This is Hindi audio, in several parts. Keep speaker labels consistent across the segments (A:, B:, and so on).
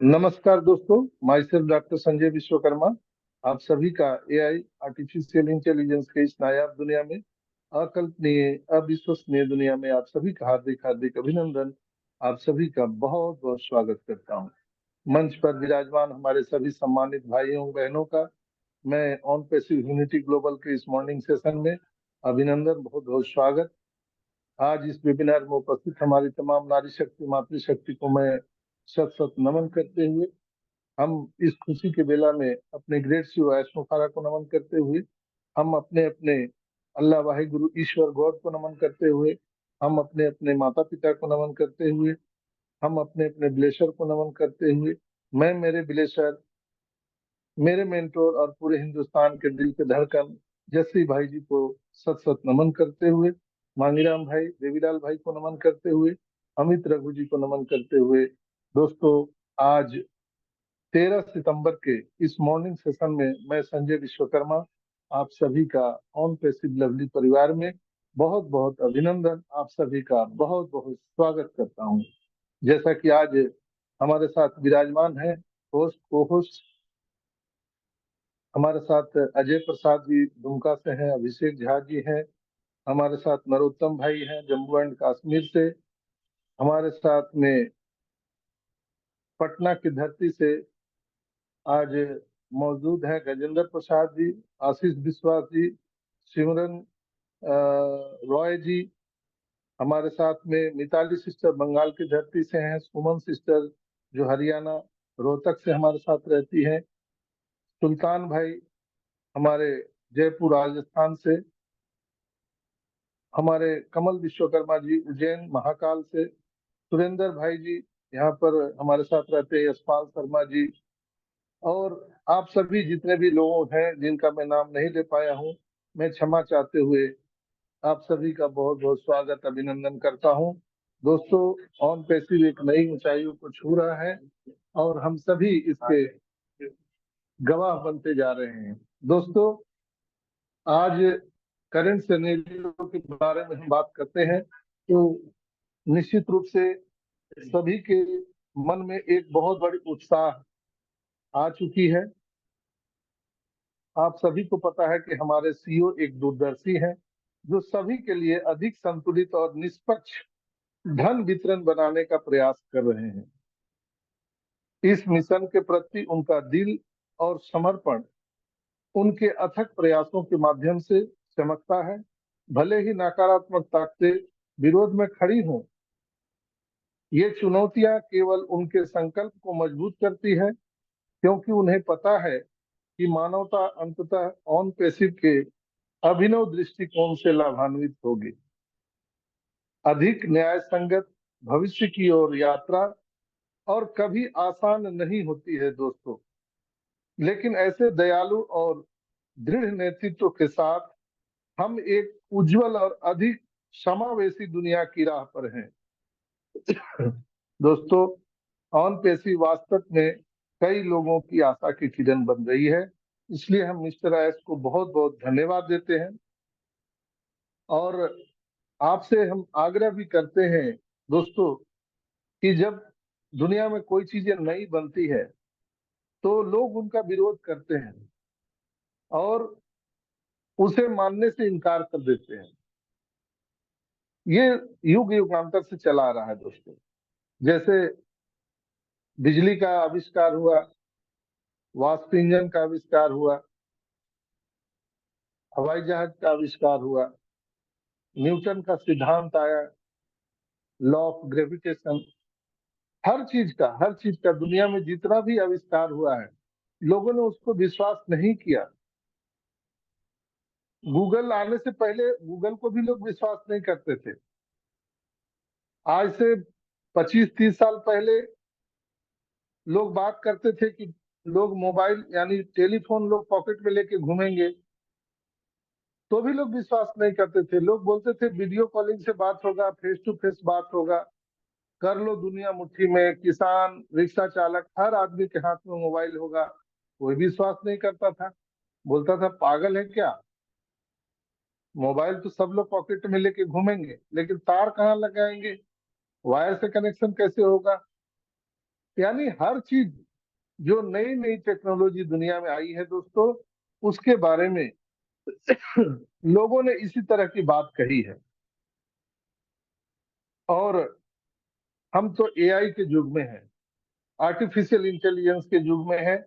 A: नमस्कार दोस्तों, my self doctor Sanjay Vishwakarma. आप सभी का एआई आर्टिफिशियल इंटेलिजेंस के इस नायाब दुनिया में, अकल्पनीय अविश्वसनीय दुनिया में आप सभी का हार्दिक हार्दिक अभिनंदन। आप सभी का बहुत बहुत स्वागत करता हूं। मंच पर विराजमान हमारे सभी सम्मानित भाइयों बहनों का मैं ऑन पैसिव यूनिटी ग्लोबल के इस मॉर्निंग सेशन में अभिनंदन, बहुत बहुत स्वागत। आज इस वेबिनार में उपस्थित हमारी तमाम नारी शक्ति मातृशक्ति को मैं शत शत नमन करते हुए, हम इस खुशी के बेला में अपने ग्रेट शिव ऐश्वर्य को नमन करते हुए, हम अपने अपने अल्लाह वाहे गुरु ईश्वर गॉड को नमन करते हुए, हम अपने अपने माता पिता को नमन करते हुए, हम अपने अपने ब्लेशर को नमन करते हुए, मैं मेरे ब्लेशर, मेरे मेंटोर और पूरे हिंदुस्तान के दिल के धड़कन जस्सी भाई जी को सत सत नमन करते हुए, मांगीराम भाई देवीलाल भाई को नमन करते हुए, अमित रघु जी को नमन करते हुए, दोस्तों आज 13 सितंबर के इस मॉर्निंग सेशन में मैं संजय विश्वकर्मा आप सभी का ऑन पैसिव लवली परिवार में बहुत बहुत अभिनंदन, आप सभी का बहुत बहुत स्वागत करता हूं। जैसा कि आज हमारे साथ विराजमान है होस्ट को होस्ट, हमारे साथ अजय प्रसाद जी दुमका से हैं, अभिषेक झा जी हैं, हमारे साथ नरोत्तम भाई हैं जम्मू एंड कश्मीर से, हमारे साथ में पटना की धरती से आज मौजूद है गजेंद्र प्रसाद जी, आशीष विश्वास जी, सिमरन रॉय जी। हमारे साथ में मिताली सिस्टर बंगाल की धरती से हैं, सुमन सिस्टर जो हरियाणा रोहतक से हमारे साथ रहती हैं, सुल्तान भाई हमारे जयपुर राजस्थान से, हमारे कमल विश्वकर्मा जी उज्जैन महाकाल से, सुरेंद्र भाई जी यहाँ पर हमारे साथ रहते हैं, यशपाल शर्मा जी, और आप सभी जितने भी लोग हैं जिनका मैं नाम नहीं ले पाया हूँ, मैं क्षमा चाहते हुए आप सभी का बहुत बहुत स्वागत अभिनंदन करता हूँ। दोस्तों, ऑन पैसिव एक नई ऊंचाइयों को छू रहा है और हम सभी इसके गवाह बनते जा रहे हैं। दोस्तों, आज करंट सिनेरियो के बारे में हम बात करते हैं तो निश्चित रूप से सभी के मन में एक बहुत बड़ी उत्साह आ चुकी है। आप सभी को पता है कि हमारे सीईओ एक दूरदर्शी हैं जो सभी के लिए अधिक संतुलित और निष्पक्ष धन वितरण बनाने का प्रयास कर रहे हैं। इस मिशन के प्रति उनका दिल और समर्पण उनके अथक प्रयासों के माध्यम से चमकता है। भले ही नकारात्मक ताकतें विरोध में खड़ी हों, ये चुनौतियां केवल उनके संकल्प को मजबूत करती है, क्योंकि उन्हें पता है कि मानवता अंततः ऑन पैसिव के अभिनव दृष्टिकोण से लाभान्वित होगी। अधिक न्याय संगत भविष्य की ओर यात्रा और कभी आसान नहीं होती है दोस्तों, लेकिन ऐसे दयालु और दृढ़ नेतृत्व के साथ हम एक उज्जवल और अधिक समावेशी दुनिया की राह पर हैं। दोस्तों, ऑन पेशी वास्तव में कई लोगों की आशा की किरण बन रही है, इसलिए हम मिस्टर एस को बहुत बहुत धन्यवाद देते हैं और आपसे हम आग्रह भी करते हैं दोस्तों कि जब दुनिया में कोई चीजें नई बनती है तो लोग उनका विरोध करते हैं और उसे मानने से इनकार कर देते हैं। ये युग युगांतर से चला आ रहा है दोस्तों। जैसे बिजली का आविष्कार हुआ, वाष्प इंजन का आविष्कार हुआ, हवाई जहाज का आविष्कार हुआ, न्यूटन का सिद्धांत आया, लॉ ऑफ ग्रेविटेशन, हर चीज का दुनिया में जितना भी आविष्कार हुआ है, लोगों ने उसको विश्वास नहीं किया। गूगल आने से पहले गूगल को भी लोग विश्वास नहीं करते थे। आज से 25-30 साल पहले लोग बात करते थे कि लोग मोबाइल यानी टेलीफोन लोग पॉकेट में लेके घूमेंगे, तो भी लोग विश्वास नहीं करते थे। लोग बोलते थे वीडियो कॉलिंग से बात होगा, फेस टू फेस बात होगा, कर लो दुनिया मुट्ठी में। किसान, रिक्शा चालक, हर आदमी के हाथ में मोबाइल होगा, कोई विश्वास नहीं करता था, बोलता था पागल है क्या, मोबाइल तो सब लोग पॉकेट में लेके घूमेंगे लेकिन तार कहाँ लगाएंगे, वायर से कनेक्शन कैसे होगा, यानी हर चीज जो नई नई टेक्नोलॉजी दुनिया में आई है दोस्तों, उसके बारे में लोगों ने इसी तरह की बात कही है। और हम तो एआई के युग में हैं, आर्टिफिशियल इंटेलिजेंस के युग में है।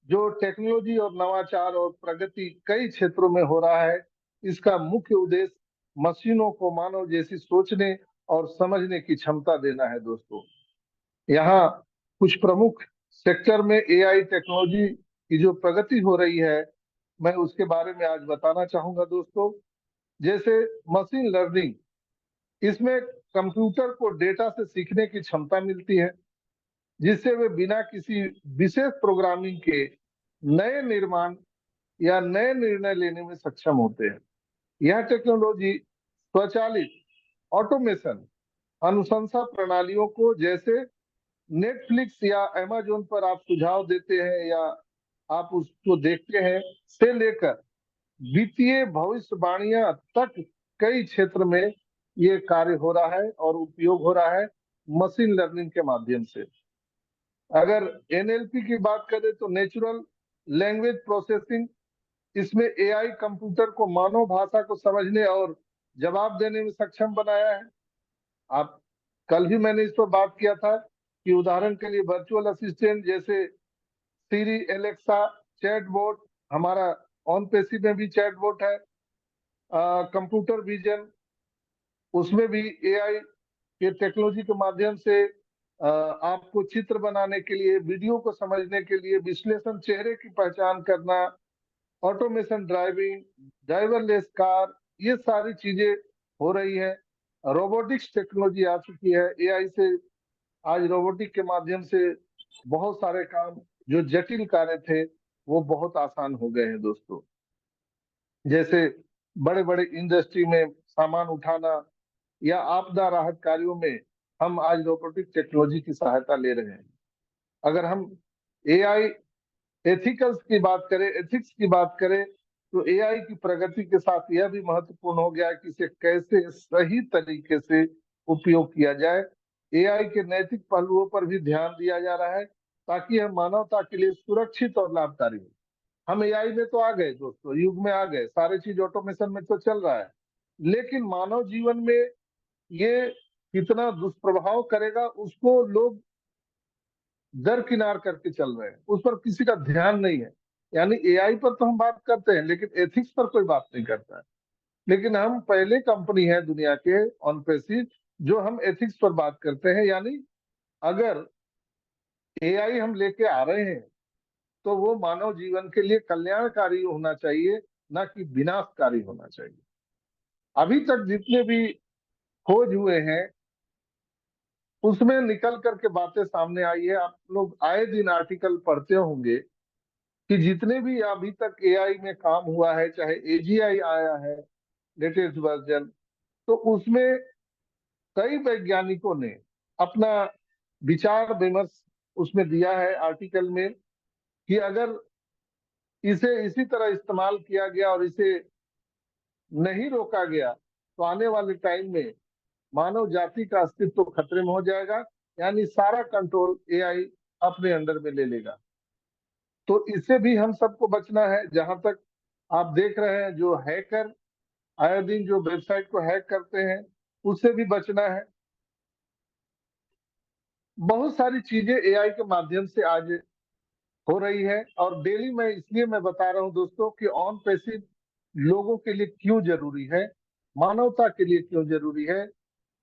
A: जो टेक्नोलॉजी और नवाचार और प्रगति कई क्षेत्रों में हो रहा है, इसका मुख्य उद्देश्य मशीनों को मानव जैसी सोचने और समझने की क्षमता देना है दोस्तों। यहाँ कुछ प्रमुख सेक्टर में एआई टेक्नोलॉजी की जो प्रगति हो रही है, मैं उसके बारे में आज बताना चाहूंगा दोस्तों। जैसे मशीन लर्निंग, इसमें कंप्यूटर को डेटा से सीखने की क्षमता मिलती है, जिससे वे बिना किसी विशेष प्रोग्रामिंग के नए निर्माण या नए निर्णय लेने में सक्षम होते हैं। यह टेक्नोलॉजी स्वचालित ऑटोमेशन अनुशंसा प्रणालियों को, जैसे नेटफ्लिक्स या अमेजोन पर आप सुझाव देते हैं या आप उसको देखते हैं, से लेकर वित्तीय भविष्यवाणियां तक कई क्षेत्र में ये कार्य हो रहा है और उपयोग हो रहा है मशीन लर्निंग के माध्यम से। अगर एनएलपी की बात करें तो नेचुरल लैंग्वेज प्रोसेसिंग, इसमें एआई कंप्यूटर को मानव भाषा को समझने और जवाब देने में सक्षम बनाया है। आप, कल भी मैंने इस पर बात किया था कि उदाहरण के लिए वर्चुअल असिस्टेंट जैसे सीरी, एलेक्सा, चैटबॉट, हमारा ऑन पेसी में भी चैटबॉट है। कंप्यूटर विजन, उसमें भी एआई के टेक्नोलॉजी के माध्यम से आपको चित्र बनाने के लिए, वीडियो को समझने के लिए, विश्लेषण, चेहरे की पहचान करना, ऑटोमेशन ड्राइविंग, ड्राइवरलेस कार, ये सारी चीजें हो रही है। रोबोटिक्स टेक्नोलॉजी आ चुकी है एआई से। आज रोबोटिक के माध्यम से बहुत सारे काम, जो जटिल कार्य थे, वो बहुत आसान हो गए हैं दोस्तों। जैसे बड़े बड़े इंडस्ट्री में सामान उठाना या आपदा राहत कार्यों में हम आज रोबोटिक टेक्नोलॉजी की सहायता ले रहे हैं। अगर हम एआई एथिकल्स की बात करें, एथिक्स की बात करें, तो एआई की प्रगति के साथ यह भी महत्वपूर्ण हो गया है कि इसे कैसे सही तरीके से उपयोग किया जाए। एआई के नैतिक पहलुओं पर भी ध्यान दिया जा रहा है, ताकि यह मानवता के लिए सुरक्षित और लाभकारी हो। हम एआई में तो आ गए दोस्तों, युग में आ गए, सारे चीज ऑटोमेशन में तो चल रहा है, लेकिन मानव जीवन में ये कितना दुष्प्रभाव करेगा, उसको लोग दरकिनार करके चल रहे हैं, उस पर किसी का ध्यान नहीं है। यानी एआई पर तो हम बात करते हैं, लेकिन एथिक्स पर कोई बात नहीं करता है। लेकिन हम पहले कंपनी है दुनिया के ऑन पेसिस, जो हम एथिक्स पर बात करते हैं। यानी अगर एआई हम लेके आ रहे हैं, तो वो मानव जीवन के लिए कल्याणकारी होना चाहिए, ना कि विनाशकारी होना चाहिए। अभी तक जितने भी खोज हुए हैं, उसमें निकल करके बातें सामने आई है। आप लोग आए दिन आर्टिकल पढ़ते होंगे कि जितने भी अभी तक एआई में काम हुआ है, चाहे एजीआई आया है लेटेस्ट वर्जन, तो उसमें कई वैज्ञानिकों ने अपना विचार विमर्श उसमें दिया है आर्टिकल में, कि अगर इसे इसी तरह इस्तेमाल किया गया और इसे नहीं रोका गया, तो आने वाले टाइम में मानव जाति का अस्तित्व खतरे में हो जाएगा। यानी सारा कंट्रोल एआई अपने अंडर में ले लेगा। तो इससे भी हम सबको बचना है। जहां तक आप देख रहे हैं, जो हैकर आए दिन जो वेबसाइट को हैक करते हैं, उससे भी बचना है। बहुत सारी चीजें एआई के माध्यम से आज हो रही है, और डेली मैं इसलिए मैं बता रहा हूं दोस्तों कि ऑन पैसिव लोगों के लिए क्यों जरूरी है, मानवता के लिए क्यों जरूरी है,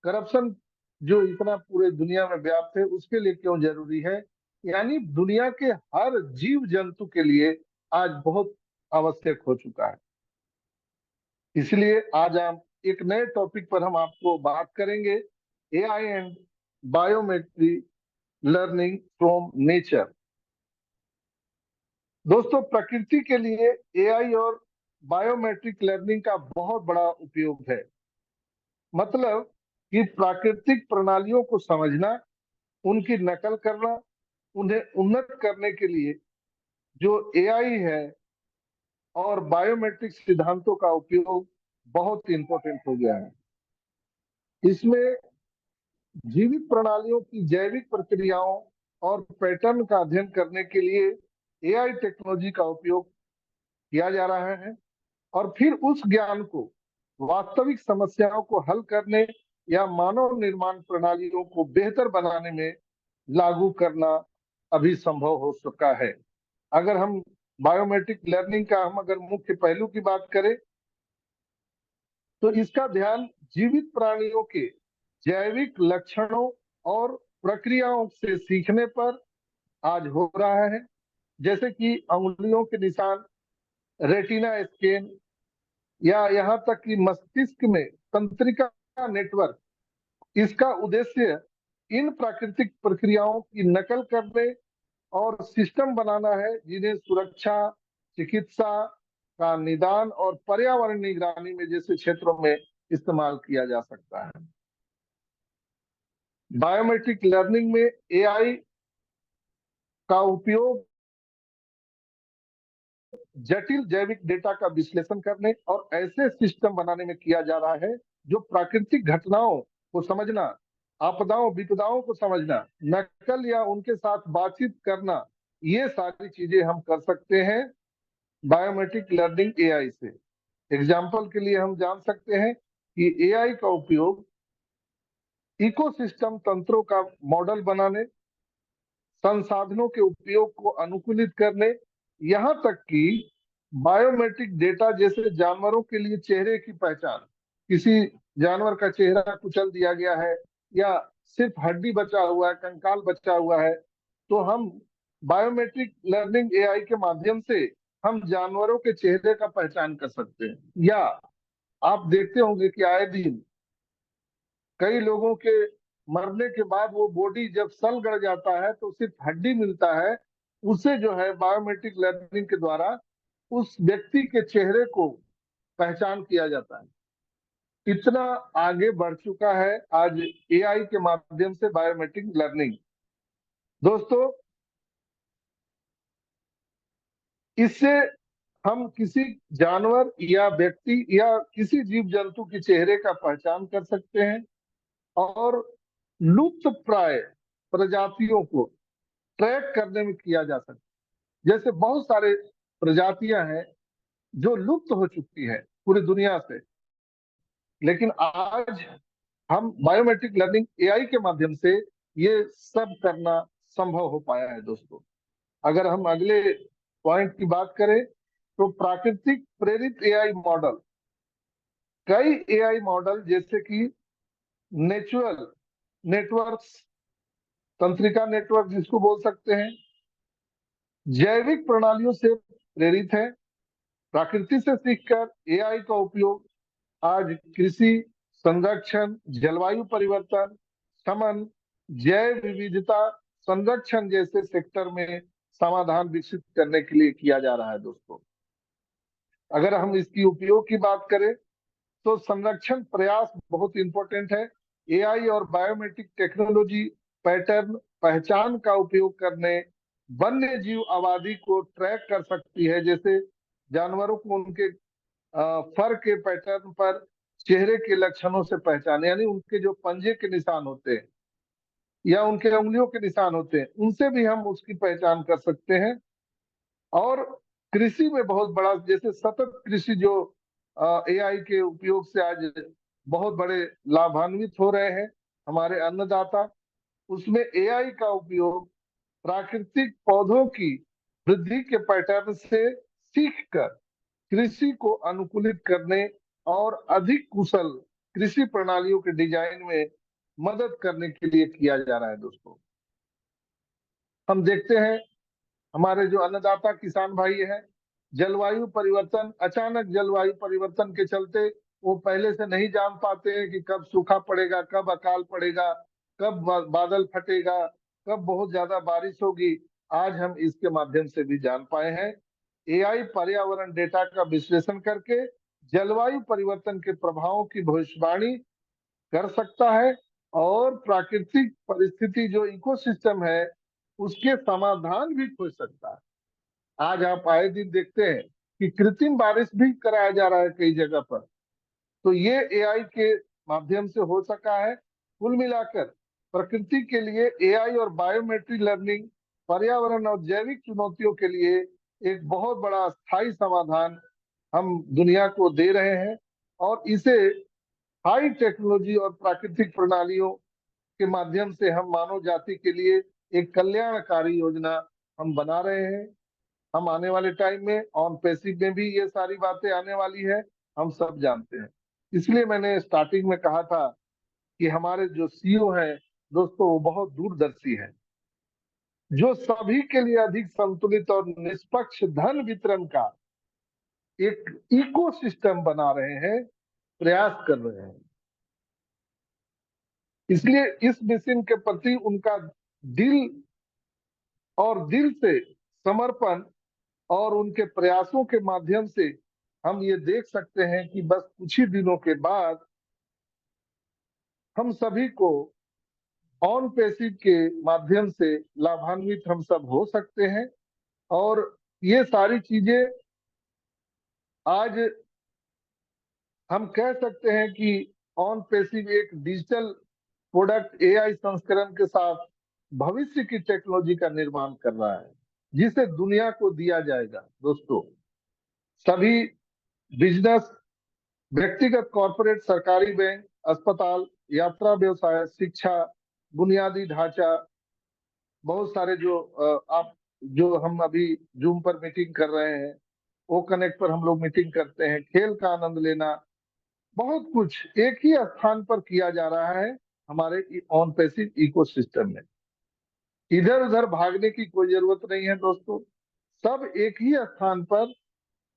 A: करप्शन जो इतना पूरे दुनिया में व्याप्त है उसके लिए क्यों जरूरी है। यानी दुनिया के हर जीव जंतु के लिए आज बहुत आवश्यक हो चुका है। इसलिए आज हम एक नए टॉपिक पर हम आपको बात करेंगे, AI and biometry learning from nature. दोस्तों, प्रकृति के लिए एआई और बायोमेट्रिक लर्निंग का बहुत बड़ा उपयोग है। मतलब कि प्राकृतिक प्रणालियों को समझना, उनकी नकल करना, उन्हें उन्नत करने के लिए जो एआई है और बायोमेट्रिक सिद्धांतों का उपयोग बहुत इंपॉर्टेंट हो गया है। इसमें जीवित प्रणालियों की जैविक प्रक्रियाओं और पैटर्न का अध्ययन करने के लिए एआई टेक्नोलॉजी का उपयोग किया जा रहा है, और फिर उस ज्ञान को वास्तविक समस्याओं को हल करने या मानव निर्माण प्रणालियों को बेहतर बनाने में लागू करना अभी संभव हो सका है। अगर हम बायोमेट्रिक लर्निंग का हम अगर मुख्य पहलू की बात करें, तो इसका ध्यान जीवित प्राणियों के जैविक लक्षणों और प्रक्रियाओं से सीखने पर आज हो रहा है, जैसे कि अंगुलियों के निशान, रेटिना स्कैन, या यहाँ तक कि मस्तिष्क में तंत्रिका नेटवर्क। इसका उद्देश्य इन प्राकृतिक प्रक्रियाओं की नकल करने और सिस्टम बनाना है जिन्हें सुरक्षा, चिकित्सा का निदान और पर्यावरण निगरानी में जैसे क्षेत्रों में इस्तेमाल किया जा सकता है। बायोमेट्रिक लर्निंग में एआई का उपयोग जटिल जैविक डेटा का विश्लेषण करने और ऐसे सिस्टम बनाने में किया जा रहा है जो प्राकृतिक घटनाओं को समझना, आपदाओं विपदाओं को समझना, नकल या उनके साथ बातचीत करना, ये सारी चीजें हम कर सकते हैं बायोमेट्रिक लर्निंग एआई से। एग्जाम्पल के लिए हम जान सकते हैं कि एआई का उपयोग इकोसिस्टम तंत्रों का मॉडल बनाने, संसाधनों के उपयोग को अनुकूलित करने, यहाँ तक कि बायोमेट्रिक डेटा जैसे जानवरों के लिए चेहरे की पहचान, किसी जानवर का चेहरा कुचल दिया गया है या सिर्फ हड्डी बचा हुआ है, कंकाल बचा हुआ है, तो हम बायोमेट्रिक लर्निंग एआई के माध्यम से हम जानवरों के चेहरे का पहचान कर सकते हैं। या आप देखते होंगे कि आए दिन कई लोगों के मरने के बाद वो बॉडी जब सल गड़ जाता है तो सिर्फ हड्डी मिलता है, उसे जो है बायोमेट्रिक लर्निंग के द्वारा उस व्यक्ति के चेहरे को पहचान किया जाता है। इतना आगे बढ़ चुका है आज एआई के माध्यम से बायोमेट्रिक लर्निंग। दोस्तों, इससे हम किसी जानवर या व्यक्ति या किसी जीव जंतु के चेहरे का पहचान कर सकते हैं और लुप्त प्राय प्रजातियों को ट्रैक करने में किया जा सकता है। जैसे बहुत सारे प्रजातियां हैं जो लुप्त हो चुकी है पूरी दुनिया से, लेकिन आज हम बायोमेट्रिक लर्निंग एआई के माध्यम से ये सब करना संभव हो पाया है। दोस्तों, अगर हम अगले पॉइंट की बात करें तो प्राकृतिक प्रेरित एआई मॉडल, कई एआई मॉडल जैसे कि नेचुरल नेटवर्क्स, तंत्रिका नेटवर्क जिसको बोल सकते हैं, जैविक प्रणालियों से प्रेरित है। प्रकृति से सीखकर एआई का उपयोग आज कृषि, संरक्षण, जलवायु परिवर्तन, शमन, जैव विविधता संरक्षण जैसे सेक्टर में समाधान विकसित करने के लिए किया जा रहा है। दोस्तों, अगर हम इसकी उपयोग की बात करें तो संरक्षण प्रयास बहुत इंपॉर्टेंट है। एआई और बायोमेट्रिक टेक्नोलॉजी पैटर्न पहचान का उपयोग करने वन्य जीव आबादी को ट्रैक कर सकती है, जैसे जानवरों को उनके फर के पैटर्न पर चेहरे के लक्षणों से पहचाने, यानी उनके जो पंजे के निशान होते हैं या उनके उंगलियों के निशान होते हैं, उनसे भी हम उसकी पहचान कर सकते हैं। और कृषि में बहुत बड़ा, जैसे सतत कृषि जो एआई के उपयोग से आज बहुत बड़े लाभान्वित हो रहे हैं हमारे अन्नदाता, उसमें एआई का उपयोग प्राकृतिक पौधों की वृद्धि के पैटर्न से सीखकर कृषि को अनुकूलित करने और अधिक कुशल कृषि प्रणालियों के डिजाइन में मदद करने के लिए किया जा रहा है। दोस्तों, हम देखते हैं हमारे जो अन्नदाता किसान भाई हैं, जलवायु परिवर्तन, अचानक जलवायु परिवर्तन के चलते वो पहले से नहीं जान पाते हैं कि कब सूखा पड़ेगा, कब अकाल पड़ेगा, कब बादल फटेगा, कब बहुत ज्यादा बारिश होगी। आज हम इसके माध्यम से भी जान पाए हैं। एआई पर्यावरण डेटा का विश्लेषण करके जलवायु परिवर्तन के प्रभावों की भविष्यवाणी कर सकता है और प्राकृतिक परिस्थिति जो इकोसिस्टम है उसके समाधान भी खोज सकता है। आज आप आए दिन देखते हैं कि कृत्रिम बारिश भी कराया जा रहा है कई जगह पर, तो ये एआई के माध्यम से हो सका है। कुल मिलाकर प्रकृति के लिए एआई और बायोमेट्रिक लर्निंग, पर्यावरण और जैविक चुनौतियों के लिए एक बहुत बड़ा स्थायी समाधान हम दुनिया को दे रहे हैं। और इसे हाई टेक्नोलॉजी और प्राकृतिक प्रणालियों के माध्यम से हम मानव जाति के लिए एक कल्याणकारी योजना हम बना रहे हैं। हम आने वाले टाइम में ऑन पैसिव में भी ये सारी बातें आने वाली है, हम सब जानते हैं। इसलिए मैंने स्टार्टिंग में कहा था कि हमारे जो सीईओ हैं दोस्तों, वो बहुत दूरदर्शी हैं, जो सभी के लिए अधिक संतुलित और निष्पक्ष धन वितरण का एक इकोसिस्टम बना रहे हैं, प्रयास कर रहे हैं। इसलिए इस मिशन के प्रति उनका दिल और दिल से समर्पण और उनके प्रयासों के माध्यम से हम ये देख सकते हैं कि बस कुछ ही दिनों के बाद हम सभी को ऑन पैसिव के माध्यम से लाभान्वित हम सब हो सकते हैं। और ये सारी चीजें आज हम कह सकते हैं कि ऑन पैसिव एक डिजिटल प्रोडक्ट एआई संस्करण के साथ भविष्य की टेक्नोलॉजी का निर्माण कर रहा है, जिसे दुनिया को दिया जाएगा। दोस्तों, सभी बिजनेस, व्यक्तिगत, कॉरपोरेट, सरकारी, बैंक, अस्पताल, यात्रा व्यवसाय, शिक्षा, बुनियादी ढांचा, बहुत सारे जो आप जो हम अभी जूम पर मीटिंग कर रहे हैं, वो कनेक्ट पर हम लोग मीटिंग करते हैं, खेल का आनंद लेना, बहुत कुछ एक ही स्थान पर किया जा रहा है हमारे ऑन पैसिव इकोसिस्टम में। इधर उधर भागने की कोई जरूरत नहीं है दोस्तों, सब एक ही स्थान पर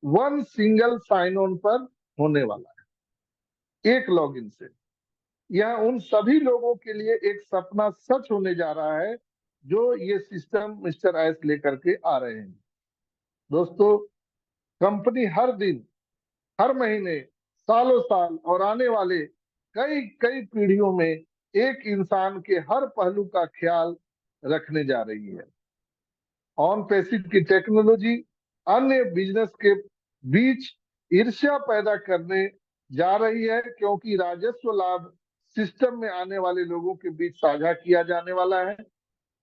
A: वन सिंगल साइन ऑन पर होने वाला है, एक लॉगिन से। यह उन सभी लोगों के लिए एक सपना सच होने जा रहा है जो ये सिस्टम मिस्टर एस लेकर के आ रहे हैं। दोस्तों, कंपनी हर दिन, हर महीने, सालों साल और आने वाले कई कई पीढ़ियों में एक इंसान के हर पहलू का ख्याल रखने जा रही है। ऑन पैसिव की टेक्नोलॉजी अन्य बिजनेस के बीच ईर्ष्या पैदा करने जा रही है, क्योंकि राजस्व लाभ सिस्टम में आने वाले लोगों के बीच साझा किया जाने वाला है।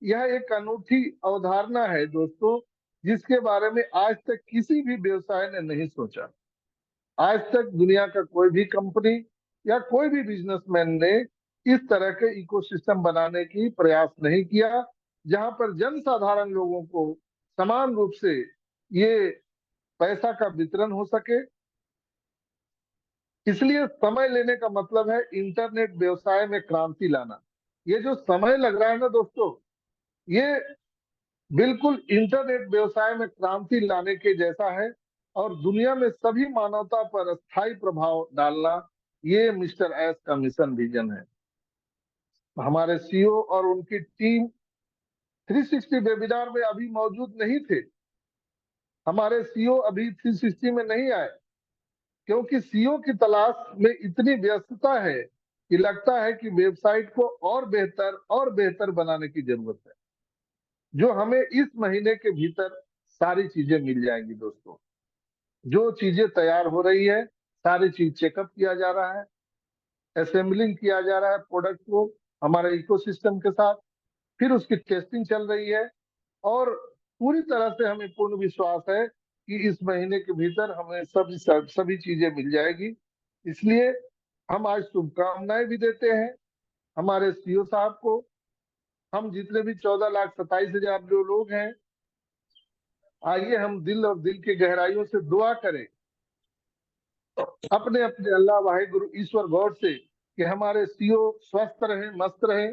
A: यह एक अनूठी अवधारणा है दोस्तों, जिसके बारे में आज तक किसी भी व्यवसाय ने नहीं सोचा। आज तक दुनिया का कोई भी कंपनी या कोई भी बिजनेसमैन ने इस तरह के इकोसिस्टम बनाने की प्रयास नहीं किया, जहां पर जन साधारण लोगों को समान रूप से ये पैसा का वितरण हो सके। इसलिए समय लेने का मतलब है इंटरनेट व्यवसाय में क्रांति लाना। ये जो समय लग रहा है ना दोस्तों, ये बिल्कुल इंटरनेट व्यवसाय में क्रांति लाने के जैसा है, और दुनिया में सभी मानवता पर स्थायी प्रभाव डालना, ये मिस्टर एस का मिशन विजन है। हमारे सीईओ और उनकी टीम 360 वेबिनार में अभी मौजूद नहीं थे। हमारे सीईओ अभी 360 में नहीं आए, क्योंकि सीईओ की तलाश में इतनी व्यस्तता है कि लगता है कि वेबसाइट को और बेहतर बनाने की जरूरत है, जो हमें इस महीने के भीतर सारी चीजें मिल जाएंगी। दोस्तों, जो चीजें तैयार हो रही है, सारी चीज चेकअप किया जा रहा है, असेंबलिंग किया जा रहा है प्रोडक्ट को हमारे इकोसिस्टम के साथ, फिर उसकी टेस्टिंग चल रही है। और पूरी तरह से हमें पूर्ण विश्वास है कि इस महीने के भीतर हमें सभी चीजें मिल जाएगी। इसलिए हम आज शुभकामनाएं भी देते हैं हमारे सीईओ साहब को। हम जितने भी 14,27,000 जो लोग हैं, आइए हम दिल और दिल की गहराइयों से दुआ करें अपने अपने अल्लाह वाहे गुरु ईश्वर गॉड से कि हमारे सीईओ स्वस्थ रहे, मस्त रहे।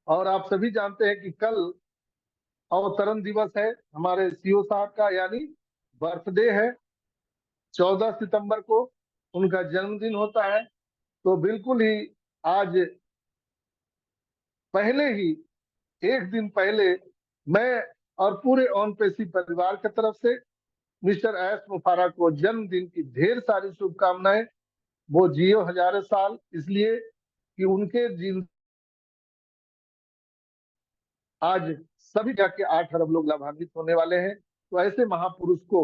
A: और आप सभी जानते हैं कि कल अवतरण दिवस है हमारे सीईओ साहब का, यानी बर्थडे है। 14 सितंबर को उनका जन्मदिन होता है। तो बिल्कुल ही आज पहले ही, एक दिन पहले, मैं और पूरे ऑन पेसी परिवार की तरफ से मिस्टर एस मुफारा को जन्मदिन की ढेर सारी शुभकामनाएं। वो जियो हजारों साल, इसलिए कि उनके जिन आज सभी जाके 8 अरब लोग लाभान्वित होने वाले हैं। तो ऐसे महापुरुष को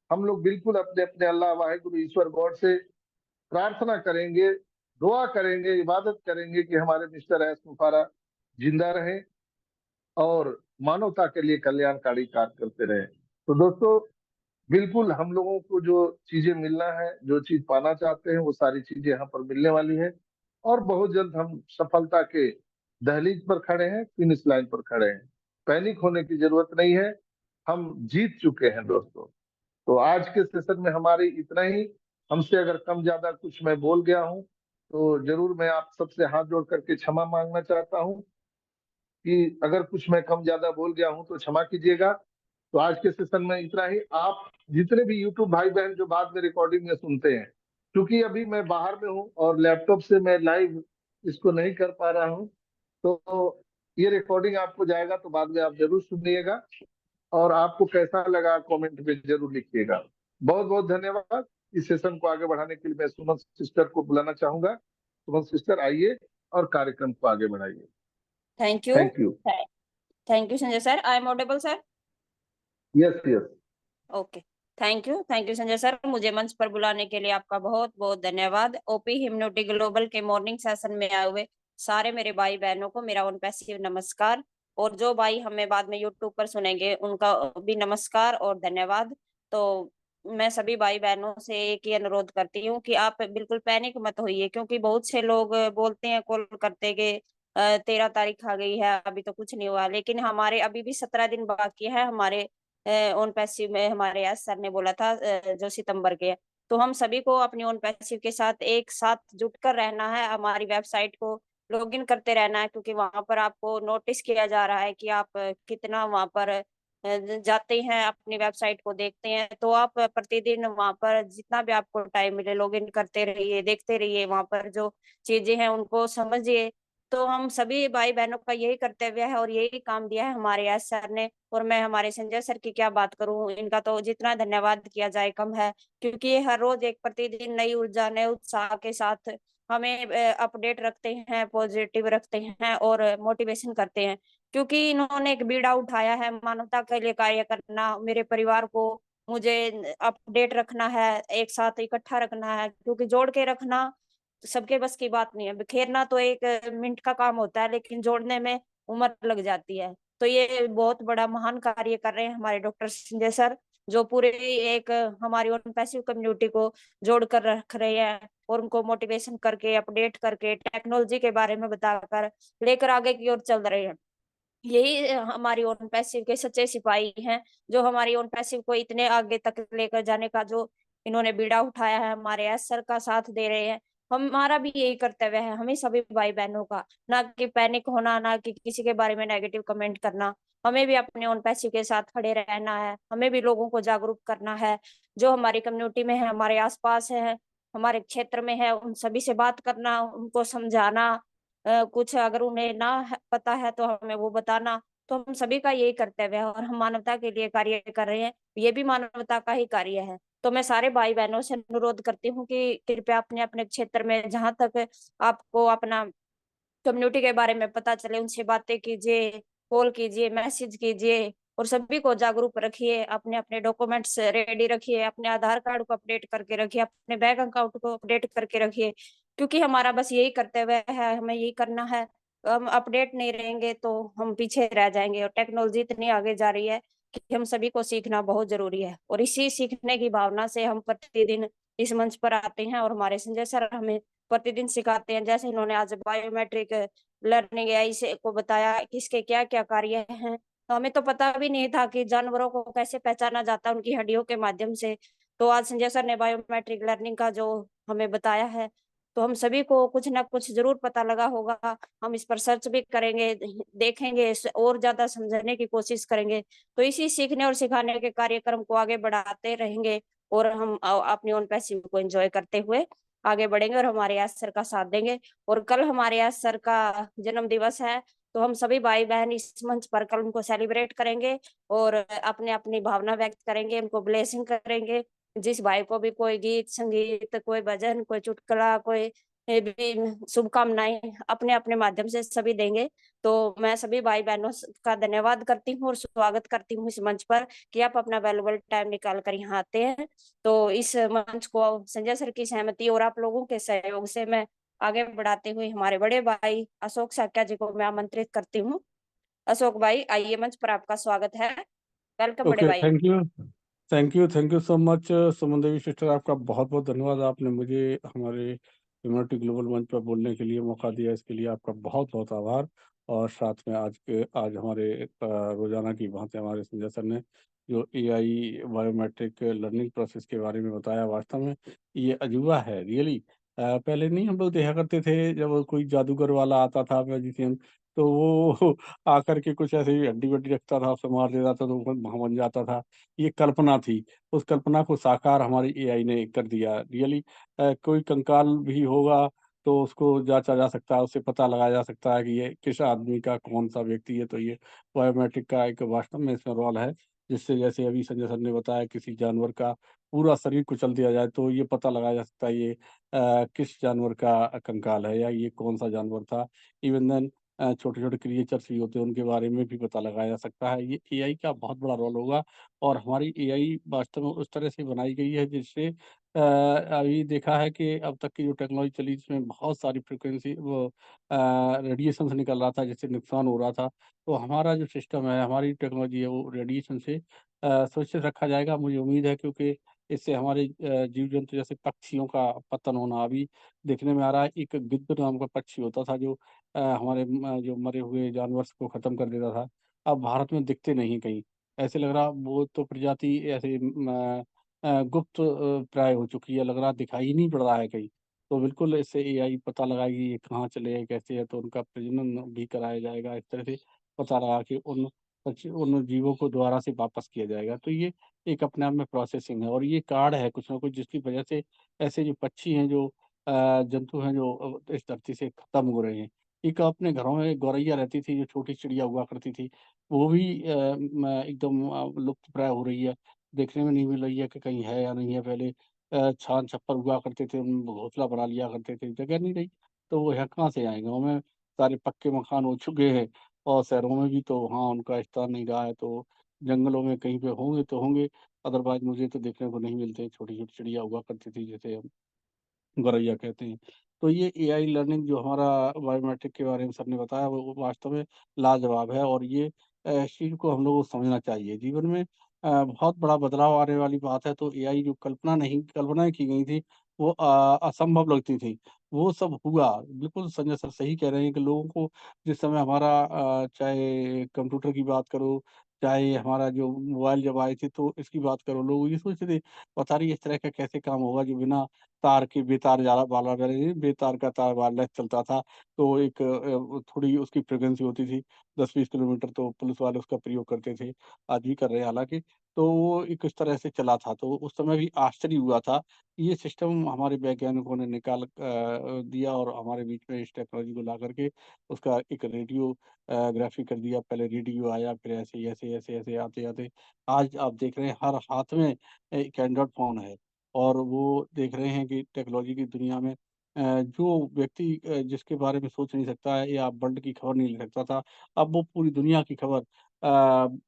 A: हम लोग बिल्कुल अपने अपने अल्लाह वाहिगुरु ईश्वर गॉड से प्रार्थना करेंगे, दुआ करेंगे, इबादत करेंगे कि हमारे मिस्टर एस मुफारा जिंदा रहे और मानवता के लिए कल्याणकारी कार्य करते रहे। तो दोस्तों, बिल्कुल हम लोगों को जो चीजें मिलना है, जो चीज पाना चाहते हैं, वो सारी चीजें यहाँ पर मिलने वाली है। और बहुत जल्द हम सफलता के दहलीज पर खड़े हैं, फिनिश लाइन पर खड़े हैं। पैनिक होने की जरूरत नहीं है, हम जीत चुके हैं दोस्तों। तो आज के सेशन में हमारी इतना ही। हमसे अगर कम ज्यादा कुछ मैं बोल गया हूँ तो जरूर मैं आप सबसे हाथ जोड़ करके क्षमा मांगना चाहता हूँ कि अगर कुछ मैं कम ज्यादा बोल गया हूँ तो क्षमा कीजिएगा। तो आज के सेशन में इतना ही। आप जितने भी यूट्यूब भाई बहन जो बाद में रिकॉर्डिंग में सुनते हैं, क्योंकि अभी मैं बाहर में हूँ और लैपटॉप से मैं लाइव इसको नहीं कर पा रहा हूँ, तो ये रिकॉर्डिंग आपको जाएगा तो बाद में आप जरूर सुनिएगा। और आपको कैसा लगा कमेंट में जरूर लिखिएगा। बहुत बहुत धन्यवाद। इस सेशन को आगे बढ़ाने के लिए मैं सुमन सिस्टर को बुलाना चाहूंगा। सुमन सिस्टर, आइए और कार्यक्रम को आगे बढ़ाइए।
B: Thank you.
A: Thank you.
B: Thank you Sanjay sir. I am audible sir?
A: Yes yes.
B: Okay. Thank you Sanjay sir, मुझे मंच पर बुलाने के लिए आपका बहुत बहुत धन्यवाद। ओपी हिम्नोटिक ग्लोबल के मॉर्निंग सेशन में आए हुए सारे मेरे भाई बहनों को मेरा उन पैसिव नमस्कार, और जो भाई हमें बाद में यूट्यूब पर सुनेंगे उनका भी नमस्कार और धन्यवाद। तो मैं सभी भाई बहनों से एक ही अनुरोध करती हूँ कि आप बिल्कुल पैनिक मत होइए, क्योंकि बहुत से लोग बोलते हैं कॉल करते कि 13 तारीख आ गई है अभी तो कुछ नहीं हुआ, लेकिन हमारे अभी भी 17 दिन बाकी है हमारे ओन पैसिव में। हमारे आज सर ने बोला था जो सितंबर के है। तो हम सभी को अपनी ओन पैसिव के साथ एक साथ जुटकर रहना है, हमारी वेबसाइट को लॉगिन करते रहना है, क्योंकि वहां पर आपको नोटिस किया जा रहा है कि आप कितना वहां पर जाते हैं, अपनी वेबसाइट को देखते हैं। तो आप प्रतिदिन वहां पर जितना भी आपको टाइम मिले लॉगिन करते रहिए, देखते रहिए, वहां पर जो चीजें हैं उनको समझिए। तो हम सभी भाई बहनों का यही कर्तव्य है और यही काम दिया है हमारे एस सर ने। और मैं हमारे संजय सर की क्या बात करूं, इनका तो जितना धन्यवाद किया जाए कम है, क्योंकि ये हर रोज एक प्रतिदिन नई ऊर्जा नए उत्साह के साथ हमें अपडेट रखते हैं, पॉजिटिव रखते हैं और मोटिवेशन करते हैं। क्योंकि इन्होंने एक बीड़ा उठाया है मानवता के लिए कार्य करना, मेरे परिवार को मुझे अपडेट रखना है, एक साथ इकट्ठा रखना है, क्योंकि जोड़ के रखना सबके बस की बात नहीं है। बिखेरना तो एक मिनट का काम होता है, लेकिन जोड़ने में उम्र लग जाती है। तो ये बहुत बड़ा महान कार्य कर रहे हैं हमारे डॉक्टर संजय सर, जो पूरे एक हमारी ओन पैसिव कम्युनिटी को जोड़ कर रख रहे हैं और उनको मोटिवेशन करके अपडेट करके टेक्नोलॉजी के बारे में बताकर लेकर आगे की ओर चल रहे हैं। यही हमारी ओन पैसिव के सच्चे सिपाही हैं, जो हमारी ओन पैसिव को इतने आगे तक लेकर जाने का जो इन्होंने बीड़ा उठाया है, हमारे एस सर का साथ दे रहे हैं। हमारा भी यही कर्तव्य है, हमें सभी भाई बहनों का, ना कि पैनिक होना, ना कि किसी के बारे में नेगेटिव कमेंट करना। हमें भी अपने ओन पैसिव के साथ खड़े रहना है, हमें भी लोगों को जागरूक करना है, जो हमारी कम्युनिटी में है, हमारे आसपास है, हमारे क्षेत्र में है, उन सभी से बात करना, उनको समझाना। कुछ अगर उन्हें ना पता है तो हमें वो बताना। तो हम सभी का यही कर्तव्य है और हम मानवता के लिए कार्य कर रहे हैं, ये भी मानवता का ही कार्य है। तो मैं सारे भाई बहनों से अनुरोध करती हूँ कि कृपया अपने अपने क्षेत्र में जहां तक आपको अपना कम्युनिटी के बारे में पता चले उनसे बातें कीजिए, कॉल कीजिए, मैसेज कीजिए, और सभी को जागरूक रखिए। अपने अपने डॉक्यूमेंट्स रेडी रखिए, अपने आधार कार्ड को अपडेट करके रखिए, अपने बैंक अकाउंट को अपडेट करके रखिए, क्योंकि हमारा बस यही कर्तव्य है, हमें यही करना है। हम अपडेट नहीं रहेंगे तो हम पीछे रह जाएंगे, और टेक्नोलॉजी इतनी आगे जा रही है कि हम सभी को सीखना बहुत जरूरी है। और इसी सीखने की भावना से हम प्रतिदिन इस मंच पर आते हैं और हमारे संजय सर हमें प्रतिदिन सिखाते हैं। जैसे इन्होंने आज बायोमेट्रिक लर्निंग एआई से को बताया किसके क्या क्या कार्य हैं, तो हमें तो पता भी नहीं था कि जानवरों को कैसे पहचाना जाता है उनकी हड्डियों के माध्यम से। तो आज संजय सर ने बायोमेट्रिक लर्निंग का जो हमें बताया है, तो हम सभी को कुछ ना कुछ जरूर पता लगा होगा। हम इस पर सर्च भी करेंगे, देखेंगे, और ज्यादा समझने की कोशिश करेंगे। तो इसी सीखने और सिखाने के कार्यक्रम को आगे बढ़ाते रहेंगे, और हम अपनी ओन पैसिव को एंजॉय करते हुए आगे बढ़ेंगे और हमारे याद सर का साथ देंगे। और कल हमारे याद सर का जन्म दिवस है, तो हम सभी भाई बहन इस मंच पर कल उनको सेलिब्रेट करेंगे और अपने अपनी भावना व्यक्त करेंगे, उनको ब्लेसिंग करेंगे। जिस भाई को भी कोई गीत संगीत, कोई भजन, कोई चुटकुला, कोई भी शुभकामनाएं अपने अपने माध्यम से सभी देंगे। तो मैं सभी भाई बहनों का धन्यवाद करती हूँ और स्वागत करती हूँ इस मंच पर कि आप अपना वैल्यूबल टाइम निकाल कर यहाँ आते हैं। तो इस मंच को संजय सर की सहमति और आप लोगों के सहयोग से मैं आगे बढ़ाते हुए हमारे बड़े भाई अशोक साक्या जी को मैं आमंत्रित करती हूँ। अशोक भाई, आइए, मंच पर आपका स्वागत है। वेलकम बड़े
C: ओके,
B: भाई।
C: Thank you so much Suman Devi sister. आपका बहुत बहुत धन्यवाद। आपने मुझे हमारे इम्यूनिटी ग्लोबल मंच पर बोलने के लिए मौका दिया, इसके लिए आपका बहुत बहुत आभार। और साथ में आज हमारे रोजाना की भांति हमारे संजय सर ने जो एआई बायोमेट्रिक लर्निंग प्रोसेस के बारे में बताया, वास्तव में ये अजूबा है रियली। पहले नहीं हम लोग देखा करते थे, जब कोई जादूगर वाला आता था मैजिशियन, तो वो आकर के कुछ ऐसे ही हड्डी वड्डी रखता था, उसे मार देता था तो वो वहाँ बन जाता था। ये कल्पना थी। उस कल्पना को साकार हमारी एआई ने कर दिया रियली। कोई कंकाल भी होगा तो उसको जांचा जा सकता है, उससे पता लगाया जा सकता है कि ये किस आदमी का कौन सा व्यक्ति है। तो ये बायोमेट्रिक का एक वास्तव में इसमें रोल है, जिससे जैसे अभी संजय सर ने बताया, किसी जानवर का पूरा शरीर कुचल दिया जाए तो ये पता लगाया जा सकता है ये किस जानवर का कंकाल है, या ये कौन सा जानवर था। इवन देन छोटे छोटे क्रिएचर्स भी होते हैं, उनके बारे में भी पता लगाया जा सकता है। ये एआई का बहुत बड़ा रोल होगा। और हमारी एआई वास्तव में उस तरह से बनाई गई है जिससे अभी देखा है कि अब तक की जो टेक्नोलॉजी चली, इसमें बहुत सारी फ्रिक्वेंसी वो रेडिएशन से निकल रहा था, जिससे नुकसान हो रहा था। तो हमारा जो सिस्टम है, हमारी टेक्नोलॉजी है, वो रेडिएशन से सुरक्षित रखा जाएगा, मुझे उम्मीद है। क्योंकि इससे हमारे जीव जंतु जैसे पक्षियों का पतन होना अभी देखने में आ रहा है। एक गिद्ध नाम का पक्षी होता था जो हमारे जो मरे हुए जानवर को खत्म कर देता था, अब भारत में दिखते नहीं कहीं। ऐसे लग रहा वो तो प्रजाति ऐसे गुप्त प्राय हो चुकी है, लग रहा दिखाई ही नहीं पड़ रहा है कहीं। तो बिल्कुल इससे एआई पता लगाएगी ये कहाँ चले हैं, कैसे है, तो उनका प्रजनन भी कराया जाएगा। इस तरह से पता लगा के उन जीवों को दोबारा से वापस किया जाएगा। तो ये एक अपने आप में प्रोसेसिंग है, और ये कार्ड है कुछ ना कुछ, जिसकी वजह से ऐसे जो पक्षी हैं, जो जंतु हैं, जो इस धरती से खत्म हो रहे हैं। एक अपने घरों में गौरैया रहती थी, जो छोटी चिड़िया हुआ करती थी, वो भी एकदम लुप्त प्राय हो रही है। देखने में नहीं मिल रही है कि कहीं है या नहीं है। पहले छान छप्पर हुआ करते थे, उनमें घोंसला बना लिया करते थे, जगह नहीं रही। तो वो यहाँ कहाँ से आएंगे? गाँव में सारे पक्के मकान हो चुके हैं, और शहरों में भी तो वहाँ उनका स्थान नहीं रहा है। तो जंगलों में कहीं पे होंगे तो होंगे, अदरवाइज मुझे तो देखने को नहीं मिलते। छोटी छोटी चिड़िया हुआ करती थी, जैसे गौरैया कहते हैं। तो ये एआई लर्निंग जो हमारा बायोमेट्रिक के बारे में सर ने बताया, वो वास्तव में लाजवाब है। और ये इस चीज़ को हम लोगों को समझना चाहिए। जीवन में बहुत बड़ा बदलाव आने वाली बात है। तो एआई जो कल्पनाएँ की गई थी, वो असंभव लगती थी, वो सब हुआ। बिल्कुल संजय सर सही कह रहे हैं कि लोगों को जिस समय हमारा चाहे कंप्यूटर की बात करो, चाहे हमारा जो मोबाइल जब आए थे, तो इसकी बात करो, लोग ये सोचते थे, पता नहीं इस तरह का कैसे काम होगा जो बिना तार के बेतार जाला वाला रहे, बेतार का तार वायरलेस चलता था। तो एक थोड़ी उसकी फ्रीक्वेंसी होती थी 10-20 किलोमीटर, तो पुलिस वाले उसका प्रयोग करते थे, आज भी कर रहे हैं हालाँकि। तो वो एक इस तरह से चला था, तो उस समय भी आश्चर्य हुआ था। ये सिस्टम हमारे वैज्ञानिकों ने निकाल दिया, और हमारे बीच में इस टेक्नोलॉजी को ला करके उसका एक रेडियो ग्राफी कर दिया। पहले रेडियो आया, फिर ऐसे, ऐसे, ऐसे, ऐसे आते-आते आज आप देख रहे हैं हर हाथ में एक एंड्रॉइड फ़ोन है। और वो देख रहे हैं कि टेक्नोलॉजी की दुनिया में जो व्यक्ति जिसके बारे में सोच नहीं सकता है, या वर्ल्ड की खबर नहीं ले सकता था, अब वो पूरी दुनिया की खबर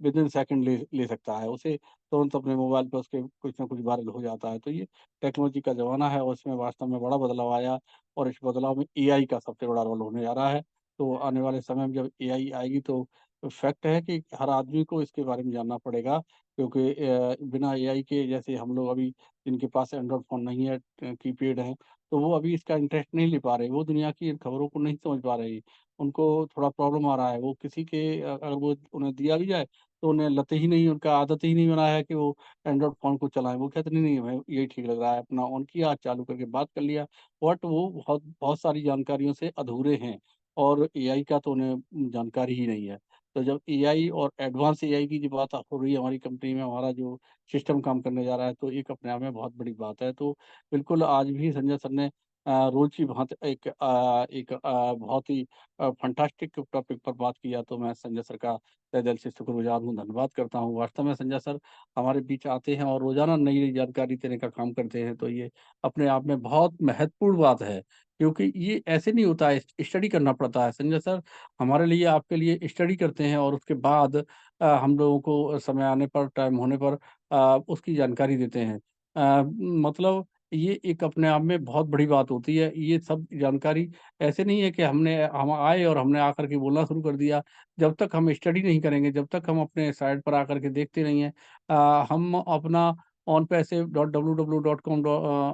C: विदिन सेकंड ले ले सकता है। उसे तुरंत अपने मोबाइल पे उसके कुछ ना कुछ वायरल हो जाता है। तो ये टेक्नोलॉजी का ज़माना है, और इसमें वास्तव में बड़ा बदलाव आया, और इस बदलाव में एआई का सबसे बड़ा रोल होने जा रहा है। तो आने वाले समय में जब एआई आएगी, तो फैक्ट है कि हर आदमी को इसके बारे में जानना पड़ेगा। क्योंकि बिना एआई के, जैसे हम लोग अभी जिनके पास एंड्रॉइड फ़ोन नहीं है, कीपैड है, तो वो अभी इसका इंटरेस्ट नहीं ले पा रहे। वो दुनिया की इन खबरों को नहीं समझ पा रहे। उनको थोड़ा प्रॉब्लम आ रहा है। वो किसी के अगर वो उन्हें दिया भी जाए, तो उन्हें लत ही नहीं, उनका आदत ही नहीं बना है कि वो एंड्रॉइड फ़ोन को चलाएँ। वो कहते नहीं, नहीं हमें यही ठीक लग रहा है। अपना ऑन किया, चालू करके बात कर लिया। बट वो बहुत बहुत सारी जानकारियों से अधूरे हैं, और एआई का तो उन्हें जानकारी ही नहीं है। तो जब एआई और एडवांस एआई की जो बात हो रही है हमारी कंपनी में, हमारा जो सिस्टम काम करने जा रहा है, तो एक अपने आप में बहुत बड़ी बात है। तो बिल्कुल आज भी संजय सर ने रोज़ की भाँति एक बहुत ही फैंटास्टिक टॉपिक पर बात किया। तो मैं संजय सर का तहे दिल से शुक्रगुज़ार हूँ, धन्यवाद करता हूँ। वास्तव में संजय सर हमारे बीच आते हैं और रोज़ाना नई-नई जानकारी देने का काम करते हैं, तो ये अपने आप में बहुत महत्वपूर्ण बात है। क्योंकि ये ऐसे नहीं होता है, स्टडी करना पड़ता है। संजय सर हमारे लिए, आपके लिए स्टडी करते हैं, और उसके बाद हम लोगों को समय आने पर, टाइम होने पर उसकी जानकारी देते हैं। मतलब ये एक अपने आप में बहुत बड़ी बात होती है। ये सब जानकारी ऐसे नहीं है कि हम आए और हमने आकर के बोलना शुरू कर दिया। जब तक हम स्टडी नहीं करेंगे, जब तक हम अपने साइट पर आकर के देखते नहीं हैं, हम अपना onpassive.www.com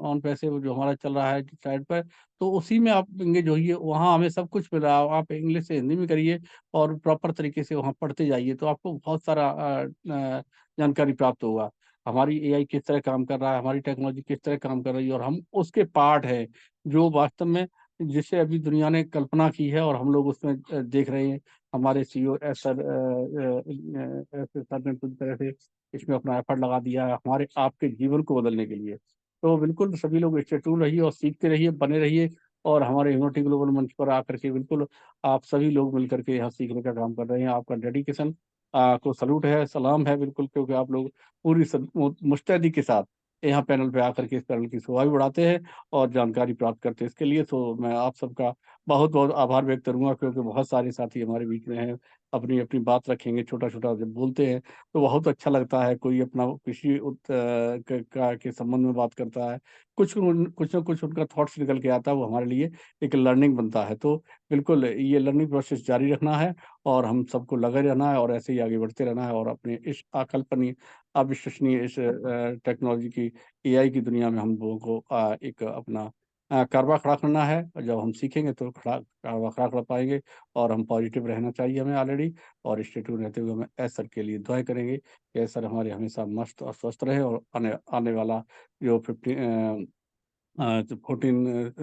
C: onpassive जो हमारा चल रहा है साइट पर, तो उसी में आप एंगेज होइए। वहाँ हमें सब कुछ मिल रहा है। आप इंग्लिश से हिंदी में करिए और प्रॉपर तरीके से वहाँ पढ़ते जाइए, तो आपको बहुत सारा जानकारी प्राप्त होगा। हमारी एआई किस तरह काम कर रहा है, हमारी टेक्नोलॉजी किस तरह काम कर रही है, और हम उसके पार्ट हैं जो वास्तव में जिसे अभी दुनिया ने कल्पना की है और हम लोग उसमें देख रहे हैं। हमारे सीईओ सर ने पूरी तरह से इसमें अपना एफर्ट लगा दिया है हमारे आपके जीवन को बदलने के लिए। तो बिल्कुल सभी लोग इससे टूल रहिए और सीखते रहिए, बने रहिए, और हमारे ह्यूमनिटी ग्लोबल मंच पर आकर के बिल्कुल आप सभी लोग मिलकर के यहाँ सीखने का काम कर रहे हैं। आपका डेडिकेशन को सलूट है, सलाम है बिल्कुल, क्योंकि आप लोग पूरी मुस्तैदी के साथ यहाँ पैनल पे आकर के इस पैनल की शोभा भी बढ़ाते हैं और जानकारी प्राप्त करते हैं। इसके लिए तो मैं आप सबका बहुत बहुत आभार व्यक्त करूंगा, क्योंकि बहुत सारे साथी हमारे बीच में हैं, अपनी अपनी बात रखेंगे, छोटा छोटा जब बोलते हैं तो बहुत अच्छा लगता है। कोई अपना कृषि के संबंध में बात करता है, कुछ ना कुछ उनका थॉट्स निकल के आता है, वो हमारे लिए एक लर्निंग बनता है। तो बिल्कुल ये लर्निंग प्रोसेस जारी रखना है और हम सबको लगे रहना है और ऐसे ही आगे बढ़ते रहना है, और अपने इस अकल्पनीय अविश्वसनीय इस टेक्नोलॉजी की एआई की दुनिया में हम लोगों को एक अपना कारवा खड़ा करना है। और जब हम सीखेंगे तो कारवा खड़ा कर पाएंगे, और हम पॉजिटिव रहना चाहिए हमें ऑलरेडी, और स्टेट्यूड रहते हुए हमें एस सर के लिए दुआएं करेंगे कि एस सर हमारे हमेशा मस्त और स्वस्थ रहे, और आने आने वाला जो 14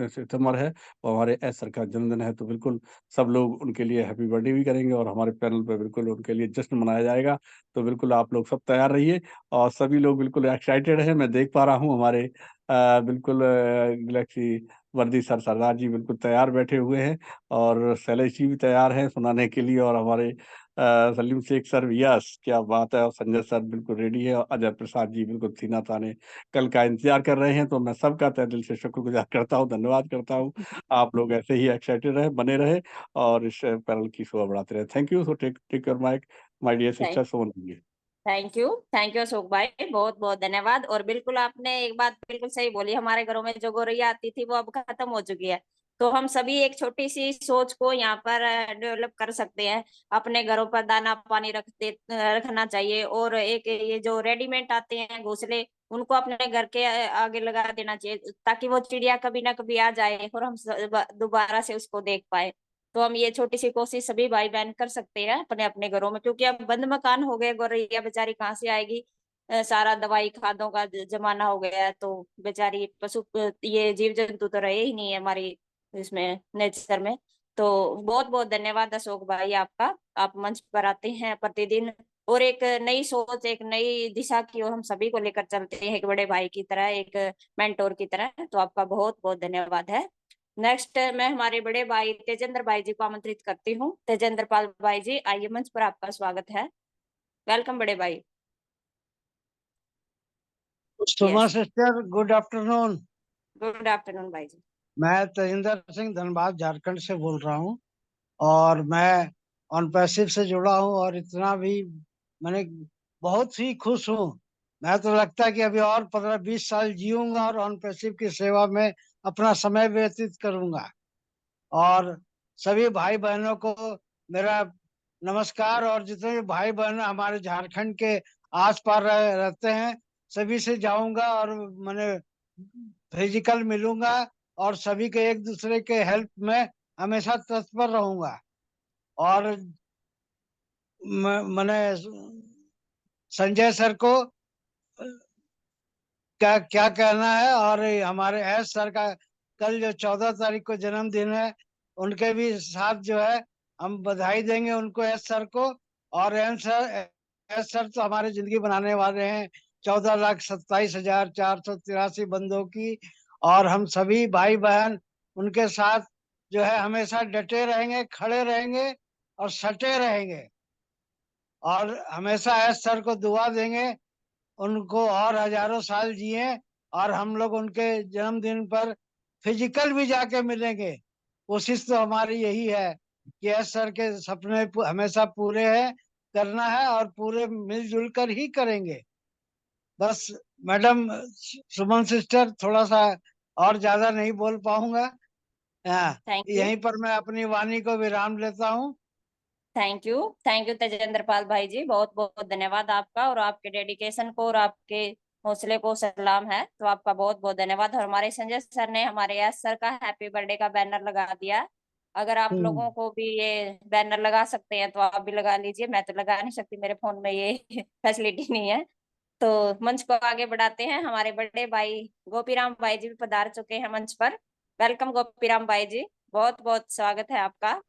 C: सितंबर है वो हमारे एस सर का जन्मदिन है। तो बिल्कुल सब लोग उनके लिए हैप्पी बर्थडे भी करेंगे, और हमारे पैनल पे बिल्कुल उनके लिए जश्न मनाया जाएगा। तो बिल्कुल आप लोग सब तैयार रहिए, और सभी लोग बिल्कुल एक्साइटेड हैं। मैं देख पा रहा हूँ हमारे बिल्कुल गैलेक्सी वर्दी सर सरदार जी बिल्कुल तैयार बैठे हुए हैं, और शैलेश जी भी तैयार हैं सुनाने के लिए, और हमारे सलीम शेख सर, यस क्या बात है, और संजय सर बिल्कुल रेडी है, और अजय प्रसाद जी बिल्कुल सीना ताने कल का इंतजार कर रहे हैं। तो मैं सबका तहे दिल से शुक्रगुजार करता हूँ, धन्यवाद करता हूँ। आप लोग ऐसे ही एक्साइटेड रहे, बने रहे, और इस पैनल की शोभा बढ़ाते रहे। Thank you. So take your mic my dear sister सोन।
B: थैंक यू अशोक भाई, बहुत बहुत धन्यवाद। और बिल्कुल आपने एक बात बिल्कुल सही बोली, हमारे घरों में जो गौरैया आती थी वो अब खत्म हो चुकी है। तो हम सभी एक छोटी सी सोच को यहाँ पर डेवलप कर सकते हैं। अपने घरों पर दाना पानी रखना चाहिए, और एक ये जो रेडीमेड आते हैं घोंसले, उनको अपने घर के आगे लगा देना चाहिए, ताकि वो चिड़िया कभी ना कभी आ जाए और हम दोबारा से उसको देख पाए। तो हम ये छोटी सी कोशिश सभी भाई बहन कर सकते हैं अपने अपने घरों में, क्योंकि अब बंद मकान हो गए, गौरैया बेचारी कहाँ से आएगी। सारा दवाई खादों का जमाना हो गया है, तो बेचारी पशु ये जीव जंतु तो रहे ही नहीं है हमारी इसमें नेचर में। तो बहुत बहुत धन्यवाद अशोक भाई आपका, आप मंच पर आते हैं प्रतिदिन, और एक नई सोच, एक नई दिशा की ओर हम सभी को लेकर चलते हैं, एक बड़े भाई की तरह, एक मेंटोर की तरह। तो आपका बहुत बहुत धन्यवाद है। नेक्स्ट मैं हमारे बड़े भाई तेजेंद्र भाई जी को आमंत्रित करती हूँ। तेजेंद्र पाल भाई जी, आइए, मंच पर आपका स्वागत है। वेलकम बड़े भाई।
D: सुमा
B: yes,
D: sister, good afternoon.
B: Good afternoon भाई जी।
D: मैं तेजिंदर सिंह धनबाद झारखंड से बोल रहा हूँ, और मैं ऑन पैसिव से जुड़ा हूँ, और इतना भी मैंने बहुत ही खुश हूँ। मैं तो लगता है कि अभी और 15-20 साल जीऊंगा और ऑन पैसिव की सेवा में अपना समय व्यतीत करूंगा। और सभी भाई बहनों को मेरा नमस्कार, और जितने भी भाई बहन हमारे झारखंड के आस पास रहते हैं, सभी से जाऊंगा और मैंने फिजिकल मिलूंगा, और सभी के एक दूसरे के हेल्प में हमेशा तत्पर रहूंगा। और मैंने संजय सर को क्या क्या कहना है, और हमारे एस सर का कल जो 14 तारीख को जन्मदिन है, उनके भी साथ जो है हम बधाई देंगे उनको, एस सर को। और एस सर तो हमारी जिंदगी बनाने वाले हैं 14,27,483 बंदों की, और हम सभी भाई बहन उनके साथ जो है हमेशा डटे रहेंगे, खड़े रहेंगे और सटे रहेंगे, और हमेशा एस सर को दुआ देंगे उनको और हजारों साल जिए, और हम लोग उनके जन्मदिन पर फिजिकल भी जाके मिलेंगे। कोशिश तो हमारी यही है कि एस सर के सपने हमेशा पूरे हैं, करना है, और पूरे मिलजुल कर ही करेंगे। बस मैडम सुमन सिस्टर, थोड़ा सा और ज्यादा नहीं बोल पाऊंगा। हाँ,
B: थैंक यू,
D: यहीं पर मैं अपनी वाणी को विराम लेता हूँ।
B: थैंक यू तेजेंद्र पाल भाई जी, बहुत बहुत धन्यवाद आपका, और आपके डेडिकेशन को और आपके हौसले को सलाम है, तो आपका बहुत बहुत धन्यवाद। और हमारे संजय सर ने हमारे यश सर का हैप्पी बर्थडे का बैनर लगा दिया। अगर आप लोगों को भी ये बैनर लगा सकते हैं तो आप भी लगा लीजिए, मैं तो लगा नहीं सकती, मेरे फोन में ये फैसिलिटी नहीं है। तो मंच को आगे बढ़ाते हैं, हमारे बड़े भाई गोपीराम भाई जी भी पधार चुके हैं मंच पर। वेलकम गोपीराम भाई जी, बहुत बहुत स्वागत है आपका।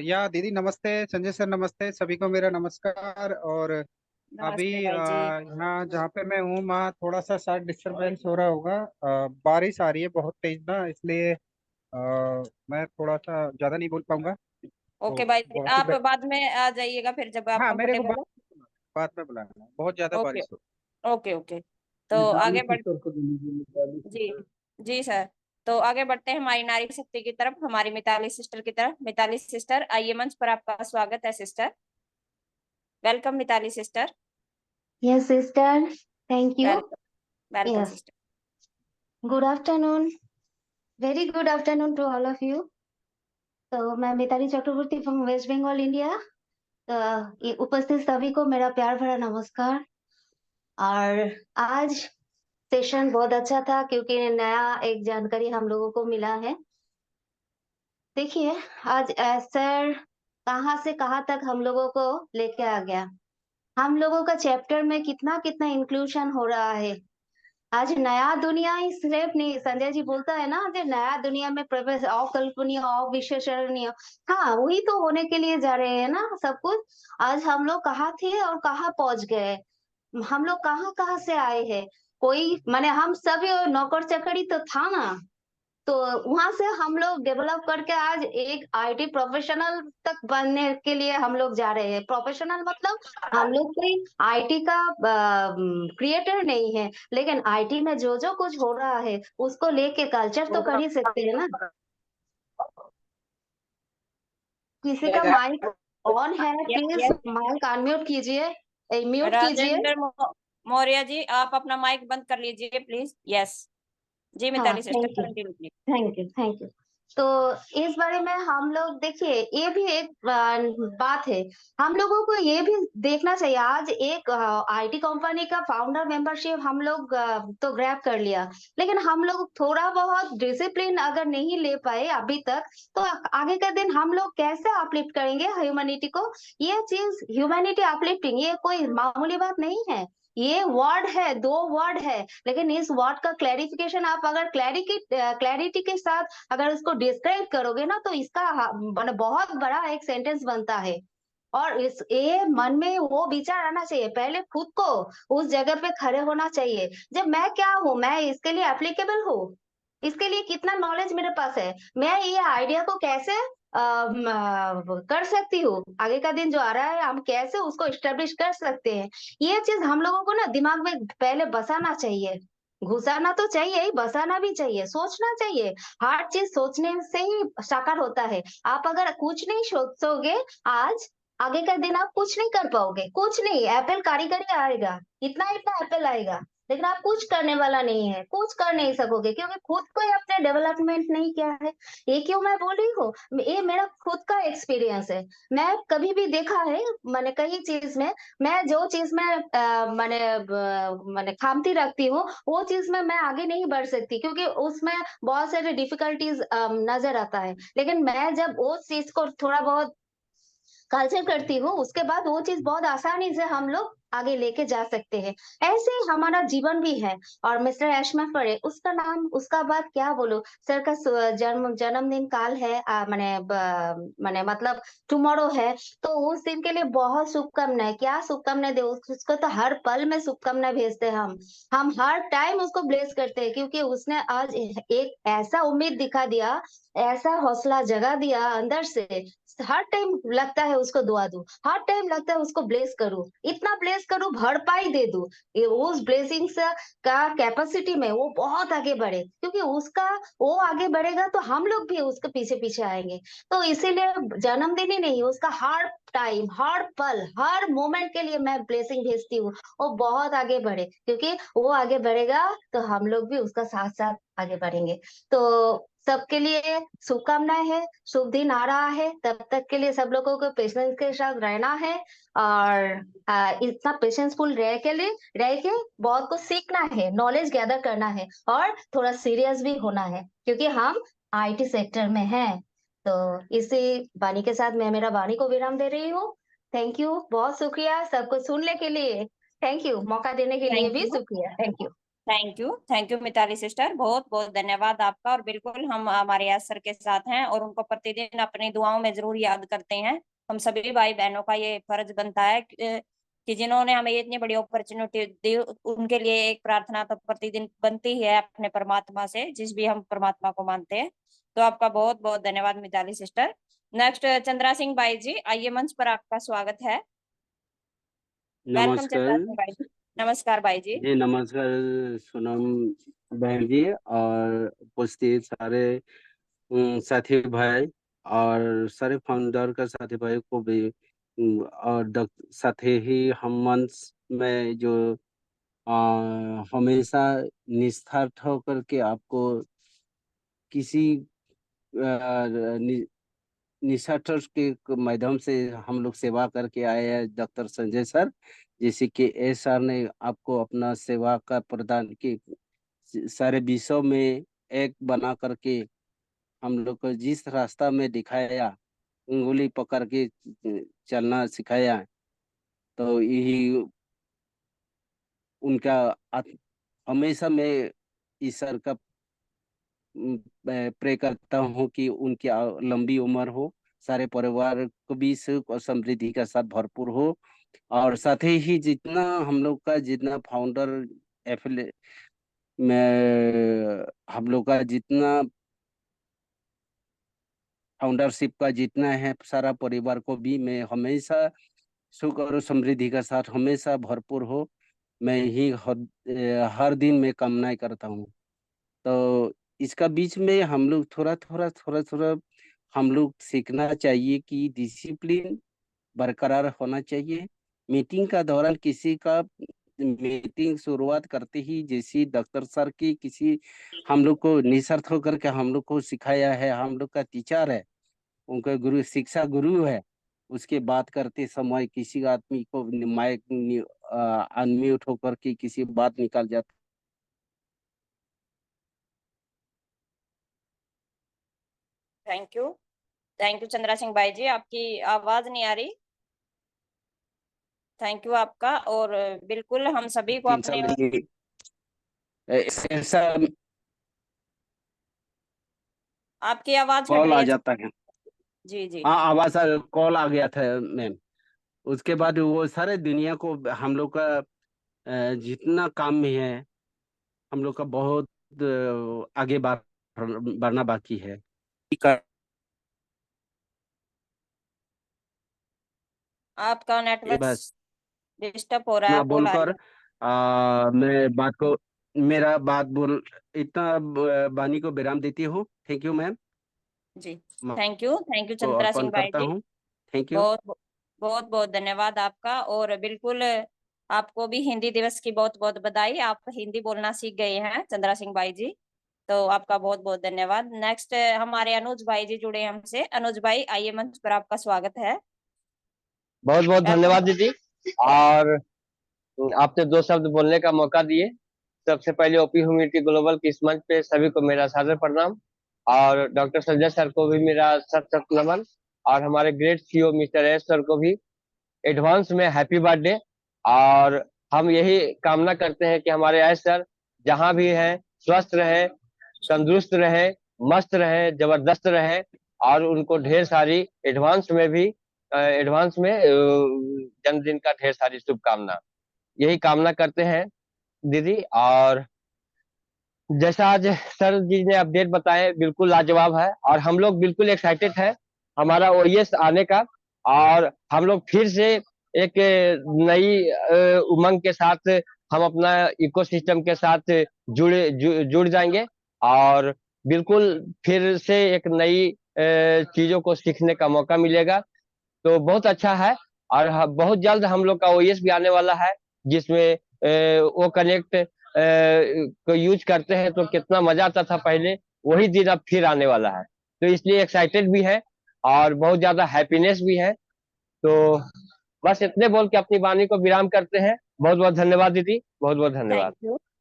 E: या दीदी नमस्ते, संजय सर नमस्ते, सभी को मेरा नमस्कार। और अभी
B: नमस्ते भाई जी।
E: यहाँ जहाँ पे मैं हूँ वहाँ थोड़ा सा शायद डिस्टरबेंस हो रहा होगा। बारिश आ रही है बहुत तेज ना, इसलिए मैं थोड़ा सा ज़्यादा नहीं बोल पाऊंगा।
B: ओके
E: तो
B: भाई जी,
E: बहुत ही
B: आप बाद में आ जाइएगा फिर जब आप
E: हाँ, मेरे को
B: कंफर्टेबल हो।
E: बाद में बुलाना, बहुत ज़्यादा
B: ओके,
E: बारिश हो।
B: Okay, okay. तो
A: मिताली
B: आगे बढ़
A: सिस्टर को दे लीजिए, मिताली
B: जी,
A: सिस्टर।
B: जी सर। तो आगे बढ़ते हैं हमारी नारी शक्ति की तरफ, हमारी मिताली सिस्टर की तरफ। मिताली सिस्टर आइए, मंच पर आपका स्वागत है sister. Welcome Mitali sister.
F: Yes, sister. Thank you.
B: Welcome, welcome
F: Yes.
B: Sister.
F: Good afternoon. Very good afternoon to all of you. तो मैं मिताली चक्रवर्ती फ्रॉम वेस्ट बंगाल इंडिया। ये उपस्थित सभी को मेरा प्यार भरा नमस्कार। और आज सेशन बहुत अच्छा था क्योंकि नया एक जानकारी हम लोगों को मिला है। देखिए, आज सर कहाँ से कहाँ तक हम लोगों को लेके आ गया। हम लोगों का चैप्टर में कितना कितना इंक्लूजन हो रहा है। आज नया दुनिया ही सिर्फ नहीं, संजय जी बोलता है ना कि नया दुनिया में प्रवेश अकल्पनीय अविश्वसनीय। हाँ, वही तो होने के लिए जा रहे हैं ना सब कुछ। आज हम लोग कहाँ थे और कहाँ पहुंच गए। हम लोग कहाँ कहाँ से आए हैं। कोई माने हम सभी नौकर चाकरी तो था ना, तो वहां से हम लोग डेवलप करके आज एक आईटी प्रोफेशनल तक बनने के लिए हम लोग जा रहे हैं। प्रोफेशनल मतलब हम लोग कोई आईटी का क्रिएटर नहीं है, लेकिन आईटी में जो जो कुछ हो रहा है उसको लेके कल्चर तो कर ही सकते हैं ना। किसी का माइक ऑन है, प्लीज
B: यस,
F: माइक अनम्यूट कीजिए, म्यूट कीजिए।
B: राजेंद्र मौर्य जी, आप अपना माइक बंद कर लीजिए प्लीज। यस जी,
F: हाँ,
B: Mitali sister
F: thank you.
B: Continue please.
F: Thank you, thank you. तो इस बारे में हम लोग देखिए, ये भी एक बात है। हम लोगों को ये भी देखना चाहिए। आज एक आईटी कंपनी का फाउंडर मेंबरशिप हम लोग तो ग्रैब कर लिया, लेकिन हम लोग थोड़ा बहुत डिसिप्लिन अगर नहीं ले पाए अभी तक, तो आगे का दिन हम लोग कैसे अपलिफ्ट करेंगे ह्यूमैनिटी को। ये चीज ह्यूमैनिटी अपलिफ्टिंग ये कोई मामूली बात नहीं है। ये वर्ड है, दो वर्ड है, लेकिन इस वर्ड का क्लैरिफिकेशन आप अगर क्लैरिटी के साथ अगर उसको डिस्क्राइब करोगे ना, तो इसका माने बहुत बड़ा एक सेंटेंस बनता है। और इस ये मन में वो विचार आना चाहिए, पहले खुद को उस जगह पे खड़े होना चाहिए। जब मैं क्या हूँ, मैं इसके लिए एप्लीकेबल हूँ, इसके लिए कितना नॉलेज मेरे पास है, मैं ये आइडिया को कैसे कर सकती हूँ, आगे का दिन जो आ रहा है हम कैसे उसको इस्टेब्लिश कर सकते हैं। ये चीज हम लोगों को ना दिमाग में पहले बसाना चाहिए। घुसाना तो चाहिए ही, बसाना भी चाहिए, सोचना चाहिए। हर चीज सोचने से ही साकार होता है। आप अगर कुछ नहीं सोचोगे आज, आगे का दिन आप कुछ नहीं कर पाओगे। कुछ नहीं, एप्पल कारीगरी आएगा, इतना इतना एप्पल आएगा, लेकिन आप कुछ करने वाला नहीं है, कुछ कर नहीं सकोगे क्योंकि खुद को ही अपने डेवलपमेंट नहीं किया है। ये क्यों मैं बोल रही हूँ, ये मेरा खुद का एक्सपीरियंस है। मैं कभी भी देखा है, मैंने कई चीज में, मैं जो चीज में मैंने खामती रखती हूँ, वो चीज में मैं आगे नहीं बढ़ सकती क्योंकि उसमें बहुत सारे डिफिकल्टीज नजर आता है। लेकिन मैं जब वो चीज को थोड़ा बहुत कल्चर करती हूँ, उसके बाद वो चीज बहुत आसानी से हम लोग आगे लेके जा सकते हैं। ऐसे ही हमारा जीवन भी है। और मिस्टर एशमा फरे, उसका नाम, उसका बात क्या बोलूं। सर का जन्मदिन काल है, माने मतलब टुमारो है। तो उस दिन के लिए बहुत शुभकामनाएं, क्या शुभकामनाएं दे उसको, तो हर पल में शुभकामनाएं भेजते हैं हम हर टाइम उसको ब्लेस करते हैं क्योंकि उसने आज एक ऐसा उम्मीद दिखा दिया, ऐसा हौसला जगा दिया अंदर से। हर टाइम लगता है उसको दुआ दूं, हर टाइम लगता है उसको ब्लेस करूं, इतना ब्लेस यूटिलाइज करूँ, भरपाई दे दूं, ये उस ब्लेसिंग्स का कैपेसिटी में वो बहुत आगे बढ़े, क्योंकि उसका वो आगे बढ़ेगा तो हम लोग भी उसके पीछे पीछे आएंगे। तो इसीलिए जन्मदिन ही नहीं, उसका हर टाइम, हर पल, हर मोमेंट के लिए मैं ब्लेसिंग भेजती हूँ, वो बहुत आगे बढ़े, क्योंकि वो आगे बढ़ेगा तो हम लोग भी उसका साथ साथ आगे बढ़ेंगे। तो सबके लिए शुभकामनाएं है, शुभ दिन आ रहा है, तब तक के लिए सब लोगों को पेशेंस के साथ रहना है, और इतना पेशेंसफुल रह के बहुत कुछ सीखना है, नॉलेज गैदर करना है, और थोड़ा सीरियस भी होना है, क्योंकि हम आईटी सेक्टर में हैं। तो इसी वाणी के साथ मैं मेरा वाणी को विराम दे रही हूँ। थैंक यू, बहुत शुक्रिया सबको सुनने के लिए। थैंक यू, मौका देने के लिए
B: थैंक
F: भी
B: यू,
F: शुक्रिया। Thank you.
B: Thank you Mitali sister, बहुत बहुत धन्यवाद आपका। और बिल्कुल हम हमारे याद सर के साथ हैं और उनको प्रतिदिन अपनी दुआओं में जरूर याद करते हैं। हम सभी भाई बहनों का ये फर्ज बनता है कि जिन्होंने हमें इतनी बड़ी अपॉर्चुनिटी दी, उनके लिए एक प्रार्थना तो प्रतिदिन बनती ही है अपने परमात्मा से, जिस भी हम परमात्मा को मानते हैं। तो आपका बहुत बहुत धन्यवाद मिताली सिस्टर। नेक्स्ट चंद्रा सिंह भाई जी, आइए, मंच पर आपका स्वागत है। वेलकम चंद्रा
G: नमस्कार
B: सिंह भाई जी। नमस्कार भाई जी।
G: जी, नमस्कार सोनम बहन जी और उपस्थित सारे साथी भाई और सारे फाउंडर का साथी भाई को भी और साथ ही हम मंच में जो हमेशा निस्वार्थ होकर के आपको किसी निस्वार्थ के माध्यम से हम लोग सेवा करके आए हैं डॉक्टर संजय सर, जैसे कि एस सर ने आपको अपना सेवा का प्रदान की सारे विषयों में एक बना करके हम लोग को जिस रास्ता में दिखाया, उंगली पकड़ के चलना सिखाया, तो यही उनका हमेशा मैं ईश्वर का प्रे करता हूँ कि उनकी लंबी उम्र हो, सारे परिवार को भी सुख और समृद्धि का साथ भरपूर हो, और साथ ही जितना हम लोग का जितना फाउंडर एफिले में हम लोग का जितना फाउंडरशिप का जितना है सारा परिवार को भी मैं हमेशा सुख और समृद्धि का साथ हमेशा भरपूर हो, मैं ही हर दिन में कामनाएं करता हूँ। तो इसका बीच में हम लोग थोड़ा हम लोग सीखना चाहिए कि डिसिप्लिन बरकरार होना चाहिए। मीटिंग का दौरान किसी का मीटिंग शुरुआत करते ही जैसी डॉक्टर सर की किसी हम लोग को निस्वार्थ होकर के हम लोग को सिखाया है, हम लोग का टीचर है, उनका गुरु शिक्षा गुरु है, उसके बात करते समय किसी आदमी को माइक अनम्यूट होकर के किसी बात निकाल जाता।
B: थैंक यू चंद्रा सिंह भाई जी, आपकी आवाज नहीं आ रही। थैंक यू आपका। और बिल्कुल हम सभी को अपने
G: ऐसा
B: आपकी आवाज हट
G: कॉल
B: रही
G: आ
B: है।
G: जाता है।
B: जी जी।
G: हाँ, आवाज कॉल आ गया था मैम। उसके बाद वो सारे दुनिया को हम लोग का जितना काम में है हम लोग का बहुत आगे बढ़ना बाकी है।
B: आपका
G: ये
B: नेटवर्क
G: बस
B: डिस्टर्ब हो रहा
G: इतना
B: है, कॉल आ रही
G: बोलकर मैं बात को मेरा बात बोल इतना वाणी को विराम देती हूँ। थैंक यू मैम,
B: है। जी,
G: माइक
B: थैंक यू
G: को
B: चंद्रा
G: अर्पण
B: सिंह भाई
G: करता
B: जी।
G: हूँ। Thank you.
B: बहुत बहुत बहुत धन्यवाद आपका। और बिल्कुल आपको भी हिंदी दिवस की बहुत बहुत बधाई। आप हिंदी बोलना सीख गए हैं चंद्रा सिंह भाई जी, तो आपका बहुत बहुत धन्यवाद। नेक्स्ट हमारे अनुज भाई जी जुड़े हैं हमसे। अनुज भाई आइए, मंच पर आपका स्वागत है।
H: बहुत बहुत धन्यवाद दीदी, और आपने 2 शब्द बोलने का मौका दिए। सबसे पहले ओपी ह्यूमैनिटी ग्लोबल के इस मंच पे सभी को मेरा सादर प्रणाम, और डॉक्टर संजय सर को भी मेरा सत सत नमन, और हमारे great CEO mister S sir को भी एडवांस में हैप्पी बर्थडे। और हम यही कामना करते हैं कि हमारे एस सर जहाँ भी हैं स्वस्थ रहे, तंदुरुस्त रहे, मस्त रहे, जबरदस्त रहे, और उनको ढेर सारी एडवांस में जन्मदिन का ढेर सारी शुभकामना, यही कामना करते हैं दीदी। और जैसा आज सर जी ने अपडेट बताए बिल्कुल लाजवाब है, और हम लोग बिल्कुल एक्साइटेड है हमारा ओएस आने का, और हम लोग फिर से एक नई उमंग के साथ हम अपना इकोसिस्टम के साथ जुड़ जाएंगे और बिल्कुल फिर से एक नई चीजों को सीखने का मौका मिलेगा। तो बहुत अच्छा है। और बहुत जल्द हम लोग का ओएस भी आने वाला है, जिसमें वो कनेक्ट को यूज करते हैं तो कितना मजा आता था पहले, वही दिन अब फिर आने वाला है। तो इसलिए एक्साइटेड भी है और बहुत ज्यादा हैप्पीनेस भी है। तो बस इतने बोल के अपनी वाणी को विराम करते हैं। बहुत बहुत धन्यवाद दीदी, बहुत बहुत धन्यवाद।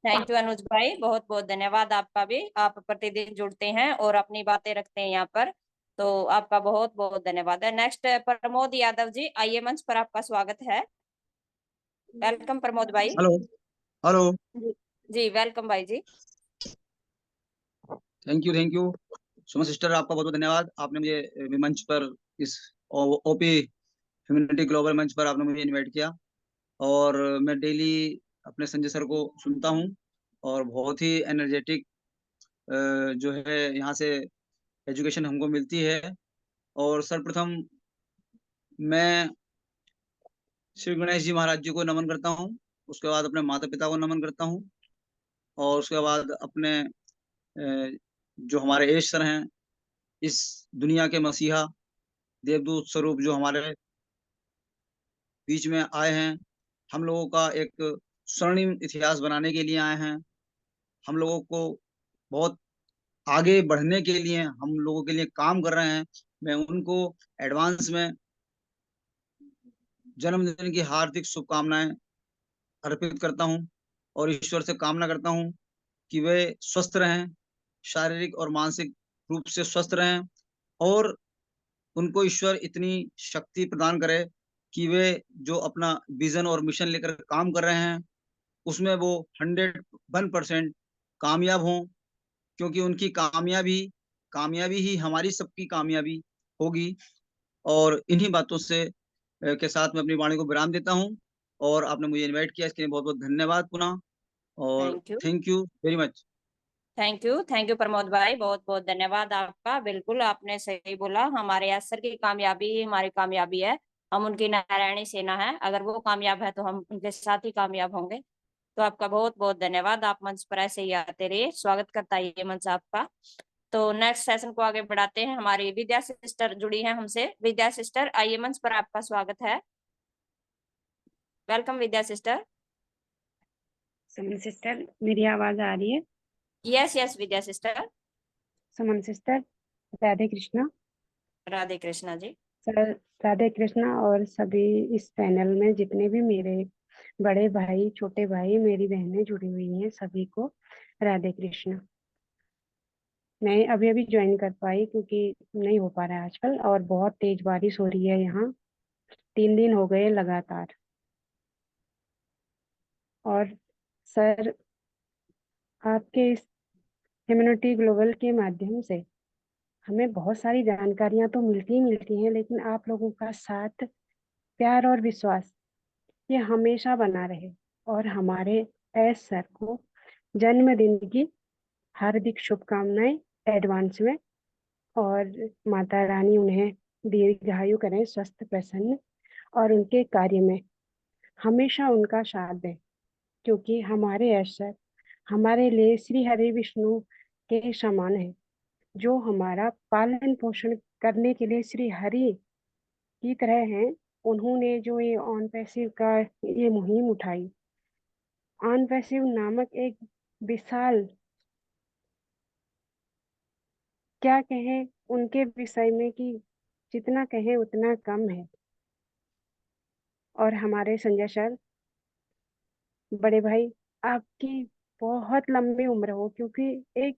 B: थैंक यू अनुज भाई, बहुत बहुत धन्यवाद आपका भी। आप प्रतिदिन जुड़ते हैं और अपनी बातें रखते हैं यहाँ पर, तो आपका बहुत बहुत धन्यवाद है। नेक्स्ट प्रमोद यादव जी, आइए मंच पर, आपका स्वागत है। वेलकम प्रमोद भाई।
I: Hello hello.
B: जी वेलकम भाई जी।
I: थैंक यू सुमन सिस्टर, आपका बहुत बहुत धन्यवाद। आपने मुझे मंच पर इस ओपी ह्यूमैनिटी ग्लोबल मंच पर आपने मुझे इनवाइट किया। और मैं डेली अपने संजय सर को सुनता हूँ और बहुत ही एनर्जेटिक जो है यहाँ से एजुकेशन हमको मिलती है। और सर्वप्रथम मैं श्री गणेश जी महाराज जी को नमन करता हूँ, उसके बाद अपने माता पिता को नमन करता हूँ, और उसके बाद अपने जो हमारे एज सर हैं, इस दुनिया के मसीहा देवदूत स्वरूप जो हमारे बीच में आए हैं, हम लोगों का एक स्वर्णिम इतिहास बनाने के लिए आए हैं। हम लोगों को बहुत आगे बढ़ने के लिए हम लोगों के लिए काम कर रहे हैं। मैं उनको एडवांस में जन्मदिन की हार्दिक शुभकामनाएं अर्पित करता हूं और ईश्वर से कामना करता हूं कि वे स्वस्थ रहें, शारीरिक और मानसिक रूप से स्वस्थ रहें, और उनको ईश्वर इतनी शक्ति प्रदान करे कि वे जो अपना विजन और मिशन लेकर काम कर रहे हैं उसमें वो 101% कामयाब हों, क्योंकि उनकी कामयाबी ही हमारी सबकी कामयाबी होगी। और इन्हीं बातों से के साथ मैं अपनी वाणी को विराम देता हूं। और आपने मुझे इनवाइट किया, इसके लिए बहुत बहुत धन्यवाद पुनः, और thank you very much.
B: Thank you Pramod भाई, बहुत बहुत धन्यवाद आपका। बिल्कुल आपने सही बोला, हमारे असर की कामयाबी ही हमारी कामयाबी है। हम उनकी नारायणी सेना है, अगर वो कामयाब है तो हम उनके साथ ही कामयाब होंगे। तो आपका बहुत बहुत धन्यवाद। आप मंच पर ऐसे ही आते रहिए, स्वागत करता है ये मंच आपका। तो नेक्स्ट सेशन को आगे बढ़ाते हैं। हमारी विद्या सिस्टर जुड़ी है हमसे। विद्या सिस्टर, आइए मंच पर, आपका स्वागत है। वेलकम विद्या सिस्टर।
J: सुमन सिस्टर, मेरी आवाज आ रही है?
B: यस यस विद्या सिस्टर।
J: सुमन सिस्टर, राधे कृष्णा।
B: राधे कृष्णा जी।
J: सर, राधे कृष्णा। और सभी इस पैनल में जितने भी मेरे बड़े भाई, छोटे भाई, मेरी बहनें जुड़ी हुई हैं, सभी को राधे कृष्णा। मैं अभी अभी ज्वाइन कर पाई क्योंकि नहीं हो पा रहा है आजकल, और बहुत तेज बारिश हो रही है यहाँ, 3 दिन हो गए लगातार। और सर, आपके इस ह्यूमैनिटी ग्लोबल के माध्यम से हमें बहुत सारी जानकारियां तो मिलती हैं, लेकिन आप लोगों का साथ, प्यार और विश्वास ये हमेशा बना रहे। और हमारे एस सर को जन्मदिन की हार्दिक शुभकामनाएं एडवांस में, और माता रानी उन्हें दीर्घायु करें, स्वस्थ प्रसन्न, और उनके कार्य में हमेशा उनका साथ दें, क्योंकि हमारे एस सर हमारे लिए श्री हरि विष्णु के समान है, जो हमारा पालन पोषण करने के लिए श्री हरि की तरह हैं। उन्होंने जो ये ऑन पैसिव का ये मुहिम उठाई, ऑन पैसिव नामक एक विशाल, क्या कहें उनके विषय में कि जितना कहें उतना कम है। और हमारे संजय सर, बड़े भाई, आपकी बहुत लंबी उम्र हो, क्योंकि एक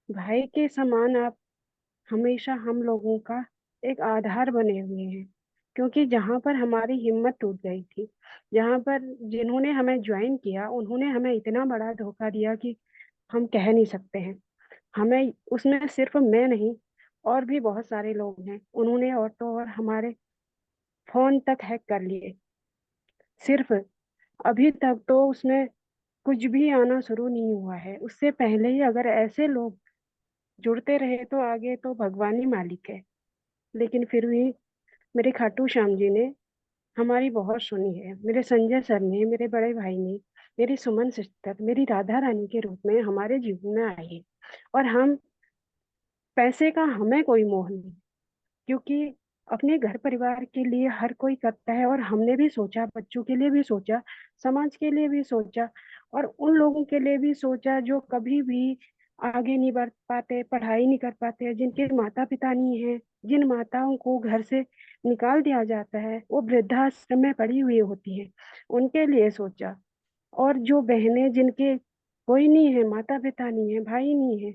J: भाई के समान आप हमेशा हम लोगों का एक आधार बने हुए हैं। क्योंकि जहाँ पर हमारी हिम्मत टूट गई थी, जहाँ पर जिन्होंने हमें ज्वाइन किया उन्होंने हमें इतना बड़ा धोखा दिया कि हम कह नहीं सकते हैं। हमें उसमें सिर्फ मैं नहीं, और भी बहुत सारे लोग हैं, उन्होंने और तो और हमारे फोन तक हैक कर लिए। सिर्फ अभी तक तो उसमें कुछ भी आना शुरू नहीं हुआ है, उससे पहले ही अगर ऐसे लोग जुड़ते रहे तो आगे तो भगवान ही मालिक है। लेकिन फिर भी मेरे खाटू श्याम जी ने हमारी बहुत सुनी है। मेरे संजय सर ने, मेरे बड़े भाई ने, मेरी सुमन सिस्टर, मेरी राधा रानी के रूप में हमारे जीवन में आई है। और हम, पैसे का हमें कोई मोह नहीं, क्योंकि अपने घर परिवार के लिए हर कोई करता है। और हमने भी सोचा, बच्चों के लिए भी सोचा, समाज के लिए भी सोचा, और उन लोगों के लिए भी सोचा जो कभी भी आगे नहीं बढ़ पाते, पढ़ाई नहीं कर पाते, जिनके माता पिता नहीं है, जिन माताओं को घर से निकाल दिया जाता है, वो वृद्धाश्रम में पड़ी हुई होती हैं, उनके लिए सोचा। और जो बहनें जिनके कोई नहीं है, माता पिता नहीं है, भाई नहीं है,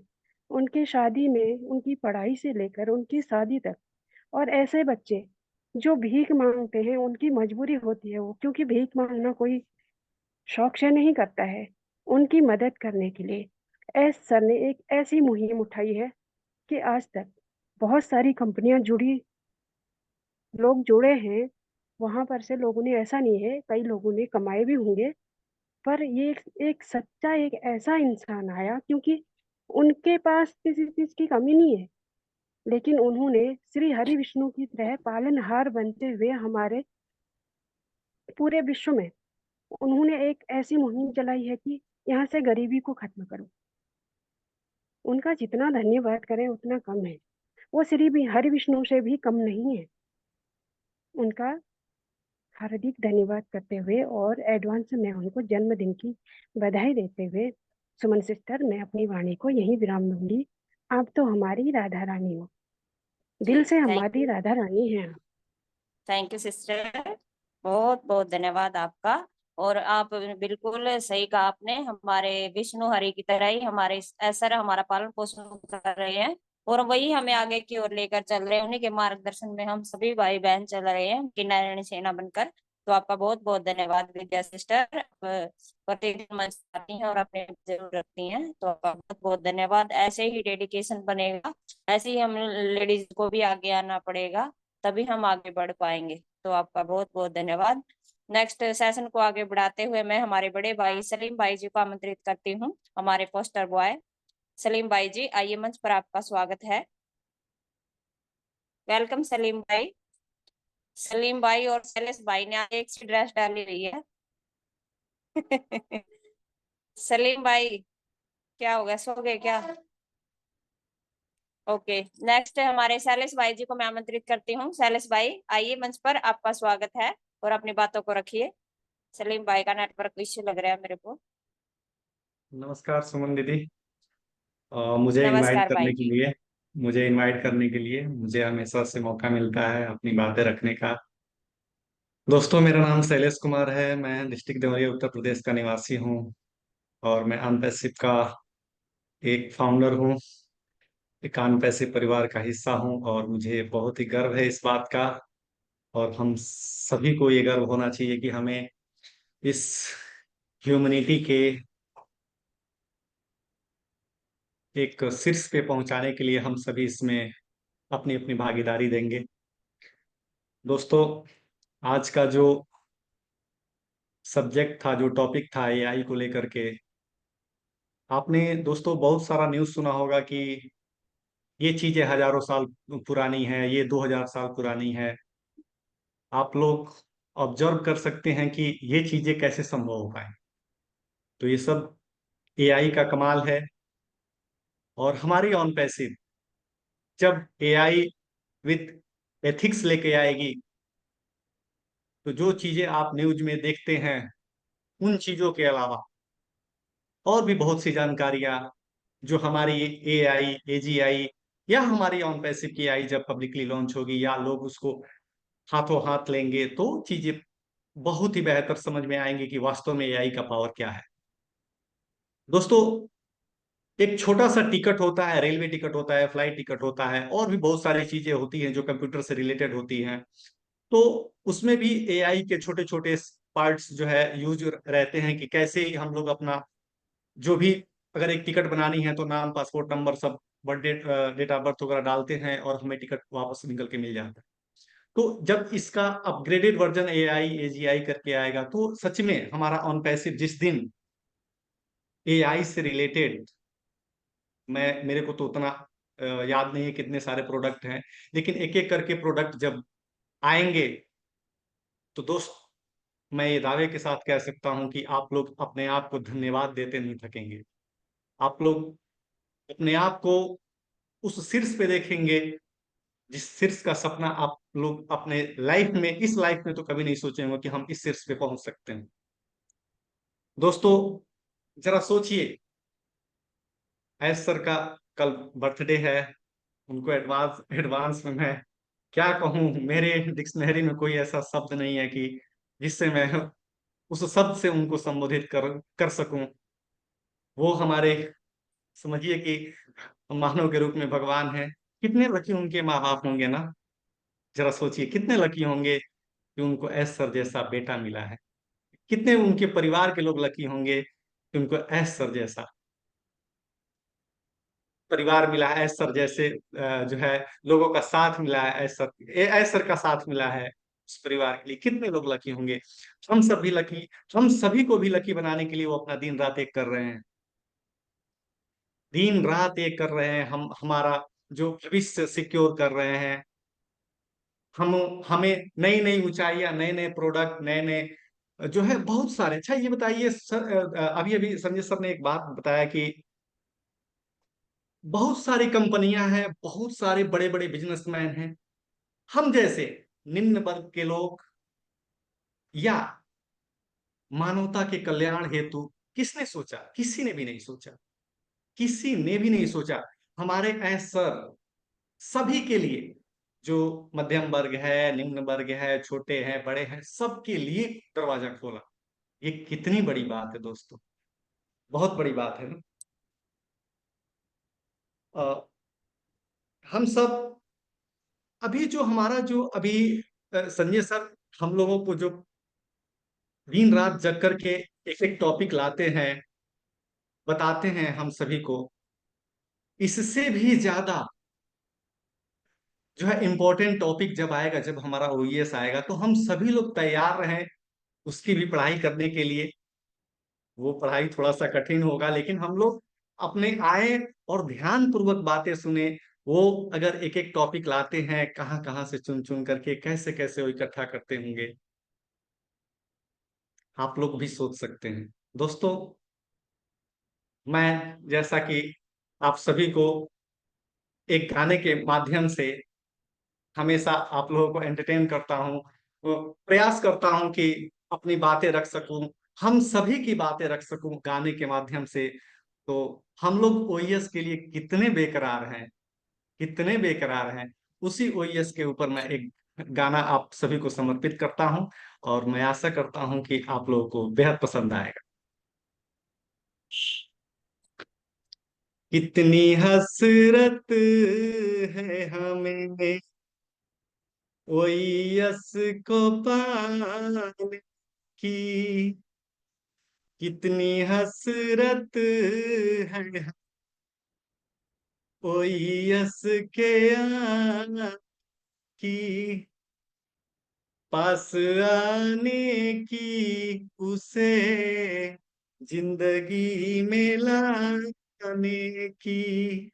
J: उनकी शादी में, उनकी पढ़ाई से लेकर उनकी शादी तक। और ऐसे बच्चे जो भीख मांगते हैं, उनकी मजबूरी होती है वो, क्योंकि भीख मांगना कोई शौक से नहीं करता है, उनकी मदद करने के लिए एस सर ने एक ऐसी मुहिम उठाई है कि आज तक बहुत सारी कंपनियां जुड़ी, लोग जुड़े हैं वहां पर से। लोगों ने, ऐसा नहीं है, कई लोगों ने कमाए भी होंगे, पर ये एक सच्चा, एक ऐसा इंसान आया, क्योंकि उनके पास किसी चीज की कमी नहीं है, लेकिन उन्होंने श्री हरि विष्णु की तरह पालनहार बनते हुए हमारे पूरे विश्व में उन्होंने एक ऐसी मुहिम चलाई है कि यहाँ से गरीबी को खत्म करो। उनका जितना धन्यवाद करें उतना कम है। वो श्री भी हरि विष्णु से भी कम नहीं है। उनका हार्दिक धन्यवाद करते हुए और एडवांस में उनको जन्मदिन की बधाई देते हुए, सुमन सिस्टर, मैं अपनी वाणी को यहीं विराम दूंगी। आप तो हमारी राधा रानी हो, दिल
B: जी,
J: से
B: थैंक
J: हमारी
B: यू,
J: राधा रानी हैं आप।
B: थैंक यू सिस्टर, बहुत बहुत धन्यवाद आपका। और आप बिल्कुल सही कहा आपने, हमारे विष्णु हरि की तरह ही हमारे सर हमारा पालन पोषण कर रहे हैं, और वही हमें आगे की ओर लेकर चल रहे हैं। उन्हीं के मार्गदर्शन में हम सभी भाई बहन चल रहे हैं, उनकी नारायणी सेना बनकर। तो आपका बहुत बहुत धन्यवाद विद्या सिस्टर। आप प्रतिदिन मंच पर आती हैं और अपने जरूर रखती हैं, तो आपका बहुत बहुत धन्यवाद। ऐसे ही डेडिकेशन बनेगा, ऐसे ही हम लेडीज को भी आगे आना पड़ेगा, तभी हम आगे बढ़ पाएंगे। तो आपका बहुत बहुत धन्यवाद। नेक्स्ट सेशन को आगे बढ़ाते हुए मैं हमारे बड़े भाई सलीम भाई जी को आमंत्रित करती हूँ, हमारे पोस्टर बॉय। सलीम भाई जी आइए, मंच पर आपका स्वागत है। वेलकम सलीम भाई। सलीम भाई और शैलेश भाई ने आज एक सी ड्रेस डाली हुई है। सलीम भाई, क्या हो गया, सो गए क्या? ओके, नेक्स्ट हमारे शैलेश भाई जी को मैं आमंत्रित करती हूँ। शैलेश भाई आइए मंच पर, आपका स्वागत है, और अपनी बातों को रखिए। सलीम भाई का नेटवर्क इश्यू लग रहा है मेरे को।
K: नमस्कार सुमन दीदी। मुझे इनवाइट
B: नमस्कार
K: करने
B: भाई।
K: के लिए मुझे हमेशा से मौका मिलता है अपनी बातें रखने का। दोस्तों, मेरा नाम शैलेश कुमार है। मैं डिस्ट्रिक्ट देवरिया उत्तर प्रदेश का निवासी हूँ और मैं अनपैसिव का एक फाउंडर हूँ, एक अनपैसिव परिवार का हिस्सा हूँ, और मुझे बहुत ही गर्व है इस बात का। और हम सभी को ये गर्व होना चाहिए कि हमें इस ह्यूमैनिटी के एक शीर्ष पे पहुंचाने के लिए हम सभी इसमें अपनी अपनी भागीदारी देंगे। दोस्तों, आज का जो सब्जेक्ट था, जो टॉपिक था एआई को लेकर के, आपने दोस्तों बहुत सारा न्यूज़ सुना होगा कि ये चीजें हजारों साल पुरानी है, ये 2000 साल पुरानी है। आप लोग ऑब्जर्व कर सकते हैं कि ये चीजें कैसे संभव हो पाए। तो ये सब एआई का कमाल है। और हमारी ऑन पैसिव जब एआई विथ एथिक्स लेके आएगी, तो जो चीजें आप न्यूज में देखते हैं उन चीजों के अलावा और भी बहुत सी जानकारियां जो हमारी एआई, एजीआई या हमारी ऑन पैसिव की आई जब पब्लिकली लॉन्च होगी या लोग उसको हाथों हाथ लेंगे, तो चीजें बहुत ही बेहतर समझ में आएंगी कि वास्तव में एआई का पावर क्या है। दोस्तों, एक छोटा सा टिकट होता है, रेलवे टिकट होता है, फ्लाइट टिकट होता है, और भी बहुत सारी चीजें होती हैं जो कंप्यूटर से रिलेटेड होती हैं। तो उसमें भी एआई के छोटे छोटे पार्ट्स जो है यूज रहते हैं कि कैसे हम लोग अपना जो भी, अगर एक टिकट बनानी है तो नाम, पासपोर्ट नंबर, सब बर्थडे, डेट ऑफ बर्थ वगैरह डालते हैं और हमें टिकट वापस निकल के मिल जाता है। तो जब इसका अपग्रेडेड वर्जन एआई, एजीआई करके आएगा, तो सच में हमारा ऑन पैसिव जिस दिन एआई से रिलेटेड, मेरे को तो उतना याद नहीं है कितने सारे प्रोडक्ट हैं, लेकिन एक एक करके प्रोडक्ट जब आएंगे तो दोस्त, मैं ये दावे के साथ कह सकता हूं कि आप लोग अपने आप को धन्यवाद देते नहीं थकेंगे। आप लोग अपने आप को उस शीर्ष पे देखेंगे जिस शीर्ष का सपना आप लोग अपने लाइफ में, इस लाइफ में तो कभी नहीं सोचे होंगे कि हम इस शीर्ष पे पहुंच सकते हैं। दोस्तों, जरा सोचिए, ऐश सर का कल बर्थडे है। उनको एडवांस एडवांस में मैं क्या कहूँ, मेरे डिक्शनरी में कोई ऐसा शब्द नहीं है कि जिससे मैं उस शब्द से उनको संबोधित कर सकूं। वो हमारे, समझिए कि मानव के रूप में भगवान है। कितने लकी उनके माँ बाप होंगे ना। जरा सोचिए कितने लकी होंगे कि उनको ऐश सर जैसा बेटा मिला है। कितने उनके परिवार के लोग लकी होंगे कि उनको ऐश सर जैसा परिवार मिला है, ऐश सर जैसे जो है लोगों का साथ मिला है, ऐश सर का साथ मिला है उस परिवार के लिए। कितने लोग लकी होंगे। हम सब भी लकी, हम सभी को भी लकी बनाने के लिए वो अपना दिन रात एक कर रहे हैं। दिन रात एक कर रहे हैं। हम हमारा जो भविष्य सिक्योर कर रहे हैं। हम हमें नई नई ऊंचाइयां, नए नए प्रोडक्ट, नए नए जो है बहुत सारे। अच्छा ये बताइए सर, अभी अभी संजय सर ने एक बात बताया कि बहुत सारी कंपनियां हैं, बहुत सारे बड़े बड़े बिजनेसमैन हैं। हम जैसे निम्न वर्ग के लोग या मानवता के कल्याण हेतु किसने सोचा? किसी ने भी नहीं सोचा। किसी ने भी नहीं सोचा। हमारे ऐसा सभी के लिए, जो मध्यम वर्ग है, निम्न वर्ग है, छोटे हैं, बड़े हैं, सबके लिए दरवाजा खोला। ये कितनी बड़ी बात है दोस्तों, बहुत बड़ी बात है ना। अ, हम सब अभी जो हमारा जो अभी संजय सर हम लोगों को जो दिन रात जग करके एक एक टॉपिक लाते हैं, बताते हैं हम सभी को, इससे भी ज्यादा जो है इम्पोर्टेंट टॉपिक जब आएगा, जब हमारा ओईएस आएगा, तो हम सभी लोग तैयार रहें उसकी भी पढ़ाई करने के लिए। वो पढ़ाई थोड़ा सा कठिन होगा, लेकिन हम लोग अपने आए और ध्यान पूर्वक बातें सुने। वो अगर एक एक टॉपिक लाते हैं, कहाँ कहाँ से चुन चुन करके कैसे कैसे वो इकट्ठा करते होंगे, आप लोग भी सोच सकते हैं। दोस्तों, मैं जैसा कि आप सभी को एक गाने के माध्यम से हमेशा आप लोगों को एंटरटेन करता हूँ, वो प्रयास करता हूँ कि अपनी बातें रख सकूं, हम सभी की बातें रख सकूं गाने के माध्यम से। तो हम लोग ओईएस के लिए कितने बेकरार हैं, कितने बेकरार हैं। उसी ओईएस के ऊपर मैं एक गाना आप सभी को समर्पित करता हूं, और मैं आशा करता हूं कि आप लोगों को बेहद पसंद आएगा। कितनी हसरत है हमें ओईएस को पाने की, कितनी हसरत है ओईएस के आने की, पास आने की, उसे जिंदगी में लाने की।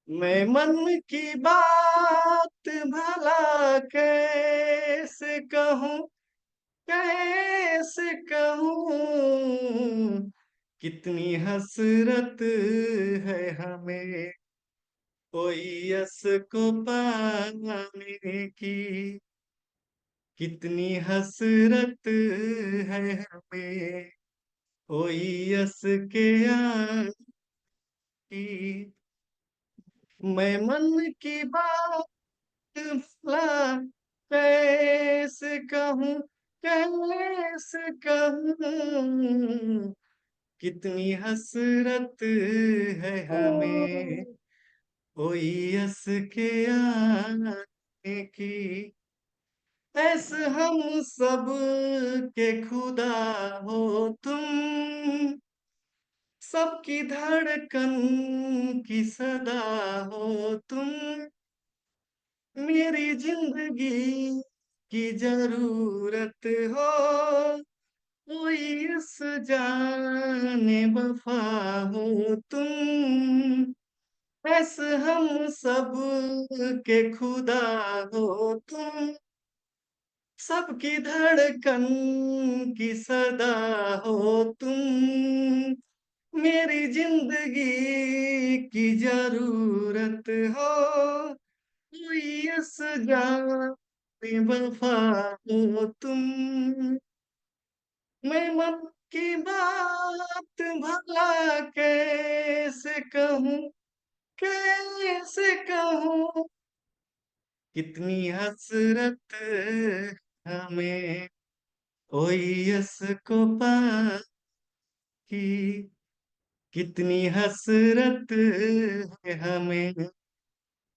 K: मैं मन की बात भला कैसे कहूँ, कैसे कहूँ, कितनी हसरत है हमें ओईएस को पाने की, कितनी हसरत है हमें ओईएस के आने की। मैं मन की बात भला कैसे कहूँ, कैसे कहूँ, कितनी हसरत है हमें ओईएस के आने की। ऐसे हम सब के खुदा हो तुम, सबकी धड़कन की सदा हो तुम, मेरी जिंदगी की जरूरत हो कोई, इस जाने वफा हो तुम। ऐसे हम सब के खुदा हो तुम, सबकी धड़कन की सदा हो तुम, मेरी जिंदगी की जरूरत हो, कोई इस जान वफा हो तुम। मैं मन की बात भला कैसे कहूँ, कैसे कहूँ, कितनी हसरत हमें ओयस को पा की, कितनी हसरत है हमें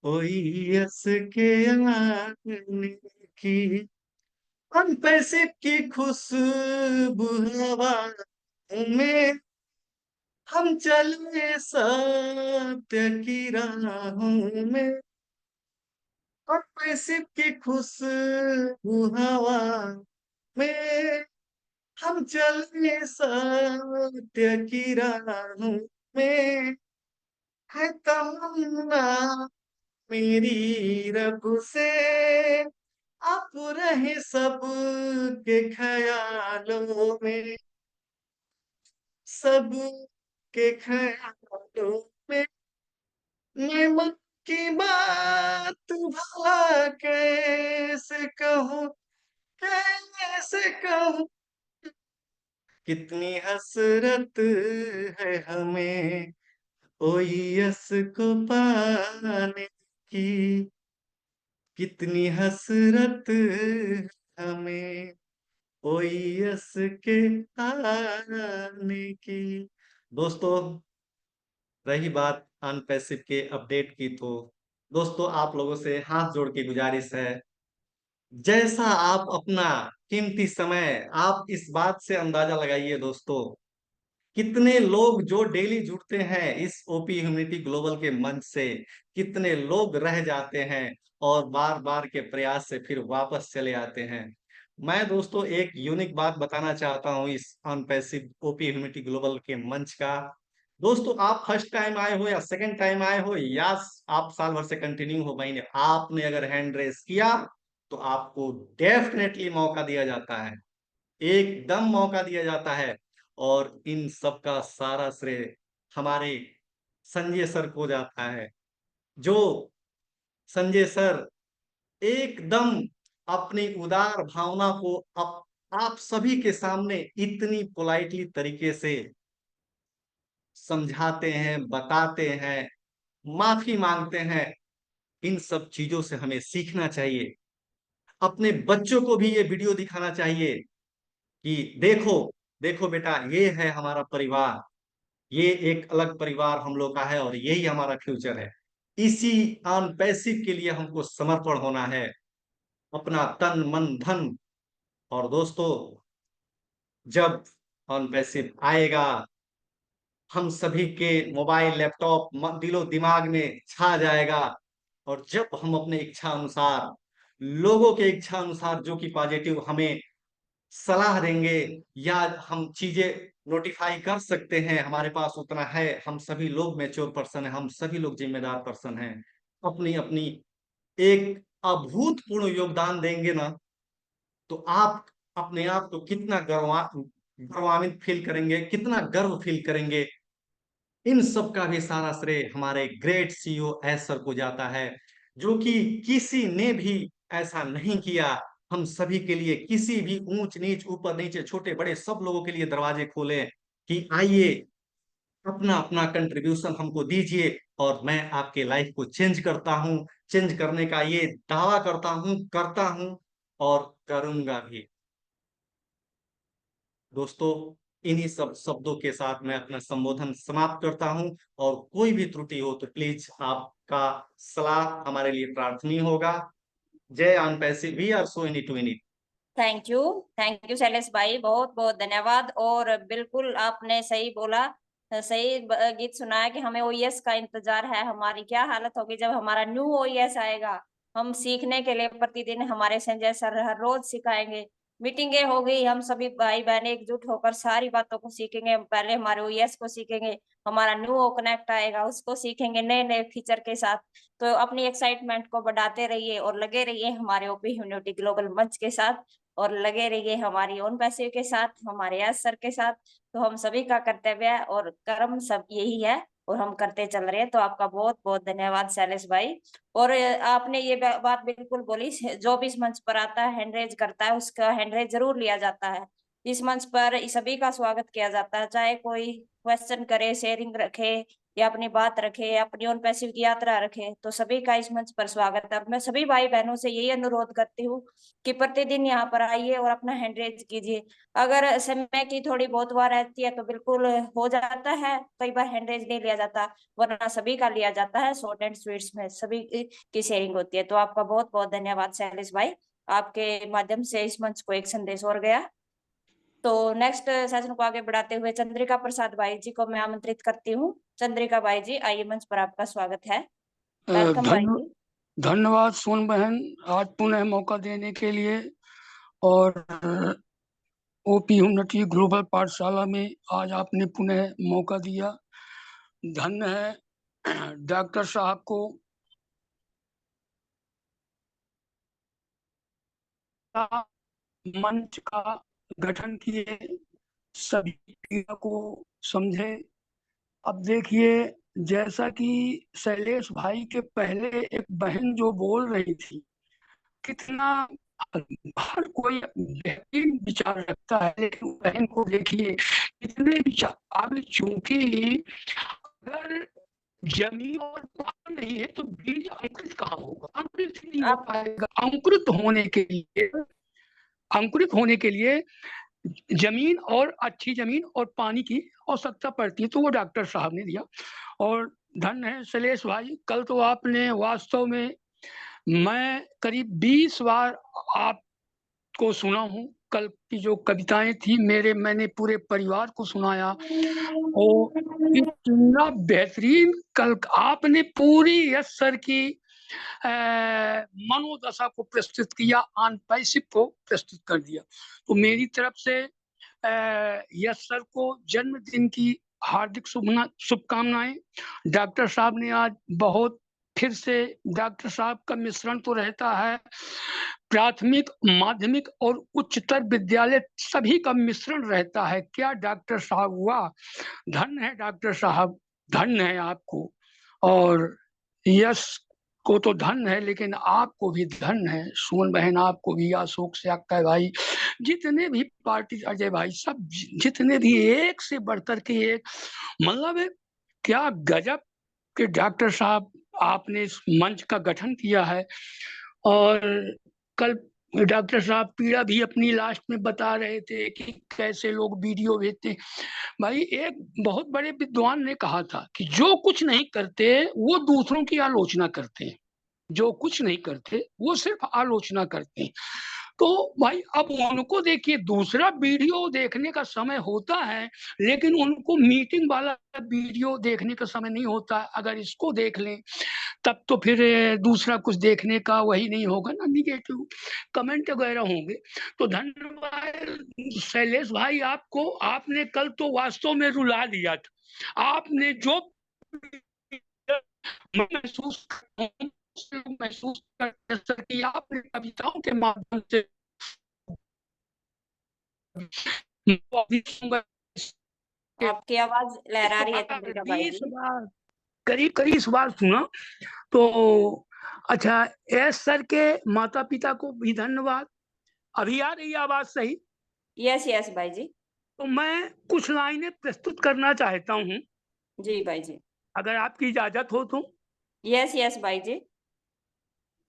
K: ओयस के आने की। हम पैसे की खुशबू हवा में, हम चले सत्य की राहों में, और पैसे की खुशबू हवा में, हम चले सत्य की राहों में, है तमन्ना मेरी रब से, आप रहे सब के ख्यालों में, सब के ख्यालों में। मैं मन की बात भला कैसे कहूँ, कैसे कहूँ, कितनी हसरत है हमें ओयस को पाने की, कितनी हसरत हमें ओयस के आने की। दोस्तों, रही बात अनपैसिव के अपडेट की, तो दोस्तों आप लोगों से हाथ जोड़ के गुजारिश है, जैसा आप अपना कीमती समय, आप इस बात से अंदाजा लगाइए दोस्तों, कितने लोग जो डेली जुड़ते हैं इस ओपी ह्यूमनिटी ग्लोबल के मंच से, कितने लोग रह जाते हैं और बार बार के प्रयास से फिर वापस चले आते हैं। मैं दोस्तों एक यूनिक बात बताना चाहता हूं इस अनपैसिव ओपी ह्यूमनिटी ग्लोबल के मंच का। दोस्तों, आप फर्स्ट टाइम आए हो या सेकंड टाइम आए हो या आप साल भर से कंटिन्यू हो, महीने, आपने अगर हैंड रेस किया तो आपको डेफिनेटली मौका दिया जाता है, एकदम मौका दिया जाता है। और इन सब का सारा श्रेय हमारे संजय सर को जाता है, जो संजय सर एकदम अपनी उदार भावना को आप सभी के सामने इतनी पोलाइटली तरीके से समझाते हैं, बताते हैं, माफी मांगते हैं। इन सब चीजों से हमें सीखना चाहिए, अपने बच्चों को भी ये वीडियो दिखाना चाहिए कि देखो, देखो बेटा, ये है हमारा परिवार, ये एक अलग परिवार हम लोग का है और यही हमारा फ्यूचर है। इसी अनपैसिव के लिए हमको समर्पण होना है, अपना तन मन धन। और दोस्तों, जब अनपैसिव आएगा, हम सभी के मोबाइल, लैपटॉप, दिलो दिमाग में छा जाएगा, और जब हम अपने इच्छा अनुसार, लोगों के इच्छा अनुसार जो कि पॉजिटिव हमें सलाह देंगे या हम चीजें नोटिफाई कर सकते हैं, हमारे पास उतना है, हम सभी लोग मैच्योर पर्सन हैं, हम सभी लोग जिम्मेदार पर्सन हैं, अपनी अपनी एक अभूतपूर्व योगदान देंगे ना, तो आप अपने आप को कितना गौरवान्वित फील करेंगे, कितना गर्व फील करेंगे। इन सब का भी सारा श्रेय हमारे ग्रेट सीईओ एस सर को जाता है, जो कि किसी ने भी ऐसा नहीं किया। हम सभी के लिए, किसी भी ऊंच नीच, ऊपर नीचे, छोटे बड़े, सब लोगों के लिए दरवाजे खोले कि आइए, अपना अपना कंट्रीब्यूशन हमको दीजिए, और मैं आपके लाइफ को चेंज करता हूं, चेंज करने का ये दावा करता हूं, करता हूं और करूंगा भी। दोस्तों, इन्हीं सब शब्दों के साथ मैं अपना संबोधन समाप्त करता हूं, और कोई भी त्रुटि हो तो प्लीज आपका सलाह हमारे लिए प्रार्थनीय होगा। जय अनपैसिव, we are so in it to win it.
B: Thank you Shailesh भाई, बहुत बहुत धन्यवाद। और बिल्कुल आपने सही बोला, सही गीत सुनाया कि हमें ओएस का इंतजार है। हमारी क्या हालत होगी जब हमारा न्यू ओएस आएगा। हम सीखने के लिए प्रतिदिन, हमारे संजय सर हर रोज सिखाएंगे, मीटिंगें होगी, हम सभी भाई बहन एकजुट होकर सारी बातों को सीखेंगे। पहले हमारे ओएस को सीखेंगे, हमारा न्यू ओ कनेक्ट आएगा, उसको सीखेंगे नए नए फीचर के साथ। तो अपनी एक्साइटमेंट को बढ़ाते रहिए और लगे रहिए हमारे ओपी ह्यूमनिटी ग्लोबल मंच के साथ। और लगे रहिए हमारी ओन पैसिव के साथ, हमारे यस सर के साथ। तो हम सभी का कर्तव्य है और कर्म सब यही है और हम करते चल रहे हैं। तो आपका बहुत बहुत धन्यवाद शैलेश भाई। और आपने ये बात बिल्कुल बोली, जो भी इस मंच पर आता है हैंड करता है उसका हैंड जरूर लिया जाता है। इस मंच पर सभी का स्वागत किया जाता है, चाहे कोई क्वेश्चन करे, शेयरिंग रखे या अपनी बात रखे या अपनी ओन पैसिव की यात्रा रखे, तो सभी का इस मंच पर स्वागत है। और मैं सभी भाई बहनों से यही अनुरोध करती हूँ कि प्रतिदिन यहाँ पर आइए और अपना हैंड रेज कीजिए। अगर समय की थोड़ी बहुत बार रहती है तो बिल्कुल हो जाता है, कई बार हैंड रेज नहीं लिया जाता, वरना सभी का लिया जाता है। शॉर्ट एंड स्वीट्स में सभी की शेयरिंग होती है। तो आपका बहुत बहुत धन्यवाद शैलेश भाई, आपके माध्यम से इस मंच को एक संदेश और गया। तो नेक्स्ट सेशन को आगे बढ़ाते हुए चंद्रिका प्रसाद भाई जी को मैं आमंत्रित करती हूँ। चंद्रिका भाई जी आइए, मंच पर आपका स्वागत है। वेलकम भाई जी।
L: धन्यवाद सोन बहन, आज पुनः मौका देने के लिए। और ओपी ह्यूमनिटी ग्लोबल पाठशाला में आज आपने पुनः मौका दिया, धन्य है। डॉक्टर साहब को मंच का गठन किए, सभी पीड़ा को समझे। अब देखिए, जैसा कि शैलेश भाई के पहले एक बहन जो बोल रही थी, कितना हर कोई बेहतरीन विचार रखता है, लेकिन बहन को देखिए कितने विचार। अब चूंकि अगर जमीन और पानी नहीं है तो बीज अंकुरित कहाँ होगा? अंकुरित नहीं हो पाएगा। अंकुरित होने के लिए जमीन और अच्छी जमीन और पानी की आवश्यकता पड़ती है, तो वो डॉक्टर साहब ने दिया। और धन्य है शैलेश भाई, कल तो आपने वास्तव में, मैं करीब 20 बार आपको सुना हूँ। कल की जो कविताएं थी मैंने पूरे परिवार को सुनाया। और इतना बेहतरीन कल आपने पूरी यस सर की मनोदशा को प्रस्तुत किया, ऑन पैसिव को प्रस्तुत कर दिया। तो मेरी तरफ से यस सर को जन्मदिन की हार्दिक शुभकामनाएं। डॉक्टर साहब ने आज बहुत, फिर से डॉक्टर साहब का मिश्रण तो रहता है, प्राथमिक, माध्यमिक और उच्चतर विद्यालय सभी का मिश्रण रहता है। क्या डॉक्टर साहब हुआ, धन्य है डॉक्टर साहब, धन्य है आपको। और यश को तो धन्य है, लेकिन आपको भी धन्य है। सुमन बहन आपको भी, अशोक से अक्का भाई, जितने भी पार्टी, अजय भाई, सब जितने भी, एक से बढ़कर के एक, मतलब क्या गजब के डॉक्टर साहब आपने इस मंच का गठन किया है। और कल डॉक्टर साहब पीड़ा भी अपनी लास्ट में बता रहे थे कि कैसे लोग वीडियो भेजते। भाई, एक बहुत बड़े विद्वान ने कहा था कि जो कुछ नहीं करते वो दूसरों की आलोचना करते हैं, जो कुछ नहीं करते वो सिर्फ आलोचना करते हैं। तो भाई, अब उनको देखिए, दूसरा वीडियो देखने का समय होता है, लेकिन उनको मीटिंग वाला वीडियो देखने का समय नहीं होता। अगर इसको देख लें तब तो फिर दूसरा कुछ देखने का वही नहीं होगा ना, निगेटिव कमेंट वगैरह होंगे। तो धन्यवाद शैलेश भाई आपको, आपने कल तो वास्तव में रुला दिया था। आपने जो महसूस करते कि आपने कविताओं के माध्यम से
B: आपकी आवाज लहरा रही है चंद्रिका भाई जी।
L: करीब इस बार सुना। तो अच्छा, एस सर के माता पिता को भी धन्यवाद। अभी आ रही आवाज सही?
B: यस भाई जी।
L: तो मैं कुछ लाइनें प्रस्तुत करना चाहता हूँ।
B: जी भाई जी,
L: अगर आपकी इजाजत हो तो।
B: यस भाई जी।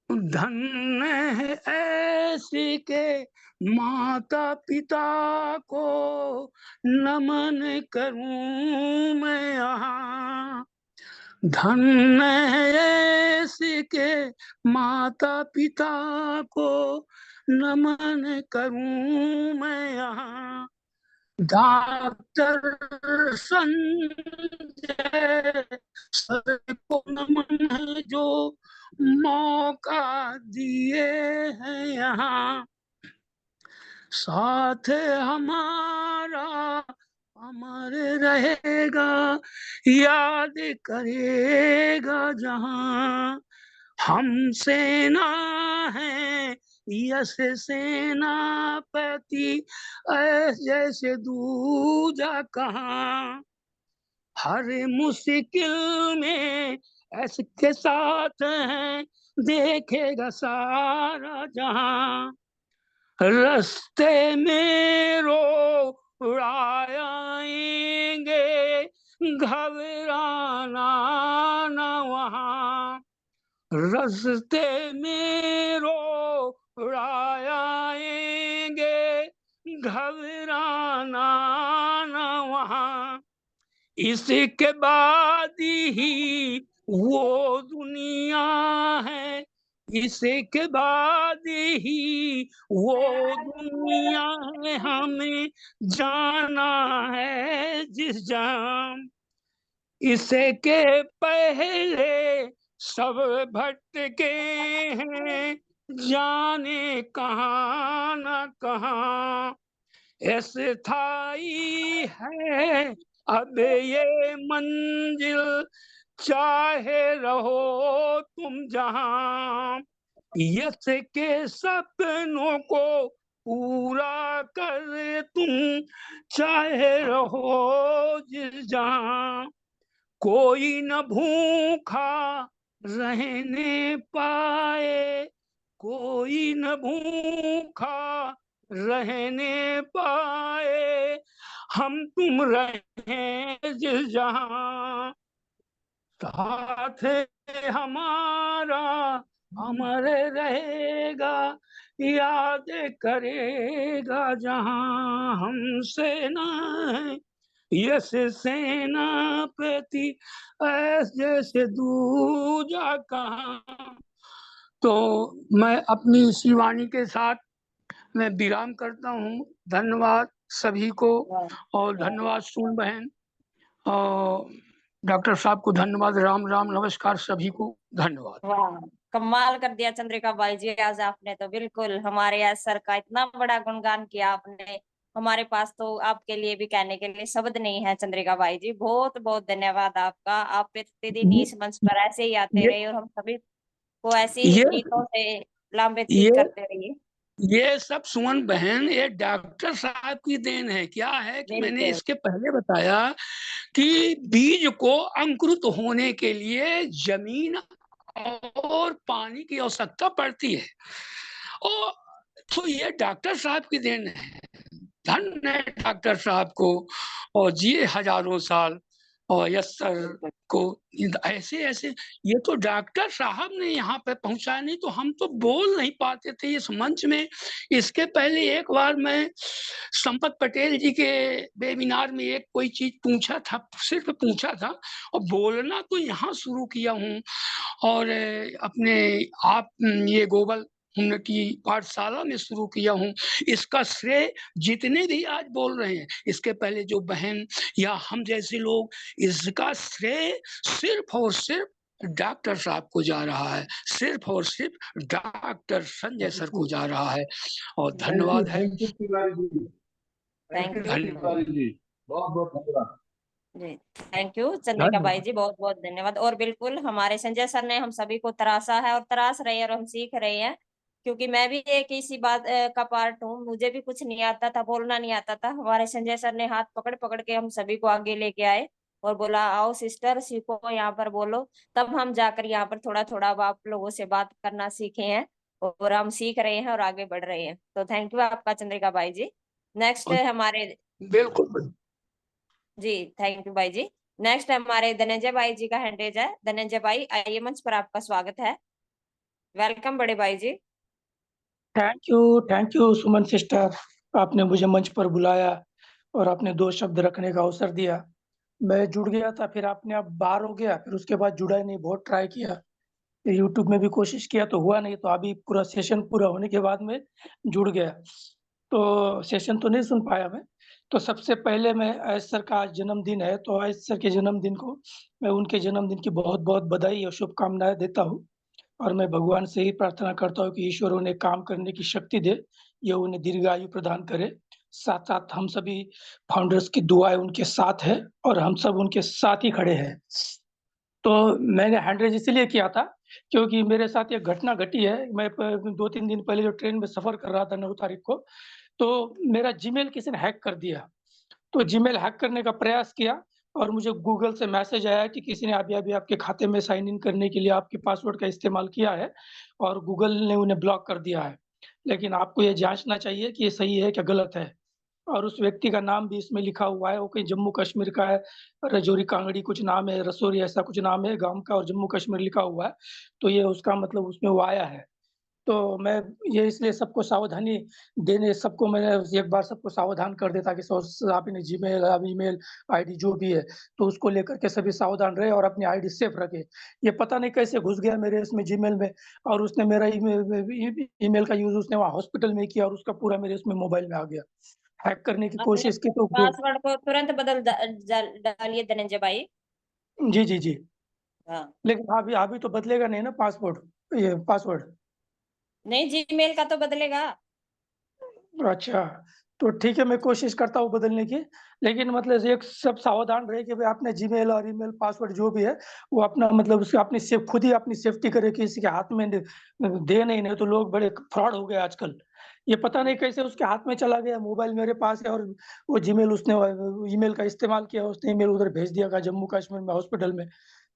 L: धन्य है ऐसे के माता पिता को नमन करूं मैं यहाँ। धन्य है ऐसे के माता पिता को नमन करूं मैं यहाँ। डॉक्टर संजय सर को नमन है जो मौका दिए हैं यहाँ। साथ हमारा अमर रहेगा, याद करेगा जहाँ। हम सेना है यश सेनापति जैसे दूजा कहाँ। हर मुश्किल में ऐसे के साथ हैं, देखेगा सारा जहां। रास्ते में आएंगे, घबराना ना वहाँ। रास्ते में आएंगे, घबराना ना वहाँ। इसके बाद ही वो दुनिया है, इसके बाद ही वो दुनिया है, हमें जाना है जिस जहां। इसके पहले सब भटके हैं, जाने कहाँ न कहाँ। अस्थाई है अब ये मंजिल, चाहे रहो तुम जहां। यश के सपनों को पूरा कर तुम, चाहे रहो जिस जहां। कोई न भूखा रहने पाए, कोई न भूखा रहने पाए, हम तुम रहें जिस जहां। साथ हमारा अमर रहेगा, याद करेगा जहां। हमसे न यश सेनापति जैसे दूजा कहाँ। तो मैं अपनी इसी वाणी के साथ मैं विराम करता हूँ। धन्यवाद सभी को, और धन्यवाद सुन बहन, और डॉक्टर साहब को धन्यवाद। राम राम नमस्कार सभी को, धन्यवाद।
B: वाह, कमाल कर दिया चंद्रिका बाई जी आज आपने तो। बिल्कुल हमारे आज सर का इतना बड़ा गुणगान किया आपने, हमारे पास तो आपके लिए भी कहने के लिए शब्द नहीं है। चंद्रिका बाई जी बहुत बहुत धन्यवाद आपका। आप प्रतिदिन इस मंच पर ऐसे ही आते रहिए और हम सभी को ऐसे ही
L: ये
B: गीतों से लाभान्वित
L: ये
B: करते रहिए।
L: ये सब सुमन बहन, ये डॉक्टर साहब की देन है। क्या है कि मैंने
B: बिल्कुल
L: इसके पहले बताया कि बीज को अंकुरित होने के लिए जमीन और पानी की आवश्यकता पड़ती है, और तो ये डॉक्टर साहब की देन है। धन्य है डॉक्टर साहब को, और जिए हजारों साल। और यस सर को ऐसे ऐसे, ये तो डॉक्टर साहब ने यहाँ पे पहुंचाया, नहीं तो हम तो बोल नहीं पाते थे इस मंच में। इसके पहले एक बार मैं संपत पटेल जी के वेबिनार में एक कोई चीज पूछा था, सिर्फ पूछा था, और बोलना तो यहाँ शुरू किया हूँ। और अपने आप ये ग्लोबल ह्यूमैनिटी पाठशाला में शुरू किया हूँ। इसका श्रेय जितने भी आज बोल रहे हैं, इसके पहले जो बहन या हम जैसे लोग, इसका श्रेय सिर्फ और सिर्फ डॉक्टर साहब को जा रहा है, सिर्फ और सिर्फ डॉक्टर संजय सर को जा रहा है। और धन्यवाद है।
A: Thank you Tiwari ji,
B: thank you
A: Tiwari ji, बहुत बहुत धन्यवाद
B: जी। थैंक यू चंद्रिका बाई जी, बहुत बहुत धन्यवाद। और बिल्कुल हमारे संजय सर ने हम सभी को तराशा है और तराश रहे हैं, और हम सीख रहे हैं, क्योंकि मैं भी एक इसी बात का पार्ट हूँ। मुझे भी कुछ नहीं आता था, बोलना नहीं आता था। हमारे संजय सर ने हाथ पकड़ पकड़ के हम सभी को आगे लेके आए और बोला आओ सिस्टर सीखो, यहाँ पर बोलो। तब हम जाकर यहाँ पर थोड़ा थोड़ा अब आप लोगों से बात करना सीखे हैं, और हम सीख रहे हैं और आगे बढ़ रहे हैं। तो थैंक यू आपका चंद्रिका बाई जी। नेक्स्ट हमारे,
L: बिल्कुल
B: जी थैंक यू भाई जी। नेक्स्ट हमारे धनंजय भाई जी का हैंडेज है। धनंजय भाई आइए, मंच पर आपका स्वागत है। वेलकम बड़े भाई जी।
M: थैंक यू सुमन सिस्टर, आपने मुझे मंच पर बुलाया और आपने 2 शब्द रखने का अवसर दिया। मैं जुड़ गया था, फिर आपने अब बाहर हो गया, फिर उसके बाद जुड़ा ही नहीं। बहुत ट्राई किया, यूट्यूब में भी कोशिश किया तो हुआ नहीं, तो अभी पूरा सेशन पूरा होने के बाद में जुड़ गया। तो सेशन तो नहीं सुन पाया मैं। तो सबसे पहले मैं अयश सर का आज जन्मदिन है, तो अयश सर के जन्मदिन को मैं उनके जन्मदिन की बहुत बहुत बधाई और शुभकामनाएं देता हूँ। और मैं भगवान से ही प्रार्थना करता हूँ कि ईश्वर उन्हें काम करने की शक्ति दे, ये उन्हें दीर्घायु प्रदान करे। साथ साथ हम सभी फाउंडर्स की दुआएं उनके साथ है, और हम सब उनके साथ ही खड़े हैं। तो मैंने हैंड रेज इसलिए किया था क्योंकि मेरे साथ एक घटना घटी है। मैं 2-3 दिन पहले जो ट्रेन में सफ़र कर रहा था 9 तारीख को, तो मेरा जीमेल किसी ने हैक कर दिया। तो जीमेल हैक करने का प्रयास किया और मुझे गूगल से मैसेज आया कि किसी ने अभी-अभी आपके खाते में साइन इन करने के लिए आपके पासवर्ड का इस्तेमाल किया है और गूगल ने उन्हें ब्लॉक कर दिया है। लेकिन आपको ये जाँचना चाहिए कि ये सही है क्या गलत है। और उस व्यक्ति का नाम भी इसमें लिखा हुआ है, वो कहीं जम्मू-कश्मीर का है, रजौरी कांगड़ी कुछ नाम है, रसौरी ऐसा कुछ नाम है गाँव का और जम्मू-कश्मीर लिखा हुआ है। तो ये उसका मतलब उसमें वो आया है। तो मैं ये इसलिए सबको सावधानी देने सबको मैंने एक बार सबको सावधान कर देता कि आपने जीमेल या ईमेल आईडी जो भी है, तो उसको लेकर के सभी सावधान रहें और अपनी आईडी सेफ रखें। ये पता नहीं कैसे घुस गया मेरे इसमें जीमेल में और उसने मेरा ईमेल का यूज़ उसने वहाँ हॉस्पिटल में किया और उसका पूरा मेरे इसमें मोबाइल में आ गया। हैक करने की
B: अपने
M: कोशिश की तो
B: पासवर्ड को तुरंत बदल डालिए धनंजय भाई।
M: जी, जी, जी।
B: हाँ।
M: लेकिन अभी अभी तो बदलेगा नहीं ना ये पासवर्ड?
B: नहीं, जीमेल का तो बदलेगा।
M: अच्छा, तो ठीक है मैं कोशिश करता हूँ बदलने की, लेकिन मतलब एक सब सावधान रहे कि भाई आपने जीमेल और ईमेल पासवर्ड जो भी है, वो अपना मतलब उसकी अपनी खुद ही अपनी सेफ्टी करे, किसी के हाथ में दे नहीं तो लोग बड़े फ्रॉड हो गए आजकल। ये पता नहीं कैसे उसके हाथ में चला गया, मोबाइल मेरे पास है और वो जीमेल उसने ईमेल का इस्तेमाल किया, उसने ईमेल उधर भेज दिया का जम्मू कश्मीर में हॉस्पिटल में।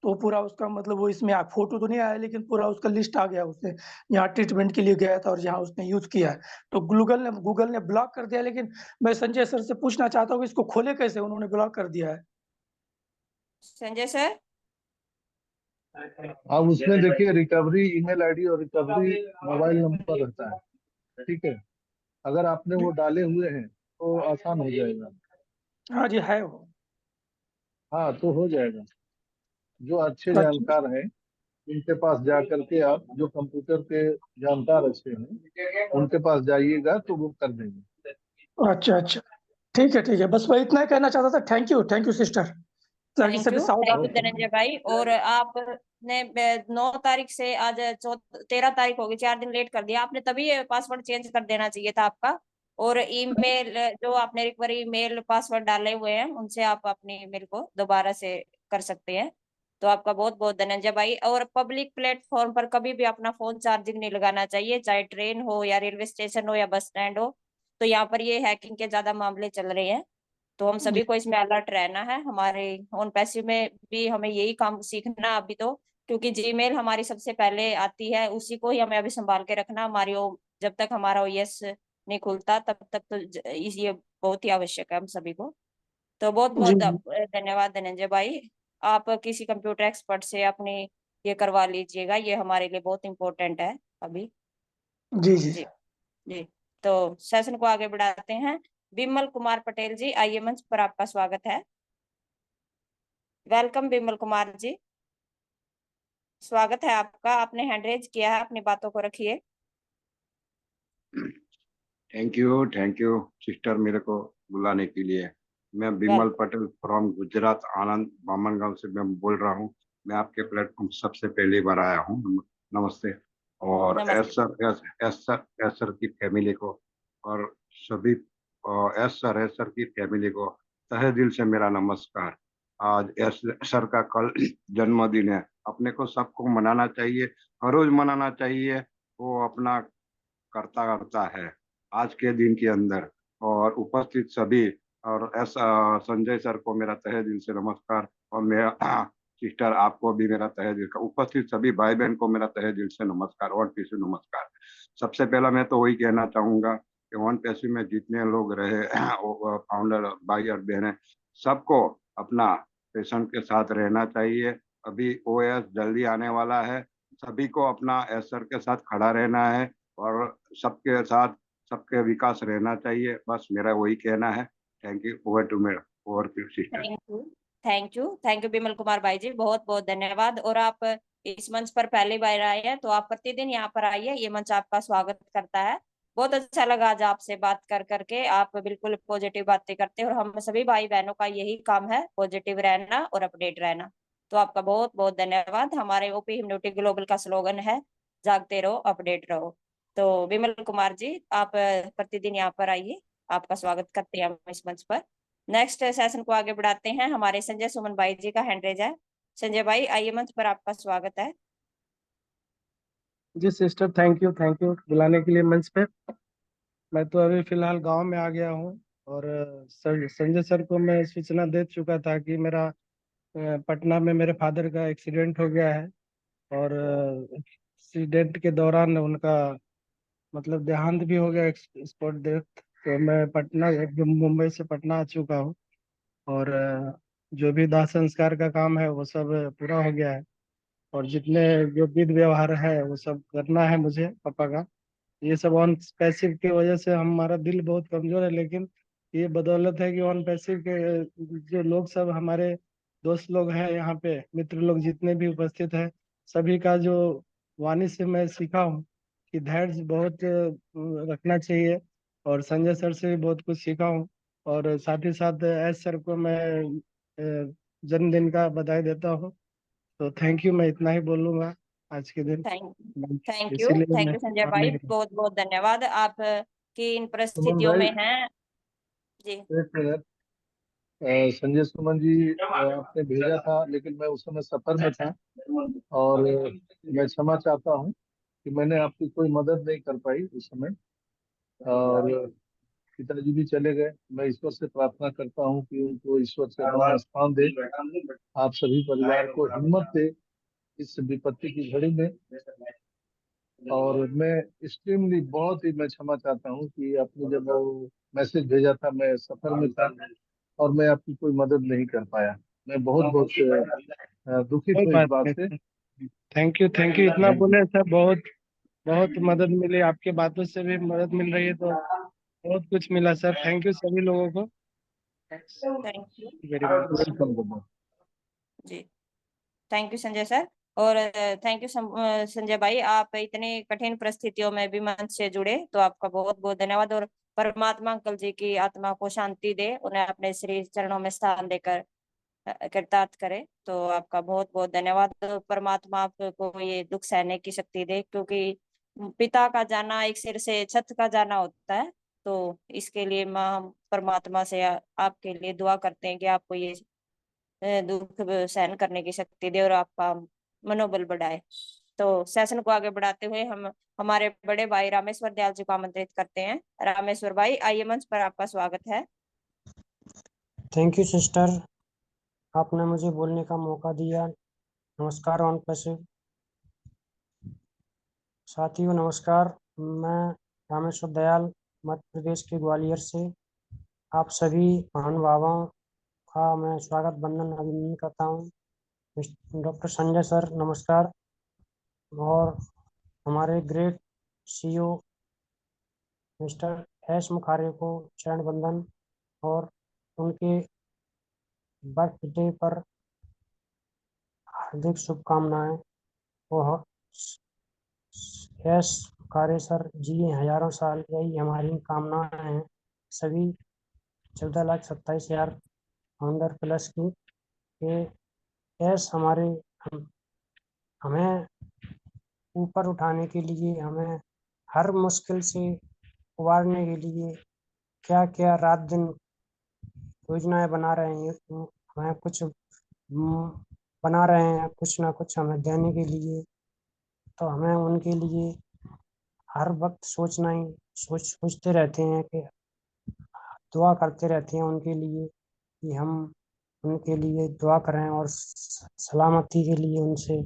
M: तो पूरा उसका मतलब वो इसमें फ़ोटो तो नहीं आया लेकिन पूरा उसका लिस्ट आ गया उसने, यहाँ ट्रीटमेंट के लिए गया था और जहाँ उसने यूज़ किया है। तो गूगल ने ब्लॉक कर दिया, लेकिन मैं संजय सर से पूछना चाहता हूँ कि इसको खोले कैसे? उन्होंने ब्लॉक कर दिया है।
B: संजय सर,
A: अब उसमें देखिए रिकवरी ईमेल आईडी और रिकवरी मोबाइल नंबर रहता है, ठीक है। अगर आपने वो डाले हुए हैं तो आसान हो जाएगा।
M: हाँ जी, है वो।
A: हाँ, तो हो जाएगा। जो अच्छे
M: अच्छा,
A: जानकार हैं उनके पास जा करके आप, जो कंप्यूटर के जानकार अच्छे हैं उनके पास जाइएगा तो वो कर देंगे।
M: अच्छा। ठीक है। बस मैं इतना ही कहना चाहता था। Thank you sister. ताकि
B: थैंक
M: सभी
B: यू
M: सावधान रहें।
B: धनंजय भाई। और आपने 9 तारीख से आज 13 तारीख होगी, 4 दिन लेट कर दिया आपने, तभी ये पासवर्ड चेंज कर देना चाहिए था आपका। और ईमेल जो आपने रिकवरी ईमेल पासवर्ड डाले हुए हैं उनसे आप अपनी ईमेल को दोबारा से कर सकते हैं। तो आपका बहुत बहुत धनंजय भाई। और पब्लिक प्लेटफॉर्म पर कभी भी अपना फोन चार्जिंग नहीं लगाना चाहिए, चाहे ट्रेन हो या रेलवे स्टेशन हो या बस स्टैंड हो। तो यहाँ पर ये हैकिंग के ज्यादा मामले चल रहे हैं, तो हम
M: जी,
B: सभी को इसमें अलर्ट रहना है। हमारे ऑन पैसिव में भी हमें यही काम सीखना अभी तो, क्योंकि जीमेल हमारी सबसे पहले आती है, उसी को ही हमें अभी संभाल के रखना। जब तक हमारा ओएस नहीं खुलता तब तक तो ये बहुत ही आवश्यक है हम सभी को। तो बहुत बहुत
M: जी,
B: धन्यवाद धनंजय भाई। आप किसी कंप्यूटर एक्सपर्ट से अपनी ये करवा लीजिएगा, ये हमारे लिए बहुत इंपॉर्टेंट है अभी।
M: जी।
B: जी जी। तो सेशन को आगे बढ़ाते हैं। विमल कुमार पटेल जी, आइए, मंच पर आपका स्वागत है। वेलकम विमल कुमार जी, स्वागत है आपका। आपने हैंड रेज किया है, अपनी बातों को रखिए।
N: थैंक यू सिस्टर मेरे को बुलाने के लिए। मैं विमल पटेल फ्रॉम गुजरात आनंद बामनगांव से मैं बोल रहा हूँ। मैं आपके प्लेटफॉर्म सबसे पहली बार आया हूँ। नमस्ते। और एस सर की फैमिली को और सभी एस सर की फैमिली को तहे दिल से मेरा नमस्कार। आज एस सर का कल जन्मदिन है। अपने को सबको मनाना चाहिए, हर रोज मनाना चाहिए। वो अपना करता है आज के दिन के अंदर। और उपस्थित सभी और संजय सर को मेरा तहे दिल से नमस्कार। और मेरा सिस्टर आपको भी मेरा तहे दिल का, उपस्थित सभी भाई बहन को मेरा तहे दिल से नमस्कार और फिर से नमस्कार। सबसे पहला मैं तो वही कहना चाहूंगा कि वन पैसिव में जितने लोग रहे फाउंडर भाई और बहनें, सबको अपना पेशेंट के साथ रहना चाहिए। अभी ओएस जल्दी आने वाला है, सभी को अपना एसआर के साथ खड़ा रहना है और सबके साथ सबके विकास रहना चाहिए। बस मेरा वही कहना है। Thank you. Over to sister.
B: Thank you Vimal Kumar भाई जी, बहुत बहुत धन्यवाद। और आप इस मंच पर पहली बार आए हैं, तो आप प्रतिदिन यहाँ पर आइए, ये मंच आपका स्वागत करता है। बहुत अच्छा लगा आज आपसे बात कर करके। आप बिल्कुल पॉजिटिव बातें करते हैं और हम सभी भाई बहनों का यही काम है, पॉजिटिव रहना और अपडेट रहना। तो आपका बहुत बहुत धन्यवाद। हमारे ओपी हिम्नोटिक ग्लोबल का स्लोगन है, जागते रहो अपडेट रहो। तो विमल कुमार जी, आप प्रतिदिन यहाँ पर आइए, आपका स्वागत करते हैं हम इस मंच पर। नेक्स्ट सेशन को आगे बढ़ाते हैं। हमारे संजय सुमन भाई जी का हैंड रेज है। संजय भाई, आइए, मंच पर आपका स्वागत है।
O: जी सिस्टर, थैंक यू बुलाने के लिए मंच पे। मैं तो अभी फिलहाल गांव में आ गया हूँ और संजय सर को मैं सूचना दे चुका था कि मेरा पटना में मेरे फादर का एक्सीडेंट हो गया है और एक्सीडेंट के दौरान उनका मतलब देहांत भी हो गया, स्पॉट डेथ। तो मैं पटना मुंबई से पटना आ चुका हूँ और जो भी दाह संस्कार का काम है वो सब पूरा हो गया है और जितने जो विधि व्यवहार है वो सब करना है मुझे पापा का। ये सब ऑन पैसिव की वजह से हमारा दिल बहुत कमजोर है, लेकिन ये बदौलत है कि ऑन पैसिव के जो लोग सब हमारे दोस्त लोग हैं यहाँ पे, मित्र लोग जितने भी उपस्थित हैं, सभी का जो वाणी से मैं सीखा हूँ कि धैर्य बहुत रखना चाहिए और संजय सर से भी बहुत कुछ सीखा हूँ। और साथ ही साथ एस सर को मैं जन्मदिन का बधाई देता हूँ। तो थैंक यू, मैं इतना ही बोलूंगा आज के दिन। इसीलिए
B: थैंक
O: मैं
B: यू संजय
O: आपने
B: भाई, बहुत बहुत धन्यवाद। आप की इन
A: सुमन
B: परिस्थितियों
A: भाई,
B: में हैं जी।
A: एक मिनट। संजय सुमन जी, आपने भेजा था लेकिन मैं उस समय सफर में था और मैं क्षमा चाहता हूँ कि मैंने आपकी कोई मदद नहीं कर पाई उस समय। और पिताजी भी चले गए। मैं ईश्वर से प्रार्थना करता हूँ कि उनको ईश्वर से अपना स्थान दे, आप सभी परिवार को हिम्मत दे इस विपत्ति की घड़ी में। और मैं एक्सट्रीमली बहुत ही मैं क्षमा चाहता हूँ कि आपने जब वो मैसेज भेजा था मैं सफर में था और मैं आपकी कोई मदद नहीं कर पाया। मैं बहुत बहुत दुखित
O: कोई
A: हूँ इस
O: बात
A: बात से।
O: नहीं। थैंक यू, इतना बोले सर, बहुत बहुत मदद मिली, आपके बातों से भी मदद मिल रही है तो बहुत कुछ मिला सर। थैंक यू सभी लोगों को
B: thank you
O: very much.
A: Welcome.
B: जी। Thank you Sanjay sir. और थैंक यू संजय भाई, आप इतनी कठिन परिस्थितियों में भी मंच से जुड़े तो आपका बहुत बहुत धन्यवाद। और परमात्मा अंकल जी की आत्मा को शांति दे, उन्हें अपने श्री चरणों में स्थान देकर कृतार्थ करे। तो आपका बहुत बहुत धन्यवाद। परमात्मा आपको ये दुख सहने की शक्ति दे, क्योंकि पिता का जाना एक सिर से छत का जाना होता है। तो इसके लिए हम परमात्मा से आपके लिए दुआ करते हैं कि आपको ये दुख सहन करने की शक्ति दे और आपका मनोबल बढ़ाए। तो सेशन को आगे बढ़ाते हुए हम हमारे बड़े भाई रामेश्वर दयाल जी को आमंत्रित करते हैं। रामेश्वर भाई आइए, मंच पर आपका स्वागत है।
P: थैंक यू सिस्टर, आपने मुझे बोलने का मौका दिया। नमस्कार ऑन पैसिव साथियों, नमस्कार। मैं रामेश्वर दयाल मध्य प्रदेश के ग्वालियर से आप सभी महानुभावों का मैं स्वागत वंदन अभिनंदन करता हूँ। डॉक्टर संजय सर नमस्कार, और हमारे ग्रेट सीईओ मिस्टर एस मुखार्य को चरण वंदन और उनके बर्थडे पर हार्दिक शुभकामनाएं। वह एस मुखार्य सर जिए हजारों साल, यही हमारी कामनाएं हैं सभी 14,27,000 फाउंडर प्लस की। ये एस हमें ऊपर उठाने के लिए, हमें हर मुश्किल से उबारने के लिए क्या क्या रात दिन योजनाएं बना रहे हैं। हमें कुछ बना रहे हैं, कुछ ना कुछ हमें देने के लिए। तो हमें उनके लिए हर वक्त सोचते रहते हैं कि दुआ करते रहते हैं उनके लिए कि हम उनके लिए दुआ करें और सलामती के लिए उनसे,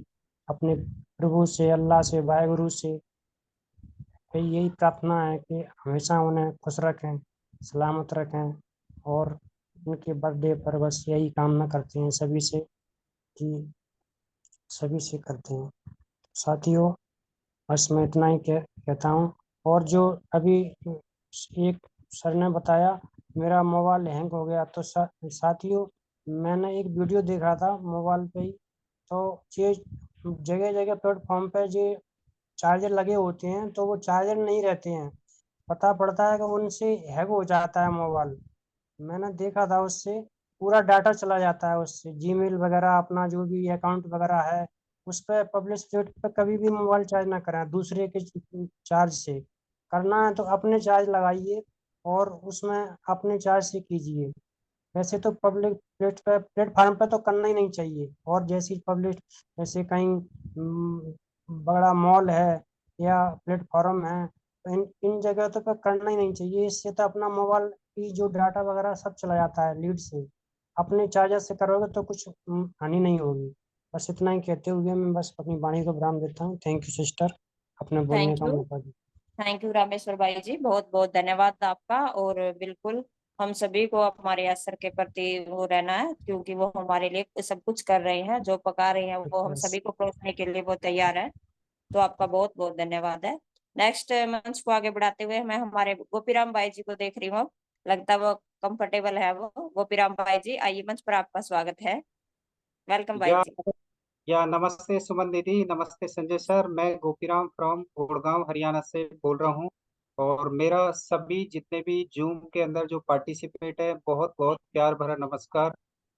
P: अपने प्रभु से, अल्लाह से, वाहेगुरु से यही प्रार्थना है कि हमेशा उन्हें खुश रखें, सलामत रखें। और उनके बर्थडे पर बस यही कामना करते हैं सभी से कि सभी से करते हैं। साथियों, बस मैं इतना ही कहता हूँ। और जो अभी एक सर ने बताया मेरा मोबाइल हैंग हो गया, तो साथियों मैंने एक वीडियो देखा था मोबाइल पे ही। तो ये जगह जगह प्लेटफॉर्म पे जो चार्जर लगे होते हैं तो वो चार्जर नहीं रहते हैं, पता पड़ता है कि उनसे हैक हो जाता है मोबाइल। मैंने देखा था, उससे पूरा डाटा चला जाता है, उससे जीमेल वगैरह अपना जो भी अकाउंट वगैरह है उस पर पब्लिक प्लेट पर कभी भी मोबाइल चार्ज ना करें दूसरे के चार्ज से। करना है तो अपने चार्ज लगाइए और उसमें अपने चार्ज से कीजिए। वैसे तो पब्लिक प्लेटफार्म पे तो करना ही नहीं चाहिए। और जैसी पब्लिक, जैसे कहीं बड़ा मॉल है या प्लेटफॉर्म है, तो इन जगह तो पे करना ही नहीं चाहिए। इससे तो अपना मोबाइल की जो डाटा वगैरह सब चला जाता है लीड से। अपने चार्जर से करोगे तो कुछ हानि नहीं होगी। बस इतना ही कहते हुए मैं बस अपनी वाणी को विराम देता हूँ। थैंक यू सिस्टर, अपने बोलने
B: थैंक
P: का
B: यू।
P: मौका दिया।
B: थैंक यू रामेश्वर भाई जी, बहुत बहुत धन्यवाद आपका। और बिल्कुल हम सभी को हमारे असर के प्रति वो रहना है, क्योंकि वो हमारे लिए सब कुछ कर रहे हैं, जो पका रहे हैं वो हम सभी को परोसने के लिए वो तैयार है। तो आपका बहुत बहुत धन्यवाद है। नेक्स्ट मंच को आगे बढ़ाते हुए मैं हमारे गोपीराम भाई जी को देख रही हूँ, लगता है वो कंफर्टेबल है। वो गोपीराम भाई जी, आइए, मंच पर आपका स्वागत है। वेलकम भाई
E: या
B: जी।
E: नमस्ते सुमन दीदी, नमस्ते संजय सर। मैं गोपीराम फ्रॉम गुड़गांव हरियाणा से बोल रहा हूँ। और मेरा सभी जितने भी जूम के अंदर जो पार्टिसिपेट है, बहुत बहुत प्यार भरा नमस्कार।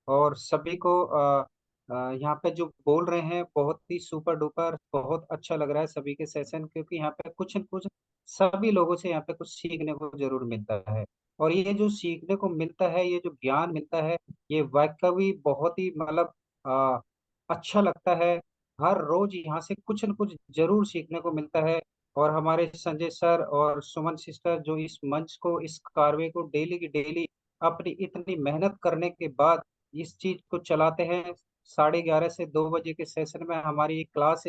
E: और सभी को यहाँ पे जो बोल रहे हैं बहुत ही सुपर डुपर, बहुत अच्छा लग रहा है सभी के सेशन, क्योंकि यहाँ पे कुछ न कुछ सभी लोगों से यहाँ पे कुछ सीखने को जरूर मिलता है। और ये जो सीखने को मिलता है, ये जो ज्ञान मिलता है, ये वाकई बहुत ही मतलब अच्छा लगता है। हर रोज यहाँ से कुछ न कुछ जरूर सीखने को मिलता है। और हमारे संजय सर और सुमन सिस्टर जो इस मंच को, इस कारवे को डेली की डेली अपनी इतनी मेहनत करने के बाद इस चीज को चलाते हैं। 11:30 से 2 बजे के सेशन में हमारी क्लास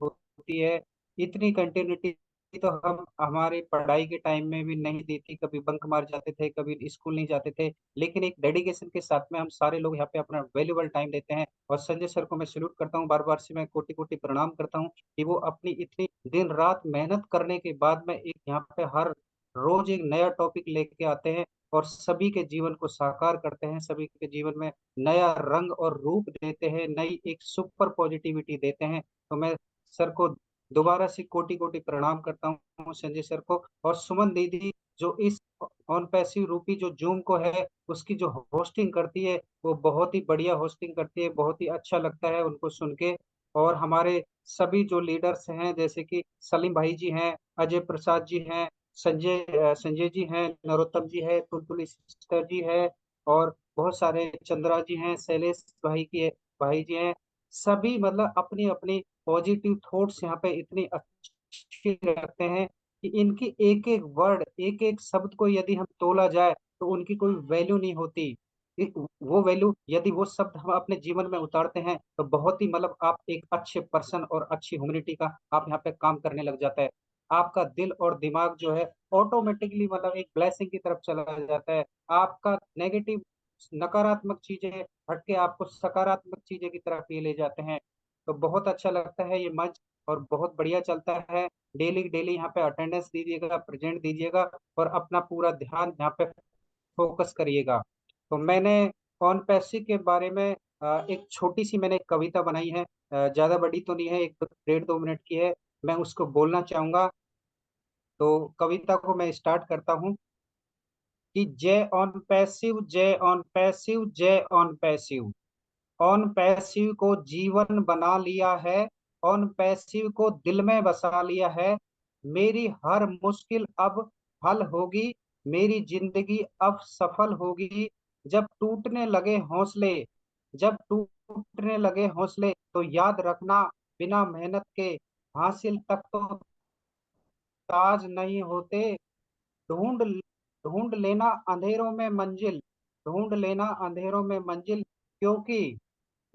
E: होती है। इतनी कंटिन्यूटी तो हम हमारी पढ़ाई के टाइम में भी नहीं दी थी। कभी बंक मार जाते थे, कभी स्कूल नहीं जाते थे, लेकिन एक डेडिकेशन के साथ में हम सारे लोग यहाँ पे अपना वैल्यूबल टाइम देते हैं। और संजय सर को मैं सैल्यूट करता हूँ, बार बार से मैं कोटि कोटि प्रणाम करता हूँ कि वो अपनी इतनी दिन रात मेहनत करने के बाद में एक यहाँ पे हर रोज एक नया टॉपिक लेके आते हैं और सभी के जीवन को साकार करते हैं, सभी के जीवन में नया रंग और रूप देते हैं, नई एक सुपर पॉजिटिविटी देते हैं। तो मैं सर को दोबारा से कोटि कोटि प्रणाम करता हूँ, संजय सर को। और सुमन दीदी जो इस ऑन पैसिव रूपी जो जूम को है, उसकी जो होस्टिंग करती है, वो बहुत ही बढ़िया होस्टिंग करती है, बहुत ही अच्छा लगता है उनको सुन के। और हमारे सभी जो लीडर्स हैं, जैसे कि सलीम भाई जी हैं, अजय प्रसाद जी हैं, संजय जी हैं, नरोत्तम जी है, तुलतुली सिस्टर जी है, और बहुत सारे चंद्रा जी हैं, शैलेश भाई जी हैं। सभी मतलब अपनी अपनी पॉजिटिव थॉट्स यहाँ पे इतनी अच्छी रखते हैं कि इनकी एक एक वर्ड, एक एक शब्द को यदि हम तोला जाए तो उनकी कोई वैल्यू नहीं होती। वो वैल्यू यदि वो शब्द हम अपने जीवन में उतारते हैं तो बहुत ही मतलब आप एक अच्छे पर्सन और अच्छी ह्यूमैनिटी का आप यहाँ पे काम करने लग जाता है। आपका दिल और दिमाग जो है ऑटोमेटिकली मतलब एक ब्लेसिंग की तरफ चला जाता है। आपका नेगेटिव नकारात्मक चीजें हट के आपको सकारात्मक चीजें की तरफ ये ले जाते हैं। तो बहुत अच्छा लगता है ये मंच, और बहुत बढ़िया चलता है। डेली डेली यहाँ पे अटेंडेंस दीजिएगा, प्रेजेंट दीजिएगा, और अपना पूरा ध्यान यहाँ पे फोकस करिएगा। तो मैंने ऑन पैसिव के बारे में एक छोटी सी मैंने एक कविता बनाई है, ज्यादा बड़ी तो नहीं है, एक 1.5-2 मिनट की है। मैं उसको बोलना चाहूंगा। तो कविता को मैं स्टार्ट करता हूँ कि जय ऑन पैसिव, जय ऑन पैसिव, जय ऑन पैसिव। ऑन पैसिव को जीवन बना लिया है, ऑन पैसिव को दिल में बसा लिया है। मेरी हर मुश्किल अब हल होगी, मेरी जिंदगी अब सफल होगी। जब टूटने लगे हौसले, जब टूटने लगे हौसले, तो याद रखना बिना मेहनत के हासिल तक तो ताज नहीं होते। ढूंढ ढूंढ लेना अंधेरों में मंजिल, ढूंढ लेना अंधेरों में मंजिल, क्योंकि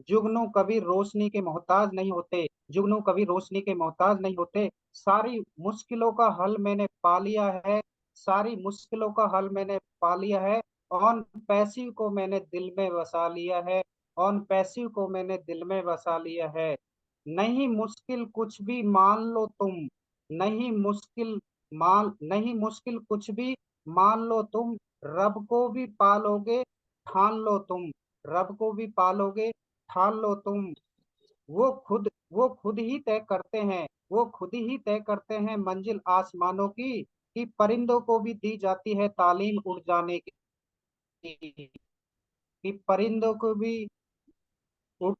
E: जुगनू कभी रोशनी के मोहताज नहीं होते, जुगनू कभी रोशनी के मोहताज नहीं होते। सारी मुश्किलों का हल मैंने पा लिया है, सारी मुश्किलों का हल मैंने पा लिया है। ऑन पैसिव को मैंने दिल में बसा लिया है, ऑन पैसिव को मैंने दिल में बसा लिया है। नहीं मुश्किल कुछ भी मान लो तुम, नहीं मुश्किल कुछ भी मान लो तुम, रब को भी पालोगे ठान लो तुम, रब को भी पालोगे ठान लो तुम। वो खुद ही तय करते हैं, वो खुद ही तय करते हैं मंजिल आसमानों की, कि परिंदों को भी दी जाती है तालीम उड़ जाने की, कि उड़,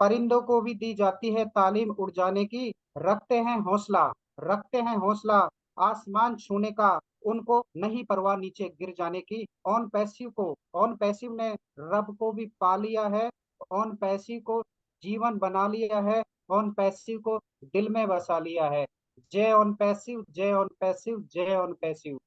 E: परिंदों को भी दी जाती है तालीम उड़ जाने की। रखते हैं हौसला, रखते हैं हौसला आसमान छूने का, उनको नहीं परवाह नीचे गिर जाने की। ऑन पैसिव ने रब को भी पा लिया है, ऑन पैसिव को जीवन बना लिया है। ऑन पैसिव को दिल में बसा लिया है। जय ऑन पैसिव, जय ऑन पैसिव, जय ऑन पैसिव।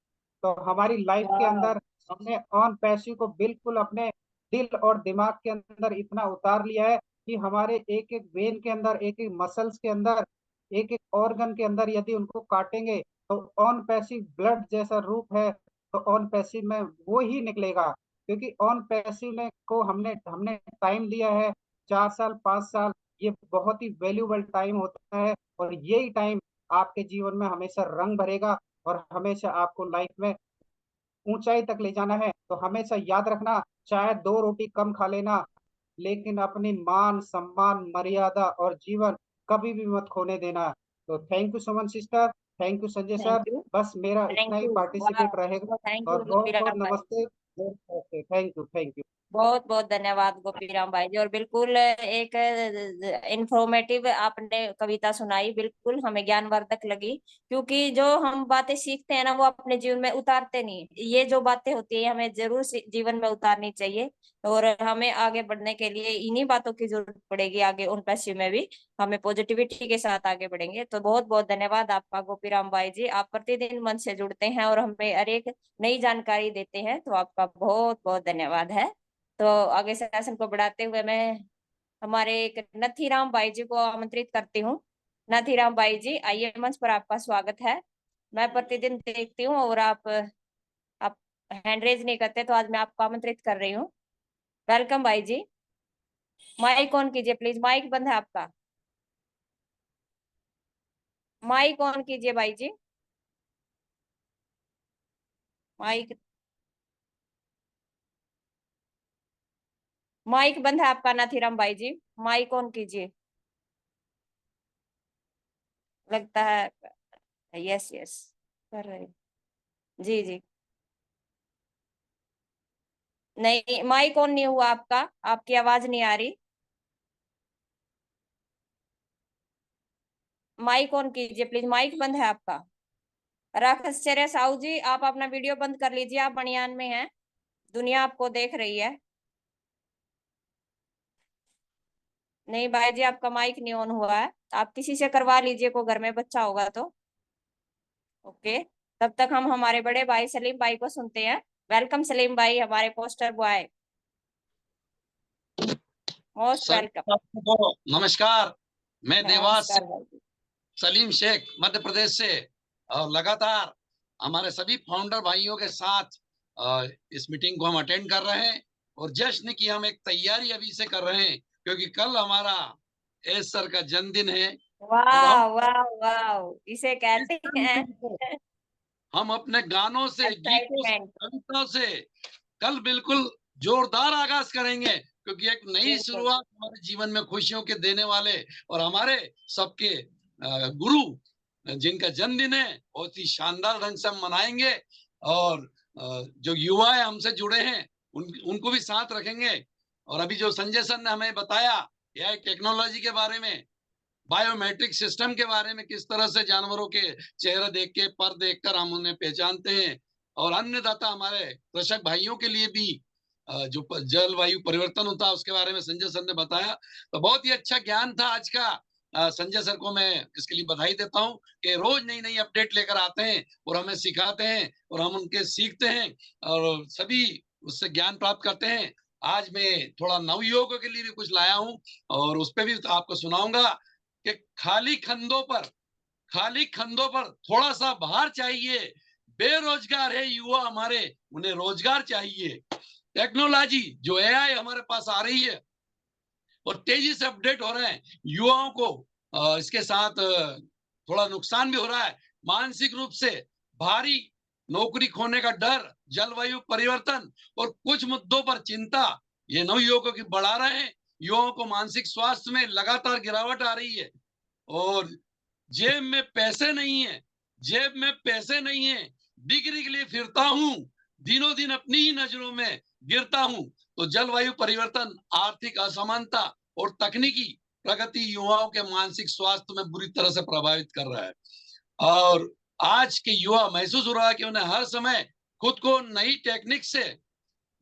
E: तो हमारी लाइफ के अंदर हमने ऑन पैसिव को बिल्कुल अपने दिल और दिमाग के अंदर इतना उतार लिया है कि हमारे एक एक वेन के अंदर, एक एक मसल्स के अंदर, एक एक ऑर्गन के अंदर यदि उनको काटेंगे तो ऑन पैसिव ब्लड जैसा रूप है, तो ऑन पैसिव में वो ही निकलेगा। क्योंकि ऑन पैसिव ने को हमने हमने टाइम दिया है 4 साल 5 साल। ये बहुत ही वैल्यूबल टाइम होता है और यही टाइम आपके जीवन में हमेशा रंग भरेगा और हमेशा आपको लाइफ में ऊंचाई तक ले जाना है। तो हमेशा याद रखना, चाहे 2 रोटी कम खा लेना, लेकिन अपनी मान सम्मान मर्यादा और जीवन कभी भी मत खोने देना। तो thank you Suman sister, thank you Sanjay sir.
B: Thank you,
E: बस मेरा इतना
B: थैंक
E: ही
B: यू,
E: पार्टिसिपेट रहेगा
B: थैंक
E: और
B: यू
E: बहुत बहुत
B: गोपीराम भाई।
E: नमस्ते। Thank you, thank you.
B: बहुत बहुत धन्यवाद गोपीराम भाई जी। और बिल्कुल एक इंफॉर्मेटिव आपने कविता सुनाई, बिल्कुल हमें ज्ञानवर्धक लगी। क्योंकि जो हम बातें सीखते हैं ना, वो अपने जीवन में उतारते नहीं। ये जो बातें होती है हमें जरूर जीवन में उतारनी चाहिए। और हमें आगे बढ़ने के लिए इन्हीं बातों की जरूरत पड़ेगी। आगे उन पैसे में भी हमें पॉजिटिविटी के साथ आगे बढ़ेंगे। तो बहुत बहुत धन्यवाद आपका गोपीराम भाई जी। आप प्रतिदिन मन से जुड़ते हैं और हमें हर एक नई जानकारी देते हैं, तो आपका बहुत बहुत धन्यवाद है। तो आगे सेशन को बढ़ाते हुए मैं हमारे एक नथीराम भाई जी को आमंत्रित करती हूँ। नथीराम भाई जी आइए, मंच पर आपका स्वागत है। मैं प्रतिदिन देखती हूँ और आप हैंड रेज नहीं करते, तो आज मैं आपको आमंत्रित कर रही हूँ। वेलकम भाई जी। माइक ऑन कीजिए प्लीज, माइक बंद है आपका। माइक ऑन कीजिए भाई जी, माइक माइक बंद है आपका नाथीराम भाई जी, माइक ऑन कीजिए। लगता है यस यस कर रहे हैं। जी जी, नहीं माइक ऑन नहीं हुआ आपका, आपकी आवाज नहीं आ रही। माइक ऑन कीजिए प्लीज, माइक बंद है आपका। राक्षसचर्य साहू जी, आप अपना वीडियो बंद कर लीजिए, आप बनियान में हैं, दुनिया आपको देख रही है। नहीं भाई जी, आपका माइक नहीं ऑन हुआ है, आप किसी से करवा लीजिए, को घर में बच्चा होगा तो। ओके, तब तक हम हमारे बड़े भाई सलीम भाई को सुनते हैं। वेलकम सलीम भाई, हमारे पोस्टर बॉय, मोस्ट वेलकम।
Q: सबको नमस्कार। मैं देवास से
B: नमस्कार भाई जी।
Q: सलीम शेख मध्य प्रदेश से, और लगातार हमारे सभी फाउंडर भाइयों के साथ इस मीटिंग को हम अटेंड कर रहे हैं। और जश्न की हम एक तैयारी अभी से कर रहे हैं, क्योंकि कल हमारा एस सर का जन्मदिन है। और
B: वाह वाह वाह, इसे कहते हैं
Q: हम अपने गानों से, गीतों से,
B: एक्साइटमेंट।
Q: कविताओं से कल बिल्कुल जोरदार आगाज करेंगे, क्योंकि एक नई
B: बिल्कुल
Q: शुरुआत हमारे जीवन में खुशियों के देने वाले और हमारे सबके गुरु जिनका जन्मदिन है, बहुत ही शानदार ढंग से हम मनाएंगे। और जो युवा है हमसे जुड़े हैं उनको भी साथ रखेंगे। और अभी जो संजय सर ने हमें बताया एआई टेक्नोलॉजी के बारे में, बायोमेट्रिक सिस्टम के बारे में, किस तरह से जानवरों के चेहरे देख के, पर देखकर हम उन्हें पहचानते हैं। और अन्नदाता हमारे कृषक भाइयों के लिए भी जो जलवायु परिवर्तन होता है उसके बारे में संजय सर ने बताया। तो बहुत ही अच्छा ज्ञान था आज का। संजय सर को मैं इसके लिए बधाई देता हूँ कि रोज नई नई अपडेट लेकर आते हैं और हमें सिखाते हैं और हम उनके सीखते हैं और सभी उससे ज्ञान प्राप्त करते हैं। आज मैं थोड़ा नवयुवकों के लिए भी कुछ लाया हूँ और उस पर भी आपको सुनाऊंगा कि खाली खंडों पर थोड़ा सा भार चाहिए। बेरोजगार है युवा हमारे, उन्हें रोजगार चाहिए। टेक्नोलॉजी जो एआई हमारे पास आ रही है और तेजी से अपडेट हो रहे हैं, युवाओं को इसके साथ थोड़ा नुकसान भी हो रहा है। मानसिक रूप से भारी, नौकरी खोने का डर, जलवायु परिवर्तन और कुछ मुद्दों पर चिंता, ये नवयुवकों की बढ़ा रहे हैं। युवाओं को मानसिक स्वास्थ्य में लगातार गिरावट आ रही है और जेब में पैसे नहीं है, डिग्री के लिए फिरता हूं, दिनों दिन अपनी ही नजरों में गिरता हूं। तो जलवायु परिवर्तन, आर्थिक असमानता और तकनीकी प्रगति युवाओं के मानसिक स्वास्थ्य में बुरी तरह से प्रभावित कर रहा है। और आज के युवा महसूस हो रहा है कि उन्हें हर समय खुद को नई टेक्निक से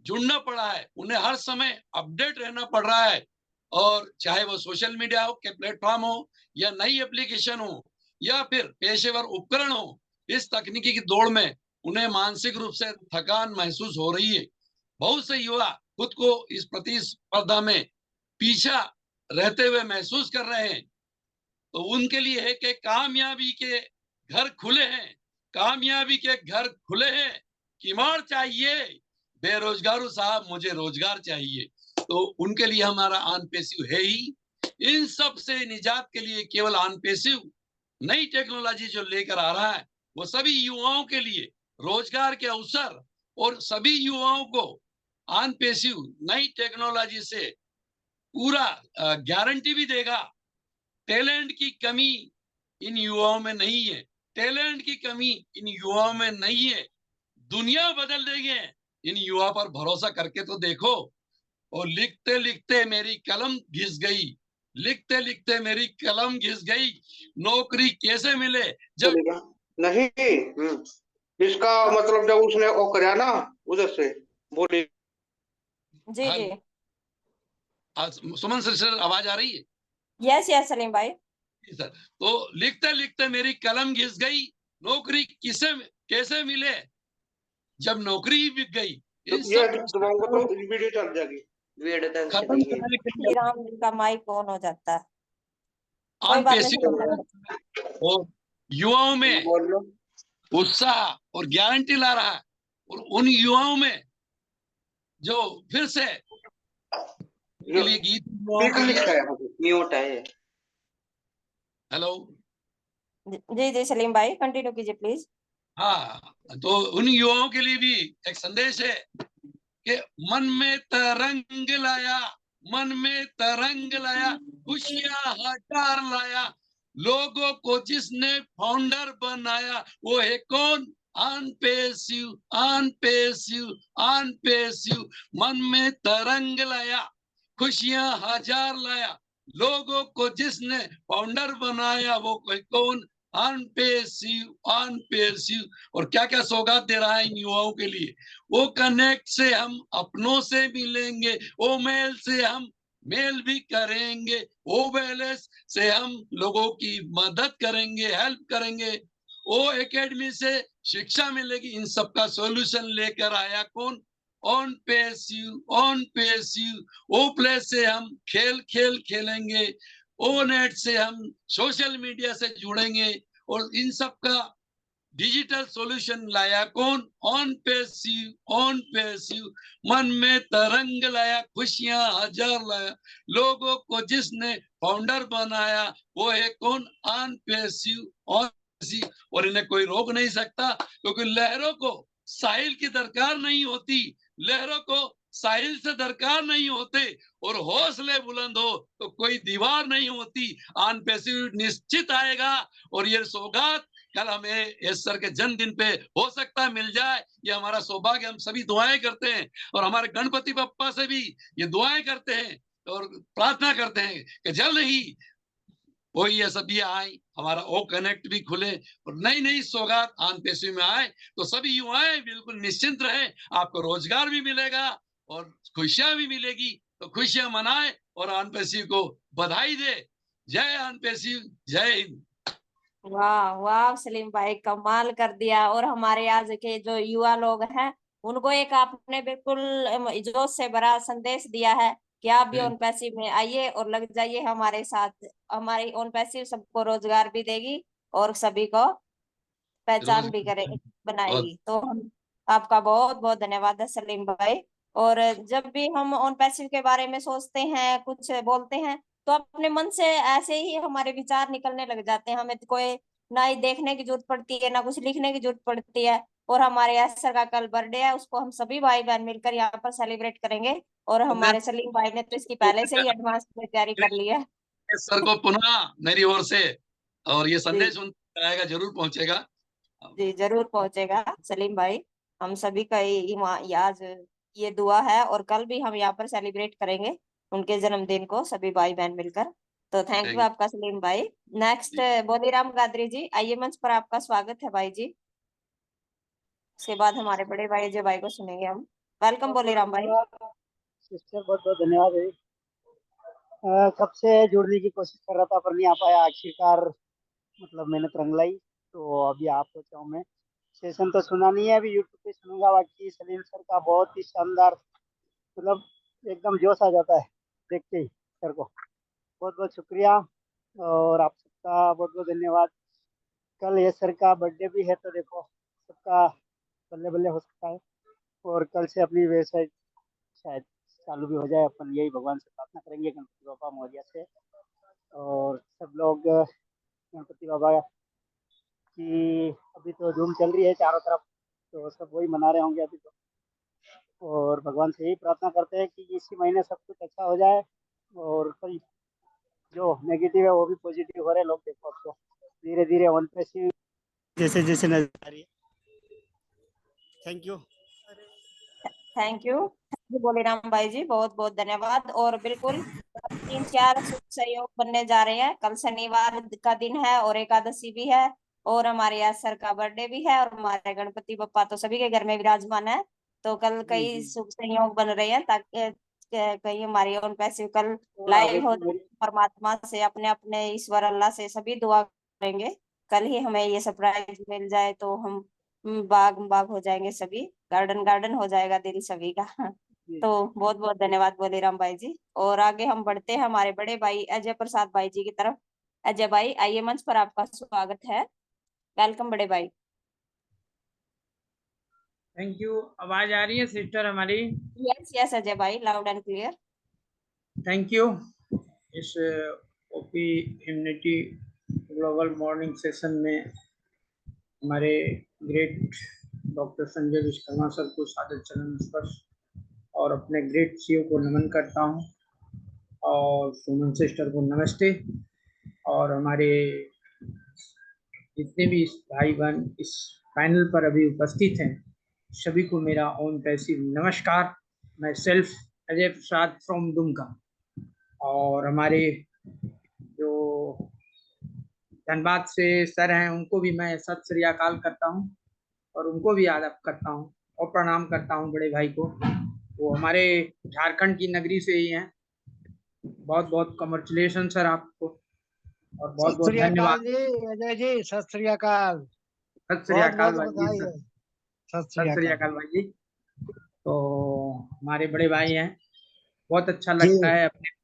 Q: जुड़ना पड़ा है, उन्हें हर समय अपडेट रहना पड़ रहा है। और चाहे वो सोशल मीडिया हो के प्लेटफॉर्म हो या नई एप्लीकेशन हो या फिर पेशेवर उपकरण हो, इस तकनीकी की दौड़ में उन्हें मानसिक रूप से थकान महसूस हो रही है। बहुत से युवा खुद को इस प्रतिस्पर्धा में पीछा रहते हुए महसूस कर रहे हैं। तो उनके लिए है कि कामयाबी के घर खुले हैं, कामयाबी के घर खुले हैं, किमाड़ चाहिए, बेरोजगारों साहब मुझे रोजगार चाहिए। तो उनके लिए हमारा ऑन पैसिव है ही। इन सब से निजात के लिए केवल ऑन पैसिव नई टेक्नोलॉजी जो लेकर आ रहा है वो सभी युवाओं के लिए रोजगार के अवसर और सभी युवाओं को ऑन पैसिव नई टेक्नोलॉजी से पूरा गारंटी भी देगा। टैलेंट की कमी इन युवाओं में नहीं है, टैलेंट की कमी इन युवाओं में नहीं है। दुनिया बदल देंगे, इन युवा पर भरोसा करके तो देखो। और लिखते लिखते मेरी कलम घिस गई, लिखते लिखते मेरी कलम घिस गई, नौकरी कैसे मिले जब
R: नहीं। इसका मतलब जब उसने वो कराया ना उधर से बोली।
B: जी जी
Q: सुमन सर आवाज आ रही है?
B: यस यस सलीम भाई।
Q: सर, तो लिखते लिखते मेरी कलम घिस गई, नौकरी किसे कैसे मिले जब नौकरी ही बिक गई। इन सब
R: तो वीडियो चल जाएगी।
Q: खत्म करने के लिए
B: राम जी का माइक ऑन हो जाता है। कोई बात नहीं।
Q: और युवाओं में उत्साह और गारंटी ला रहा है। और उन युवाओं में जो फिर से के लिए गीत
R: म्यूट है।
Q: हेलो
B: जी जी सलीम भाई कंटिन्यू कीजिए प्लीज।
Q: हाँ, तो उन युवाओं के लिए भी एक संदेश है कि मन में तरंग लाया, मन में तरंग लाया, खुशियां हजार लाया, लोगों को जिसने फाउंडर बनाया वो है कौन? On passive, on passive, on passive. मन में तरंग लाया, खुशियां हजार लाया, लोगों को जिसने फाउंडर बनाया वो कोई कौन? On passive, on passive. और क्या क्या सौगात दे रहा है इन युवाओं के लिए। वो कनेक्ट से हम अपनों से मिलेंगे, वो मेल से हम मेल भी करेंगे, वो बैलेंस से हम लोगों की मदद करेंगे, हेल्प करेंगे, वो एकेडमी से शिक्षा मिलेगी। इन सब का सॉल्यूशन लेकर आया कौन? On passive, on passive. वो प्लेस से हम खेल खेल खेलेंगे, ओ नेट से हम सोशल मीडिया से जुड़ेंगे। और इन सब का डिजिटल सॉल्यूशन लाया कौन? On passive, on passive. मन में तरंग लाया, खुशियां हजार लाया, लोगों को जिसने फाउंडर बनाया वो है कौन? On passive, on passive. और इन्हें कोई रोक नहीं सकता, क्योंकि लहरों को साहिल की दरकार नहीं होती, लहरों को साहिल से दरकार नहीं होते, और हौसले बुलंद हो तो कोई दीवार नहीं होती। ऑन पैसिव निश्चित आएगा। और ये सौगात कल हमें एस सर के जन्मदिन पे हो सकता है मिल जाए, ये हमारा सौभाग्य। हम सभी दुआएं करते हैं और हमारे गणपति बप्पा से भी ये दुआएं करते हैं और प्रार्थना करते हैं कि जल्द ही कोई ये सभी आए, हमारा ओ कनेक्ट भी खुले और नई नई सौगात ऑन पैसिव में आए, तो सभी युवाएं बिल्कुल निश्चिंत रहे। आपको रोजगार भी मिलेगा और खुशियां भी मिलेगी, तो खुशियां मनाए और ऑन पैसिव को बधाई दे। जय ऑन पैसिव, जय हिंद।
B: वाह वाह सलीम भाई कमाल कर दिया। और हमारे आज के जो युवा लोग हैं उनको एक आपने बिल्कुल जोश से भरा संदेश दिया है कि आप भी ऑन पैसिव में आइए और लग जाइए हमारे साथ। हमारी ऑन पैसिव सबको रोजगार भी देगी और सभी को पहचान भी करे बनाएगी। तो हम आपका बहुत बहुत धन्यवाद है सलीम भाई। और जब भी हम ऑन पैसिव के बारे में सोचते हैं, कुछ बोलते हैं, तो अपने मन से ऐसे ही हमारे विचार निकलने लग जाते हैं। हमें कोई ना ही देखने की जरूरत पड़ती है, ना कुछ लिखने की जरूरत पड़ती है। और हमारे सर का कल बर्थडे है, उसको हम सभी भाई बहन मिलकर यहाँ पर सेलिब्रेट करेंगे। और हमारे सलीम भाई ने तो इसकी पहले से ही एडवांस में तैयारी कर ली है।
Q: सर को पुनः मेरी ओर से और ये संदेश उन तक आएगा, जरूर पहुंचेगा।
B: जी जरूर पहुंचेगा सलीम भाई। हम सभी का आज ये दुआ है और कल भी हम यहाँ पर सेलिब्रेट करेंगे उनके जन्मदिन को सभी भाई बहन मिलकर। तो थैंक यू आपका सलीम भाई। नेक्स्ट बोलीराम गादरी जी, आइए मंच पर, आपका स्वागत है भाई जी। उसके बाद हमारे बड़े भाई अजय भाई को सुनेंगे हम। वेलकम बोलीराम भाई।
S: सिस्टर बहुत बहुत धन्यवाद है। कब से जुड़ने की कोशिश कर रहा था पर नहीं आ पाया, आखिरकार मतलब मेहनत रंग लाई। तो अभी आप सोचा हूँ मैं, सेशन तो सुना नहीं है, अभी यूट्यूब पे सुनूंगा। बाकी सलीम सर का बहुत ही शानदार, मतलब एकदम जोश आ जाता है देख के ही सर को। बहुत बहुत शुक्रिया और आप सबका बहुत बहुत धन्यवाद। कल ये सर का बर्थडे भी है, तो देखो सबका बल्ले बल्ले हो सकता है। और कल से अपनी वेबसाइट शायद चालू भी हो जाए। अपन यही भगवान से प्रार्थना करेंगे, गणपति बाबा मौर्य से। और सब लोग गणपति बाबा की अभी तो धूम चल रही है चारों तरफ, तो सब वही मना रहे होंगे अभी तो। और भगवान से यही प्रार्थना करते हैं कि इसी महीने सब कुछ अच्छा हो जाए और कोई जो नेगेटिव है वो भी पॉजिटिव हो रहे। लोग देखो अब तो धीरे धीरे वन पैसिव जैसे जैसे नजर आ रही है। Thank you.
B: थैंक यू बोलेराम भाई जी, बहुत बहुत धन्यवाद। और बिल्कुल 3-4 शुभ सहयोग बनने जा रहे हैं। कल शनिवार का दिन है और एकादशी भी है और हमारे यहाँ सर का बर्थडे भी है और हमारे गणपति बप्पा तो सभी के घर में विराजमान है। तो कल कई शुभ संयोग बन रहे हैं ताकि कहीं हमारी ओन पैसे कल लाइव हो जाए। परमात्मा से अपने अपने ईश्वर अल्लाह से सभी दुआ करेंगे कल ही हमें ये सरप्राइज मिल जाए तो हम बाग बाग हो जाएंगे सभी, गार्डन गार्डन हो जाएगा दिल सभी का। तो बहुत बहुत धन्यवाद बोलेराम भाई जी। और आगे हम बढ़ते हैं हमारे बड़े भाई अजय प्रसाद भाई जी की तरफ। अजय भाई आइए, मंच पर आपका स्वागत है। वेलकम बड़े भाई।
T: Thank you. आवाज आ रही है सिस्टर हमारी?
B: यस यस अजय भाई, loud and clear.
T: Thank you. इस OP immunity global morning session में हमारे great doctor Sanjay Vishwakarma sir को सादर चरण स्पर्श और अपने ग्रेट सीईओ को नमन करता हूं और सुमन सिस्टर को नमस्ते। और हमारे जितने भी भाई बहन इस पैनल पर अभी उपस्थित हैं सभी को मेरा ओन पैसिव नमस्कार। मैं self Ajay Prasad from Dumka. और हमारे जो धनबाद से सर हैं उनको भी मैं सत श्री अकाल करता हूं और उनको भी आदब करता हूं और प्रणाम करता हूं बड़े भाई को। वो हमारे झारखंड की नगरी से ही हैं। बहुत बहुत कॉन्ग्रेचुलेशन सर आपको और बहुत बहुत धन्यवाद।
D: जी अजय जी, सत श्री अकाल।
T: सत श्री
D: बहुत
T: अकाल
D: बहुत
T: भाई जी।
D: बधाई है। सत
T: सत श्री
D: श्री अकाल
T: अकाल भाई जी। तो हमारे बड़े भाई हैं, बहुत अच्छा
D: जी।
T: लगता है अपने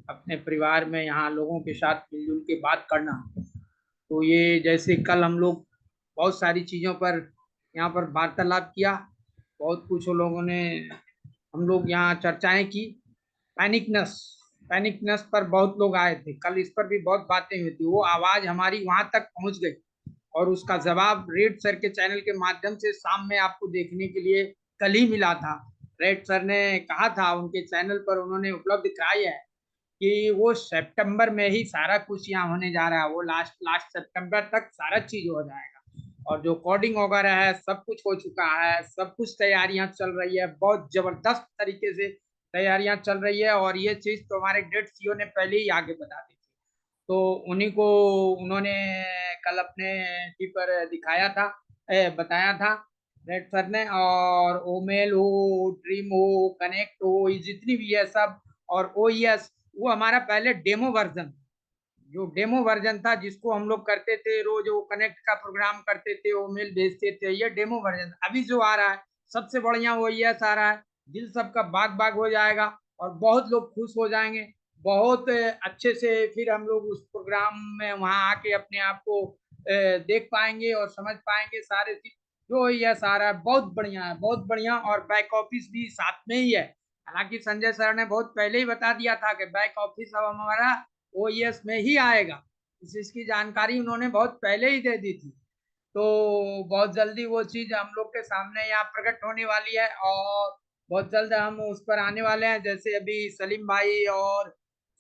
T: अपने परिवार में यहाँ लोगों के साथ मिलजुल के बात करना। तो ये जैसे कल हम लोग बहुत सारी चीज़ों पर यहाँ पर वार्तालाप किया, बहुत कुछ लोगों ने हम लोग यहाँ चर्चाएं की। पैनिकनेस पर बहुत लोग आए थे कल, इस पर भी बहुत बातें हुई थी। वो आवाज़ हमारी वहां तक पहुंच गई और उसका जवाब रेड सर के चैनल के माध्यम से शाम में आपको देखने के लिए कल ही मिला था। रेड सर ने कहा था, उनके चैनल पर उन्होंने उपलब्ध कराई है कि वो सितंबर में ही सारा कुछ यहाँ होने जा रहा है। वो लास्ट सितंबर तक सारा चीज हो जाएगा और जो कोडिंग वगैरह है सब कुछ हो चुका है, सब कुछ तैयारियां चल रही है, बहुत जबरदस्त तरीके से तैयारियां चल रही है। और ये चीज तो हमारे ग्रेट सीईओ ने पहले ही आगे बता दी थी, तो उन्हीं को उन्होंने कल अपने टी पर दिखाया था, बताया था रेड सर ने। और ओमेल हो, ड्रीम हो, कनेक्ट हो, ये जितनी भी है सब, और ओईएस वो हमारा पहले डेमो वर्जन, जो डेमो वर्जन था जिसको हम लोग करते थे रोज, वो कनेक्ट का प्रोग्राम करते थे, वो मेल भेजते थे, ये डेमो वर्जन। अभी जो आ रहा है सबसे बढ़िया वो ये आ रहा है, दिल सबका बाग बाग हो जाएगा और बहुत लोग खुश हो जाएंगे। बहुत अच्छे से फिर हम लोग उस प्रोग्राम में वहां आके अपने आप को देख पाएंगे और समझ पाएंगे सारे चीज। जो ये सारा बहुत बढ़िया है, बहुत बढ़िया। और बैक ऑफिस भी साथ में ही है। हालांकि संजय सर ने बहुत पहले ही बता दिया था कि बैक ऑफिस अब हमारा ओईएस में ही आएगा, इसकी जानकारी उन्होंने बहुत पहले ही दे दी थी। तो बहुत जल्दी वो चीज हम लोग के सामने यहाँ प्रकट होने वाली है और बहुत जल्द हम उस पर आने वाले हैं। जैसे अभी सलीम भाई और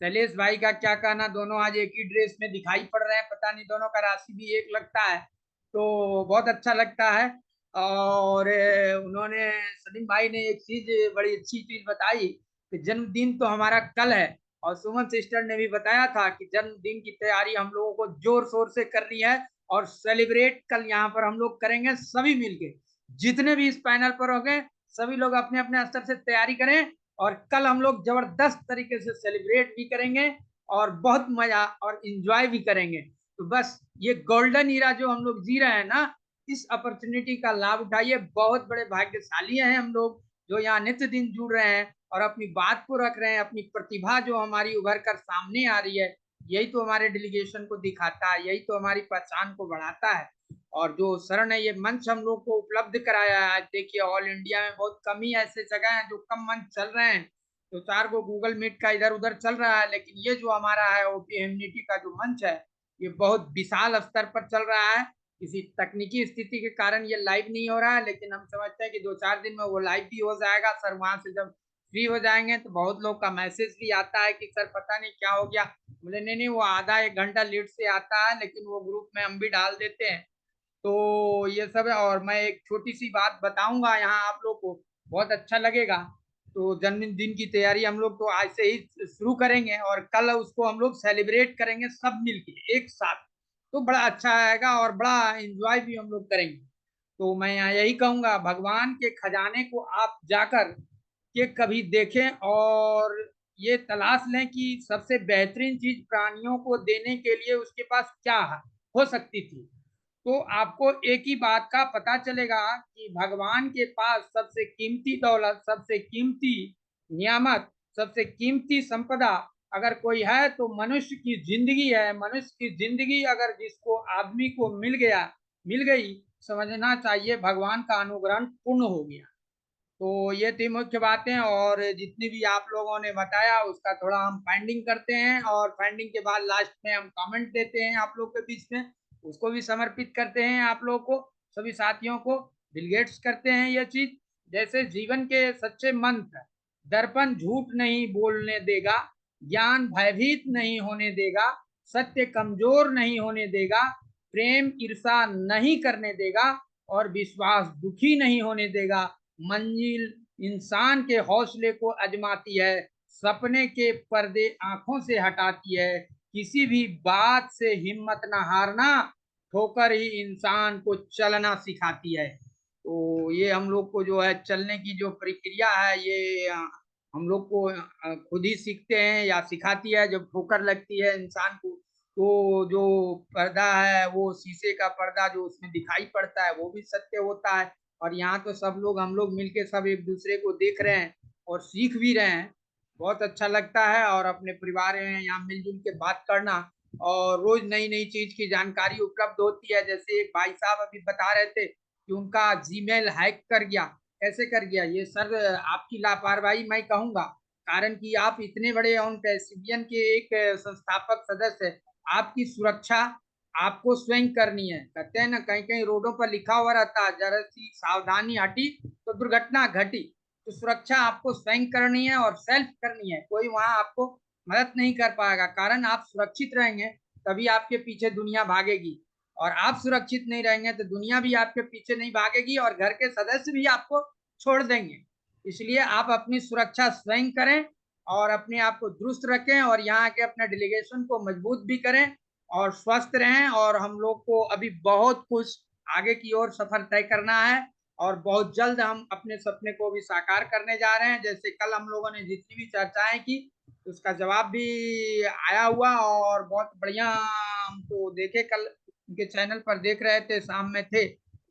T: शैलेश भाई का क्या कहना, दोनों आज एक ही ड्रेस में दिखाई पड़ रहे हैं, पता नहीं दोनों का राशि भी एक लगता है, तो बहुत अच्छा लगता है। और उन्होंने सलीम भाई ने एक चीज, बड़ी अच्छी चीज बताई कि जन्मदिन तो हमारा कल है, और सुमन सिस्टर ने भी बताया था कि जन्मदिन की तैयारी हम लोगों को जोर शोर से करनी है और सेलिब्रेट कल यहाँ पर हम लोग करेंगे सभी मिलके। जितने भी इस पैनल पर होंगे सभी लोग अपने अपने स्तर से तैयारी करें और कल हम लोग जबरदस्त तरीके से सेलिब्रेट भी करेंगे और बहुत मजा और इंजॉय भी करेंगे। तो बस ये गोल्डन ईरा जो हम लोग जी रहे हैं ना, इस अपॉर्चुनिटी का लाभ उठाइए। बहुत बड़े भाग्यशाली हैं हम लोग जो यहाँ नित्य दिन जुड़ रहे हैं और अपनी बात को रख रहे हैं, अपनी प्रतिभा जो हमारी उभर कर सामने आ रही है, यही तो हमारे डेलीगेशन को दिखाता है, यही तो हमारी पहचान को बढ़ाता है। और जो सर ने ये मंच हम लोग को उपलब्ध कराया है, देखिए ऑल इंडिया में बहुत कम ही ऐसे जगह हैं जो कम मंच चल रहे हैं, तो 4 को गूगल मीट का इधर उधर चल रहा है, लेकिन ये जो हमारा है ओपी ह्यूमैनिटी का जो मंच है, ये बहुत विशाल स्तर पर चल रहा है। किसी तकनीकी स्थिति के कारण ये लाइव नहीं हो रहा है, लेकिन हम समझते हैं कि 2-4 दिन में वो लाइव भी हो जाएगा। सर वहां से जब फ्री हो जाएंगे तो बहुत लोग का मैसेज भी आता है कि सर पता नहीं क्या हो गया। बोले नहीं, वो आधा 1 घंटा लेट से आता है, लेकिन वो ग्रुप में हम भी डाल देते हैं। तो ये सब है। और मैं एक छोटी सी बात बताऊंगा यहाँ आप लोग को, बहुत अच्छा लगेगा। तो जन्मदिन की तैयारी हम लोग तो आज से ही शुरू करेंगे और कल उसको हम लोग सेलिब्रेट करेंगे सब मिलके एक साथ, तो बड़ा अच्छा आएगा और बड़ा एंजॉय भी हम लोग करेंगे। तो मैं यहाँ यही कहूंगा, भगवान के खजाने को आप जाकर के कभी देखें और ये तलाश लें कि सबसे बेहतरीन चीज प्राणियों को देने के लिए उसके पास क्या हो सकती थी। तो आपको एक ही बात का पता चलेगा कि भगवान के पास सबसे कीमती दौलत, सबसे कीमती नियामत, सबसे कीमती संपदा अगर कोई है तो मनुष्य की जिंदगी है। मनुष्य की जिंदगी अगर जिसको आदमी को मिल गई, समझना चाहिए भगवान का अनुग्रहण पूर्ण हो गया। तो ये थी मुख्य बातें, और जितनी भी आप लोगों ने बताया उसका थोड़ा हम फाइंडिंग करते हैं और फाइंडिंग के बाद लास्ट में हम कमेंट देते हैं आप लोग के बीच में, उसको भी समर्पित करते हैं आप लोग को, सभी साथियों को। बिल गेट्स करते हैं ये चीज, जैसे जीवन के सच्चे मंत्र, दर्पण झूठ नहीं बोलने देगा, ज्ञान भयभीत नहीं होने देगा, सत्य कमजोर नहीं होने देगा, प्रेम ईर्षा नहीं करने देगा और विश्वास दुखी नहीं होने देगा। मंजिल इंसान के हौसले को अजमाती है, सपने के पर्दे आंखों से हटाती है, किसी भी बात से हिम्मत न हारना, ठोकर ही इंसान को चलना सिखाती है। तो ये हम लोग को जो है चलने की जो प्रक्रिया है, ये हम लोग को खुद ही सीखते हैं या सिखाती है। जब ठोकर लगती है इंसान को, तो जो पर्दा है वो शीशे का पर्दा जो उसमें दिखाई पड़ता है वो भी सत्य होता है। और यहाँ तो सब लोग हम लोग मिलके सब एक दूसरे को देख रहे हैं और सीख भी रहे हैं, बहुत अच्छा लगता है। और अपने परिवार में यहाँ मिलजुल के बात करना और रोज नई नई चीज की जानकारी उपलब्ध होती है। जैसे एक भाई साहब अभी बता रहे थे कि उनका जीमेल हैक कर गया, कैसे कर गया? ये सर आपकी लापरवाही मैं कहूंगा, कारण कि आप इतने बड़े ऑन पैसिवियन के एक संस्थापक सदस्य है, आपकी सुरक्षा आपको स्वयं करनी है। कहते हैं ना, कहीं कहीं रोडों पर लिखा हुआ रहता है जरा सी सावधानी हटी तो दुर्घटना घटी। तो सुरक्षा आपको स्वयं करनी है और सेल्फ करनी है, कोई वहां आपको मदद नहीं कर पाएगा। कारण आप सुरक्षित रहेंगे तभी आपके पीछे दुनिया भागेगी, और आप सुरक्षित नहीं रहेंगे तो दुनिया भी आपके पीछे नहीं भागेगी और घर के सदस्य भी आपको छोड़ देंगे। इसलिए आप अपनी सुरक्षा स्वयं करें और अपने आप को दुरुस्त रखें और यहाँ के अपने डेलीगेशन को मजबूत भी करें और स्वस्थ रहें। और हम लोग को अभी बहुत कुछ आगे की ओर सफर तय करना है और बहुत जल्द हम अपने सपने को भी साकार करने जा रहे हैं। जैसे कल हम लोगों ने जितनी भी चर्चाएं की उसका जवाब भी आया हुआ और बहुत बढ़िया हमको देखे, कल उनके चैनल पर देख रहे थे, शाम में थे,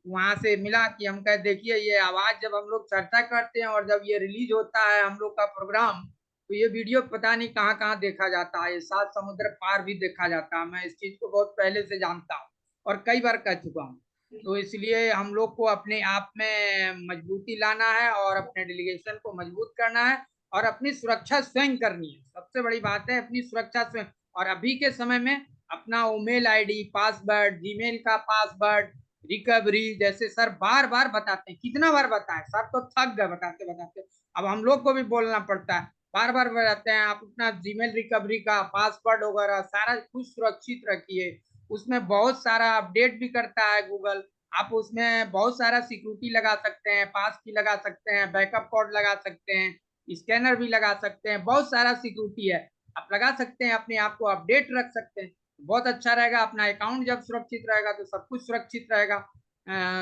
T: वहां से मिला कि हम कह देखिए ये आवाज जब हम लोग चर्चा करते हैं और जब ये रिलीज होता है हम लोग का प्रोग्राम, तो ये वीडियो पता नहीं कहाँ कहाँ देखा जाता है, 7 समुद्र पार भी देखा जाता है। मैं इस चीज को बहुत पहले से जानता हूँ और कई बार कह चुका हूँ। तो इसलिए हम लोग को अपने आप में मजबूती लाना है और अपने डेलीगेशन को मजबूत करना है और अपनी सुरक्षा स्वयं करनी है। सबसे बड़ी बात है अपनी सुरक्षा स्वयं। और अभी के समय में अपना ईमेल आईडी, पासवर्ड, जीमेल का पासवर्ड, रिकवरी, जैसे सर बार बार बताते हैं, कितना बार बताएं, सर तो थक गए बताते बताते, अब हम लोग को भी बोलना पड़ता है, बार बार बताते हैं। आप अपना जीमेल रिकवरी का पासवर्ड वगैरह सारा कुछ सुरक्षित रखिए। उसमें बहुत सारा अपडेट भी करता है गूगल, आप उसमें बहुत सारा सिक्योरिटी लगा सकते हैं, पास की लगा सकते हैं, बैकअप कोड लगा सकते हैं, स्कैनर भी लगा सकते हैं, बहुत सारा सिक्योरिटी है, आप लगा सकते हैं, अपने आप को अपडेट रख सकते हैं, बहुत अच्छा रहेगा। अपना अकाउंट जब सुरक्षित रहेगा तो सब कुछ सुरक्षित रहेगा।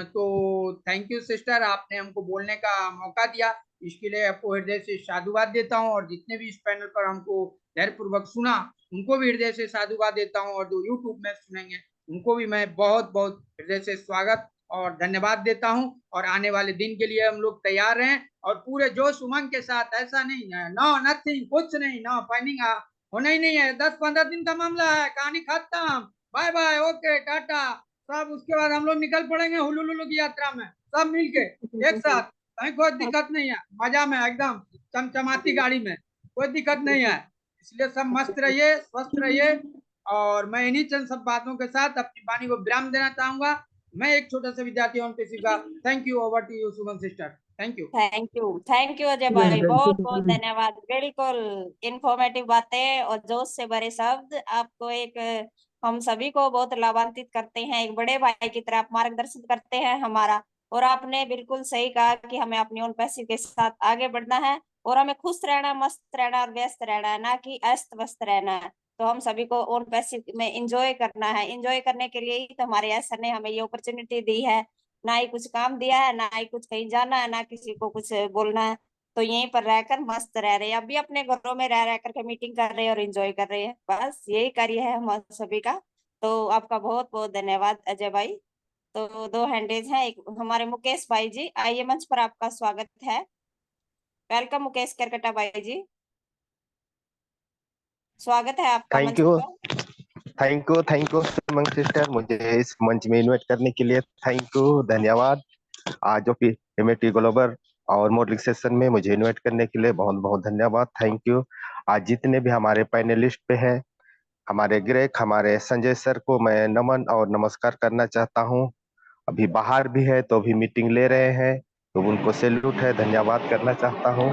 T: तो थैंक यू सिस्टर, आपने हमको बोलने का मौका दिया। इसके लिए आपको हृदय से साधुवाद देता हूँ, और जितने भी इस पैनल पर हमको धैर्यपूर्वक सुना उनको भी हृदय से साधुवाद देता हूँ, और जो यूट्यूब में सुनेंगे उनको भी मैं बहुत बहुत हृदय से स्वागत और धन्यवाद देता हूं। और आने वाले दिन के लिए हम लोग तैयार हैं और पूरे जोश उमंग के साथ। ऐसा नहीं है, नो नथिंग, कुछ नहीं, नो पैनिंग होना ही नहीं है। 10-15 दिन का मामला है, कहानी खत्म, बाय बाय, ओके, टाटा सब। उसके बाद हम लोग निकल पड़ेंगे हुलुलुलु की यात्रा में, सब मिलके एक साथ। कहीं कोई दिक्कत नहीं है, मजा में एकदम चमचमाती गाड़ी में, कोई दिक्कत नहीं है। इसलिए सब मस्त रहिए, स्वस्थ रहिए। और मैं इन्हीं चंद सब बातों के साथ अपनी वाणी को विराम देना चाहूंगा। मैं एक छोटा सा विद्यार्थी हूं किसी का। Thank you, over to you Suman sister. Thank you
B: Ajay भाई, बहुत बहुत धन्यवाद। बिल्कुल इंफॉर्मेटिव बातें और जोश से भरे शब्द आपको एक हम सभी को बहुत लाभान्वित करते हैं। एक बड़े भाई की तरह आप मार्गदर्शन करते हैं हमारा। और आपने बिल्कुल सही कहा कि हमें अपनी ओन पैसे के साथ आगे बढ़ना है और हमें खुश रहना, मस्त रहना और व्यस्त रहना है, ना कि अस्त व्यस्त रहना है। तो हम सभी को ओन पैसे में एंजॉय करना है। एंजॉय करने के लिए ही तो हमारे ऐसा ने हमें ये अपॉर्चुनिटी दी है। ना ही कुछ काम दिया है, ना ही कुछ कहीं जाना है, ना किसी को कुछ बोलना है। तो यहीं पर रहकर मस्त रह रहे हैं, अभी अपने घरों में रह करके मीटिंग कर रहे हैं और एंजॉय कर रहे हैं। बस यही कार्य है हम सभी का। तो आपका बहुत बहुत धन्यवाद अजय भाई। तो 2 हैंडेज हैं, एक हमारे मुकेश भाई जी, आइए मंच पर, आपका स्वागत है। वेलकम मुकेश करकटा भाई जी, स्वागत है आपका मंच पर।
U: थैंक यू सुमन सिस्टर, मुझे इस मंच में इन्वाइट करने के लिए थैंक यू, धन्यवाद। आज जो एमएटी ग्लोबल और मॉडलिंग सेशन में मुझे इन्वाइट करने के लिए बहुत बहुत धन्यवाद, थैंक यू। आज जितने भी हमारे पैनलिस्ट पे हैं, हमारे ग्रेक, हमारे संजय सर को मैं नमन और नमस्कार करना चाहता हूँ। अभी बाहर भी है तो अभी मीटिंग ले रहे हैं, तो उनको सैल्यूट है, धन्यवाद करना चाहता हूँ।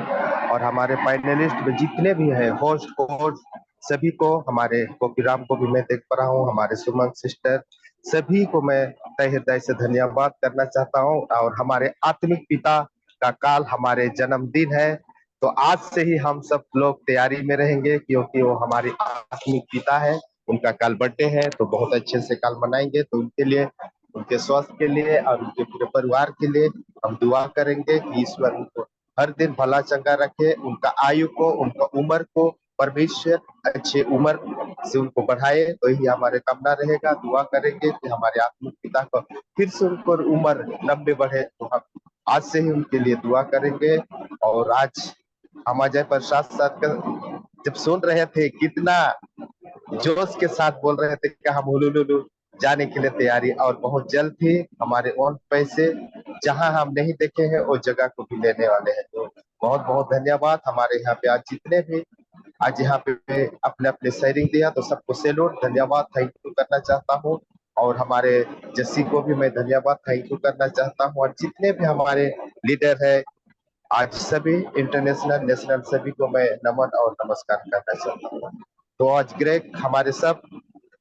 U: और हमारे पैनलिस्ट में जितने भी हैं, होस्ट कोच सभी को, हमारे गोपीराम को भी मैं देख पा रहा हूँ, हमारे सुमन सिस्टर, सभी को मैं तहे हृदय से धन्यवाद करना चाहता हूँ। और हमारे आत्मिक पिता का काल हमारे जन्मदिन है, तो आज से ही हम सब लोग तैयारी में रहेंगे, क्योंकि वो हमारे आत्मिक पिता है। उनका कल बर्थडे है, तो बहुत अच्छे से कल मनाएंगे। तो उनके लिए, उनके स्वास्थ्य के लिए और उनके पूरे परिवार के लिए हम दुआ करेंगे कि ईश्वर उनको हर दिन भला चंगा रखे, उनका आयु को, उनका उम्र को परमेश्वर अच्छे उम्र से उनको बढ़ाए। तो यही हमारे कामना रहेगा, दुआ करेंगे कि हमारे आत्मिक पिता को फिर से उनको उम्र लंबे बढ़े। तो हम आज से ही उनके लिए दुआ करेंगे। और आज हम अजय प्रसाद सर का जब सुन रहे थे, कितना जोश के साथ बोल रहे थे कि हम हुलुलुलु जाने के लिए तैयारी, और बहुत जल्द ही हमारे ओन पैसे जहां हम नहीं देखे हैं वो जगह को भी लेने वाले हैं। तो बहुत बहुत धन्यवाद। हमारे यहाँ पे आज जितने भी आज यहाँ पे अपने अपने शेयरिंग दिया, तो सबको सैल्यूट, धन्यवाद, थैंक यू करना चाहता हूँ। और हमारे जस्सी को भी मैं धन्यवाद, थैंक यू करना चाहता हूँ। और जितने भी हमारे लीडर है आज, सभी इंटरनेशनल नेशनल सभी को मैं नमन और नमस्कार करना चाहता हूँ। तो आज ग्रेक हमारे सब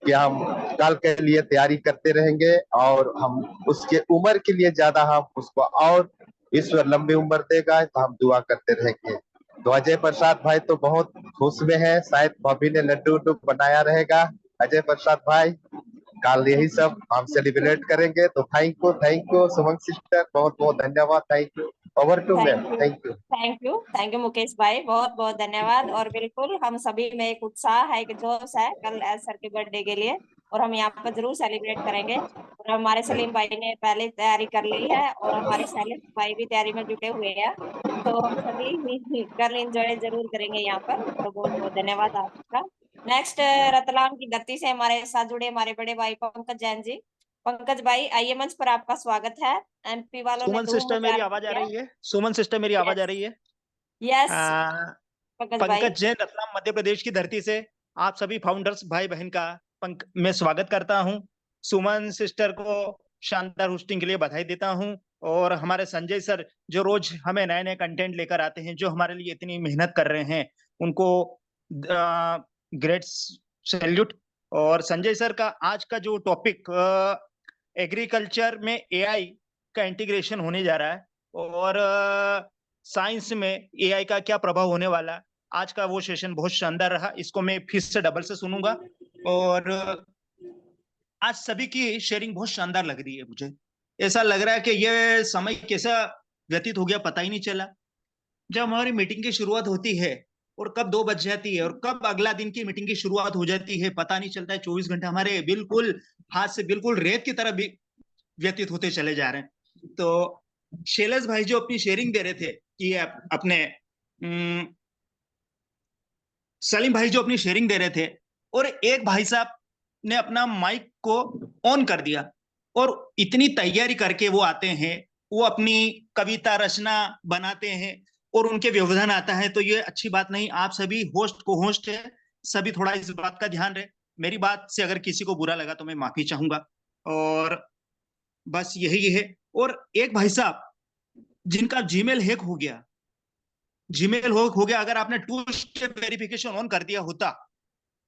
U: कि हम कल के लिए तैयारी करते रहेंगे, और हम उसके उम्र के लिए ज्यादा हम उसको और ईश्वर लंबी उम्र देगा, तो हम दुआ करते रहेंगे। तो अजय प्रसाद भाई तो बहुत खुश में है, शायद भाभी ने लड्डू उड्डू बनाया रहेगा। अजय प्रसाद भाई कल यही सब हम सेलिब्रेट करेंगे। तो थैंक यू सुमन सिस्टर, बहुत बहुत धन्यवाद, thank you, over to ma'am, thank you.
B: Thank you Mukesh भाई, बहुत बहुत धन्यवाद। और बिल्कुल हम सभी में एक उत्साह है, एक जोश है कल सर के बर्थडे के लिए, और हम यहाँ पर जरूर सेलिब्रेट करेंगे। और हमारे सलीम भाई ने पहले तैयारी कर ली है और हमारे सैलिम भाई भी तैयारी में जुटे हुए हैं। तो हम सभी कल एंजॉय जरूर करेंगे यहाँ पर। तो बहुत बहुत धन्यवाद आपका। नेक्स्ट रतलाम की धरती से हमारे साथ जुड़े हमारे बड़े भाई पंकज जैन जी। पंकज भाई आइए, मंच पर आपका स्वागत है। एमपी वालों ने
V: सुमन
B: धूम
V: सिस्टर
B: मचा
V: मेरी आवाज आ
B: रखी है।
V: रही है? सुमन सिस्टर मेरी आवाज आ रही है?
B: यस पंकज भाई।
V: पंकज जैन, रतलाम मध्य प्रदेश की धरती से आप सभी फाउंडर्स भाई बहन का मैं स्वागत करता हूं। सुमन सिस्टर को शानदार होस्टिंग के लिए बधाई देता हूं। और हमारे संजय सर जो रोज हमें नए नए कंटेंट लेकर आते हैं, जो हमारे लिए इतनी मेहनत कर रहे हैं, उनको ग्रेट सैल्यूट। और संजय सर का आज का जो टॉपिक एग्रीकल्चर में एआई का इंटीग्रेशन होने जा रहा है, और साइंस में एआई का क्या प्रभाव होने वाला है, आज का वो सेशन बहुत शानदार रहा। इसको मैं फिर से डबल से सुनूंगा। और आज सभी की शेयरिंग बहुत शानदार लग रही है। मुझे ऐसा लग रहा है कि ये समय कैसा व्यतीत हो गया पता ही नहीं चला। जब हमारी मीटिंग की शुरुआत होती है और कब 2 बज जाती है और कब अगला दिन की मीटिंग की शुरुआत हो जाती है, पता नहीं चलता है। 24 घंटे हमारे बिल्कुल हाथ से बिल्कुल रेत की तरह भी व्यतीत होते चले जा रहे हैं। तो शैलेश भाई जो अपनी शेयरिंग दे रहे थे कि अपने सलीम भाई जो अपनी शेयरिंग दे रहे थे, और एक भाई साहब ने अपना माइक को ऑन कर दिया और इतनी तैयारी करके वो आते हैं, वो अपनी कविता रचना बनाते हैं और उनके व्यवधान आता है, तो ये अच्छी बात नहीं। आप सभी होस्ट को होस्ट है, सभी थोड़ा इस बात का ध्यान रहे। मेरी बात से अगर किसी को बुरा लगा तो मैं माफी चाहूंगा, और बस यही है। और एक भाई साहब जिनका जीमेल हैक हो गया, जीमेल हो गया, अगर आपने 2 स्टेप वेरिफिकेशन ऑन कर दिया होता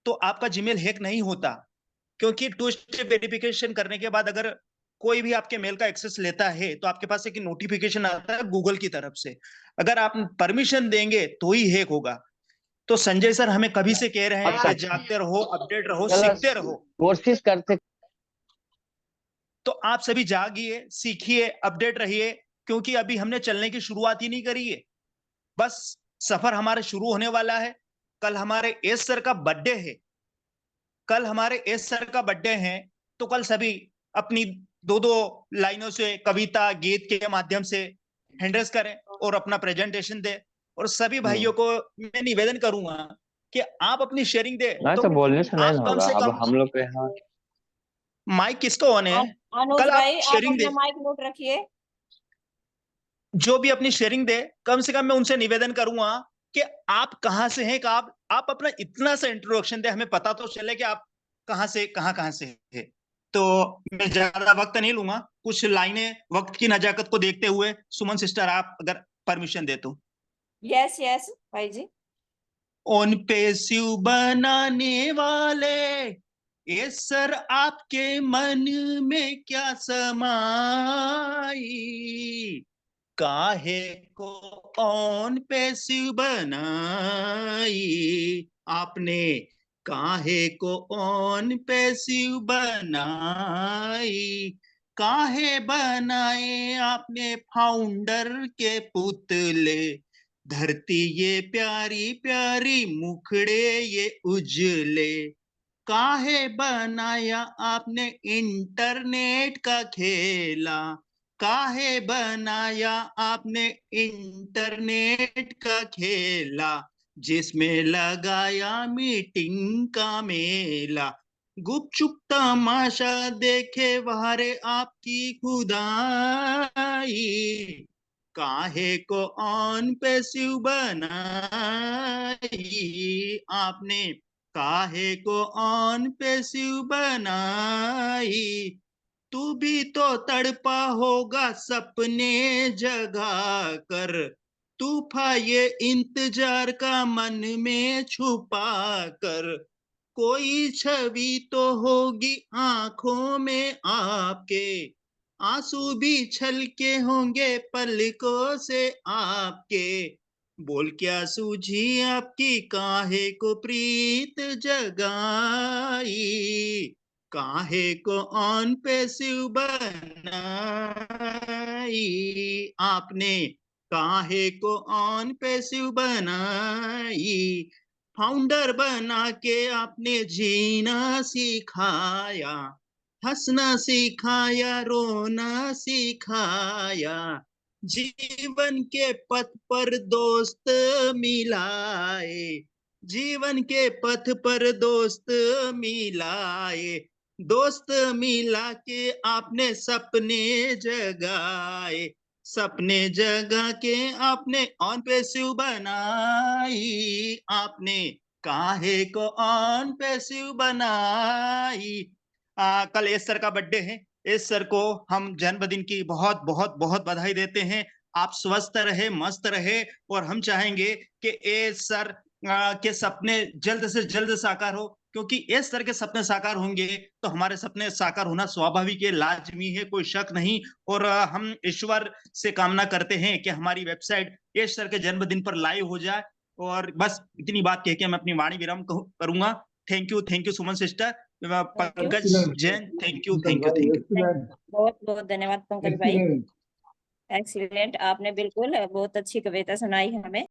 V: तो आपका जीमेल हैक नहीं होता, क्योंकि 2 स्टेप वेरिफिकेशन करने के बाद अगर कोई भी आपके मेल का एक्सेस लेता है तो आपके पास एक नोटिफिकेशन आता है गूगल की तरफ से, अगर आप परमिशन देंगे तो ही हैक होगा। तो संजय सर हमें कभी से कह रहे हैं कि जागते रहो, अपडेट रहो, सीखते रहो,
H: कोशिश करते।
V: तो आप सभी जागिए, सीखिए, अपडेट रहिए, क्योंकि अभी हमने चलने की शुरुआत ही नहीं करी है, बस सफर हमारे शुरू होने वाला है। कल हमारे एस सर का बर्थडे है, कल हमारे एस सर का बर्थडे है, तो कल सभी अपनी 2-2 लाइनों से कविता गीत के माध्यम से हैंडल्स करें और अपना प्रेजेंटेशन दे। और सभी भाइयों को मैं निवेदन करूंगा कि आप अपनी शेयरिंग दे,
H: तो बोलने से नहीं
V: आप कम
H: होगा,
V: से
H: अब
V: कम
H: हम लोग के यहाँ
V: माइक किसको ऑन है,
B: अनुज
V: कल आप
B: भाई आप
V: शेयरिंग दे,
B: अपना माइक म्यूट रखिए।
V: जो भी अपनी शेयरिंग दे, कम से कम मैं उनसे निवेदन करूंगा कि आप कहां से हैं, कि आप अपना इतना सा इंट्रोडक्शन दे, हमें पता तो चले कि आप कहां से कहां से है। तो मैं ज्यादा वक्त नहीं लूंगा, कुछ लाइनें वक्त की नजाकत को देखते हुए सुमन सिस्टर आप अगर परमिशन दे तो।
B: यस यस भाई जी।
V: ऑन पैसिव बनाने वाले ये सर आपके मन में क्या समाई, काहे को ऑन पैसिव बनाई आपने, काहे को ऑन पैसिव बनाई, काहे बनाए आपने फाउंडर के पुतले, धरती ये प्यारी प्यारी मुखड़े ये उजले, काहे बनाया आपने इंटरनेट का खेला, काहे बनाया आपने इंटरनेट का खेला, जिसमें लगाया मीटिंग का मेला, गुपचुप तमाशा देखे वारे आपकी खुदाई, काहे को ऑन पैसिव बनाई आपने, काहे को ऑन पैसिव बनाई, तू भी तो तड़पा होगा सपने जगा कर, तूफा ये इंतजार का मन में छुपा कर, कोई छवि तो होगी आंखों में आपके, आंसू भी छलके होंगे पलकों से आपके, बोल क्या सूझी आपकी काहे को प्रीत जगाई, काहे को ऑन पैसिव बनाई आपने, काहे को ऑन पैसिव बनाई, फाउंडर बना के आपने जीना सिखाया, हंसना सिखाया, रोना सिखाया, जीवन के पथ पर दोस्त मिलाए, जीवन के पथ पर दोस्त मिलाए, दोस्त मिला के आपने सपने जगाए, सपने जगा के आपने ऑन पैसिव बनाई आपने, काहे को ऑन पैसिव बनाई। कल एस सर का बर्थडे है, एस सर को हम जन्मदिन की बहुत बहुत बहुत बधाई देते हैं। आप स्वस्थ रहे, मस्त रहे, और हम चाहेंगे कि एस सर के सपने जल्द से जल्द साकार हो, क्योंकि एस सर के सपने साकार होंगे तो हमारे सपने साकार होना स्वाभाविक है, लाजमी है, कोई शक नहीं। और हम ईश्वर से कामना करते हैं कि हमारी वेबसाइट एस सर के जन्मदिन पर लाइव हो जाए। और बस इतनी बात कह के मैं अपनी वाणी विराम करूंगा। Thank you Suman sister, Pankaj Jain, thank you.
B: बहुत बहुत धन्यवाद पंकज भाई। एक्सीलेंट, आपने बिल्कुल बहुत अच्छी कविता सुनाई हमें।